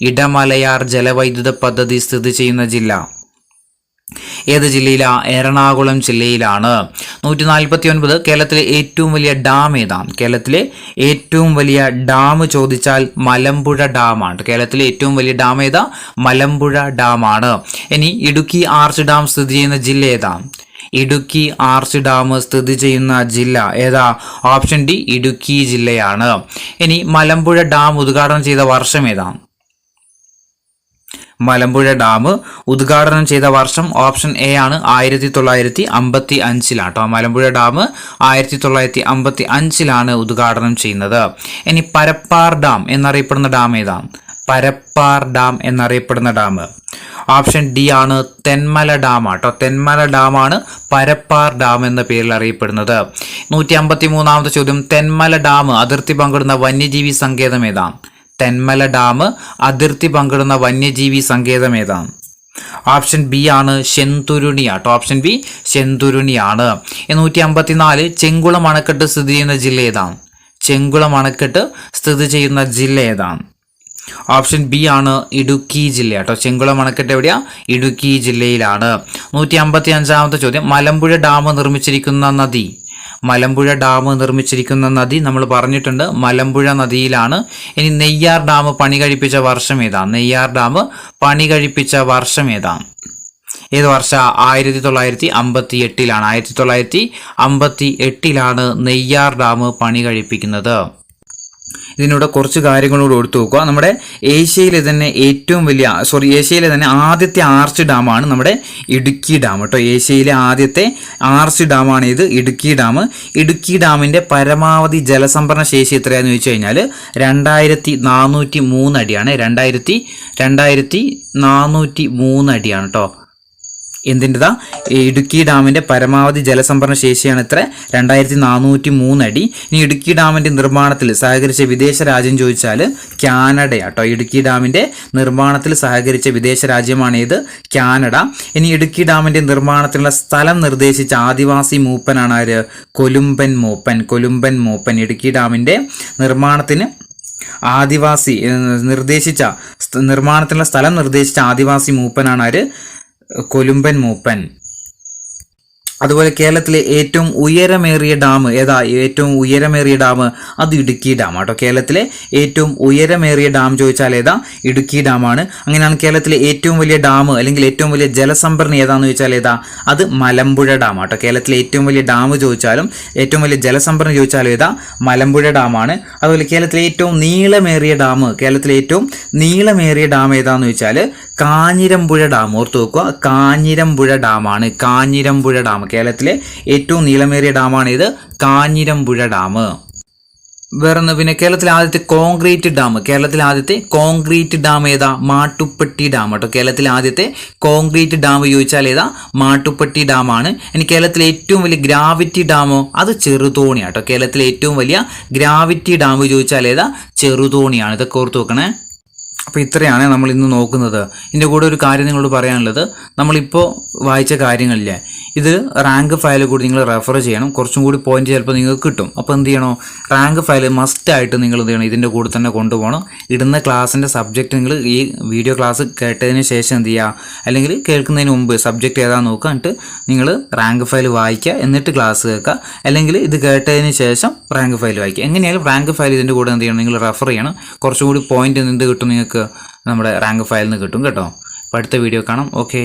ഇടമലയാർ ജലവൈദ്യുത പദ്ധതി സ്ഥിതി ചെയ്യുന്ന ജില്ല ഏത് ജില്ലയിലാ? എറണാകുളം ജില്ലയിലാണ്. 149 കേരളത്തിലെ ഏറ്റവും വലിയ ഡാം ഏതാണ്? കേരളത്തിലെ ഏറ്റവും വലിയ ഡാം ചോദിച്ചാൽ മലമ്പുഴ ഡാമാണ്. കേരളത്തിലെ ഏറ്റവും വലിയ ഡാം ഏതാ? മലമ്പുഴ ഡാമാണ്. ഇനി ഇടുക്കി ആർച്ച് ഡാം സ്ഥിതി ചെയ്യുന്ന ജില്ല ഏതാണ്? ഇടുക്കി ആർച്ച് ഡാം സ്ഥിതി ചെയ്യുന്ന ജില്ല ഏതാ? ഓപ്ഷൻ ഡി ഇടുക്കി ജില്ലയാണ്. ഇനി മലമ്പുഴ ഡാം ഉദ്ഘാടനം ചെയ്ത വർഷം ഏതാണ്? മലമ്പുഴ ഡാം ഉദ്ഘാടനം ചെയ്ത വർഷം ഓപ്ഷൻ എ ആണ് 1955 മലമ്പുഴ ഡാം 1955 ഉദ്ഘാടനം ചെയ്യുന്നത്. ഇനി പരപ്പാർ ഡാം എന്നറിയപ്പെടുന്ന ഡാം ഏതാണ്? പരപ്പാർ ഡാം എന്നറിയപ്പെടുന്ന ഡാം ഓപ്ഷൻ ഡി ആണ് തെന്മല ഡാം തെന്മല ഡാമാണ് പരപ്പാർ ഡാം എന്ന പേരിൽ അറിയപ്പെടുന്നത്. 153 ചോദ്യം, തെന്മല ഡാം അതിർത്തി പങ്കിടുന്ന വന്യജീവി സങ്കേതം ഏതാണ്? തെന്മല ഡാം അതിർത്തി പങ്കിടുന്ന വന്യജീവി സങ്കേതം ഏതാണ്? ഓപ്ഷൻ ബി ആണ് ശെന്തുരുണി ഓപ്ഷൻ ബി ശെന്തുരുണിയാണ്. 154 ചെങ്കുളം അണക്കെട്ട് സ്ഥിതി ചെയ്യുന്ന ജില്ല ഏതാണ്? ചെങ്കുളം അണക്കെട്ട് സ്ഥിതി ചെയ്യുന്ന ജില്ല ഏതാണ്? ഓപ്ഷൻ ബി ആണ് ഇടുക്കി ജില്ല ചെങ്കുളം അണക്കെട്ട് എവിടെയാ? ഇടുക്കി ജില്ലയിലാണ്. 155 ചോദ്യം, മലമ്പുഴ ഡാം നിർമ്മിച്ചിരിക്കുന്ന നദി? മലമ്പുഴ ഡാം നിർമ്മിച്ചിരിക്കുന്ന നദി നമ്മൾ പറഞ്ഞിട്ടുണ്ട് മലമ്പുഴ നദിയിലാണ്. ഇനി നെയ്യാർ ഡാം പണി കഴിപ്പിച്ച വർഷം ഏതാണ്? നെയ്യാർ ഡാം പണി കഴിപ്പിച്ച വർഷം ഏതാണ്? ഏത് വർഷം? 1958 1958 നെയ്യാർ ഡാം പണി കഴിപ്പിക്കുന്നത്. ഇതിനൂടെ കുറച്ച് കാര്യങ്ങളോട് എടുത്തു നോക്കുക. നമ്മുടെ ഏഷ്യയിലെ തന്നെ ഏഷ്യയിലെ തന്നെ ആദ്യത്തെ ആർച്ച് ഡാമാണ് നമ്മുടെ ഇടുക്കി ഡാം ഏഷ്യയിലെ ആദ്യത്തെ ആർച്ച് ഡാമാണ് ഇത് ഇടുക്കി ഡാം. ഇടുക്കി ഡാമിന്റെ പരമാവധി ജലസംഭരണ ശേഷി എത്രയാണെന്ന് ചോദിച്ചു കഴിഞ്ഞാൽ 2403 അടിയാണ്. 2403 അടിയാണ് എന്തിൻ്റെതാ? ഇടുക്കി ഡാമിന്റെ പരമാവധി ജലസംഭരണ ശേഷിയാണ് ഇത്ര 2403 അടി. ഇനി ഇടുക്കി ഡാമിന്റെ നിർമ്മാണത്തിൽ സഹകരിച്ച വിദേശ രാജ്യം ചോദിച്ചാൽ കാനഡയാട്ടോ. ഇടുക്കി ഡാമിന്റെ നിർമ്മാണത്തിൽ സഹകരിച്ച വിദേശ രാജ്യമാണ് ഇത് കാനഡ. ഇനി ഇടുക്കി ഡാമിന്റെ നിർമ്മാണത്തിനുള്ള സ്ഥലം നിർദ്ദേശിച്ച ആദിവാസി മൂപ്പനാണ് ആര്? കൊലുമ്പൻ മൂപ്പൻ. ഇടുക്കി ഡാമിന്റെ നിർമ്മാണത്തിന് നിർമ്മാണത്തിനുള്ള സ്ഥലം നിർദ്ദേശിച്ച ആദിവാസി മൂപ്പനാണ് ആര്? കൊലുമ്പൻ മൂപ്പൻ. അതുപോലെ കേരളത്തിലെ ഏറ്റവും ഉയരമേറിയ ഡാം ഏതാ? ഏറ്റവും ഉയരമേറിയ ഡാം അത് ഇടുക്കി ഡാം ആട്ടോ. കേരളത്തിലെ ഏറ്റവും ഉയരമേറിയ ഡാം ചോദിച്ചാൽ ഏതാ? ഇടുക്കി ഡാമാണ്. അങ്ങനെയാണ് കേരളത്തിലെ ഏറ്റവും വലിയ ഡാം അല്ലെങ്കിൽ ഏറ്റവും വലിയ ജലസംഭരണി ഏതാന്ന് ചോദിച്ചാൽ ഏതാ? അത് മലമ്പുഴ ഡാം ആട്ടോ. കേരളത്തിലെ ഏറ്റവും വലിയ ഡാം ചോദിച്ചാലും ഏറ്റവും വലിയ ജലസംഭരണി ചോദിച്ചാലും ഏതാ? മലമ്പുഴ ഡാമാണ്. അതുപോലെ കേരളത്തിലെ ഏറ്റവും നീളമേറിയ ഡാം ഏതാന്ന് ചോദിച്ചാൽ കാഞ്ഞിരമ്പുഴ ഡാം. ഓർത്ത് വെക്കുക, കാഞ്ഞിരമ്പുഴ ഡാമാണ്. കാഞ്ഞിരമ്പുഴ ഡാം കേരളത്തിലെ ഏറ്റവും നീളമേറിയ ഡാമാണ് ഇത്, കാഞ്ഞിരമ്പുഴ ഡാം. വേറൊന്ന് പിന്നെ കേരളത്തിലെ ആദ്യത്തെ കോൺക്രീറ്റ് ഡാം ഏതാ? മാട്ടുപ്പെട്ടി ഡാം കേട്ടോ. കേരളത്തിലെ ആദ്യത്തെ കോൺക്രീറ്റ് ഡാം ചോദിച്ചാൽ ഏതാ? മാട്ടുപ്പെട്ടി ഡാമാണ്. ഇനി കേരളത്തിലെ ഏറ്റവും വലിയ ഗ്രാവിറ്റി ഡാമോ? അത് ചെറുതോണി കേട്ടോ. കേരളത്തിലെ ഏറ്റവും വലിയ ഗ്രാവിറ്റി ഡാം ചോദിച്ചാൽ ഏതാ? ചെറുതോണിയാണ്. ഇതൊക്കെ ഓർത്ത് വെക്കണേ. അപ്പോൾ ഇത്രയാണ് നമ്മൾ ഇന്ന് നോക്കുന്നത്. ഇതിൻ്റെ കൂടെ ഒരു കാര്യം നിങ്ങളോട് പറയാനുള്ളത്, നമ്മളിപ്പോൾ വായിച്ച കാര്യങ്ങളില്ലേ, ഇത് റാങ്ക് ഫയൽ കൂടി നിങ്ങൾ റെഫർ ചെയ്യണം. കുറച്ചും കൂടി പോയിന്റ് ചിലപ്പോൾ നിങ്ങൾക്ക് കിട്ടും. അപ്പോൾ എന്ത് ചെയ്യണോ? റാങ്ക് ഫയൽ മസ്റ്റായിട്ട് നിങ്ങൾ എന്ത് ചെയ്യണം? ഇതിൻ്റെ കൂടെ തന്നെ കൊണ്ടുപോകണം. ഇടുന്ന ക്ലാസ്സിൻ്റെ സബ്ജക്റ്റ് നിങ്ങൾ ഈ വീഡിയോ ക്ലാസ് കേട്ടതിന് ശേഷം എന്ത് ചെയ്യുക, അല്ലെങ്കിൽ കേൾക്കുന്നതിന് മുമ്പ് സബ്ജക്റ്റ് ഏതാണെന്ന് നോക്കുക. എന്നിട്ട് നിങ്ങൾ റാങ്ക് ഫയൽ വായിക്കുക, എന്നിട്ട് ക്ലാസ് കേൾക്കുക. അല്ലെങ്കിൽ ഇത് കേട്ടതിന് ശേഷം റാങ്ക് ഫയൽ വായിക്കുക. എങ്ങനെയായാലും റാങ്ക് ഫയൽ ഇതിൻ്റെ കൂടെ എന്ത് ചെയ്യണം? നിങ്ങൾ റെഫർ ചെയ്യണം. കുറച്ചും കൂടി പോയിന്റ് എന്ത് കിട്ടും നിങ്ങൾക്ക്? നമ്മുടെ റാങ്ക് ഫയലിൽ നിന്ന് കിട്ടും കേട്ടോ. അപ്പോൾ അടുത്ത വീഡിയോ കാണാം. ഓക്കെ.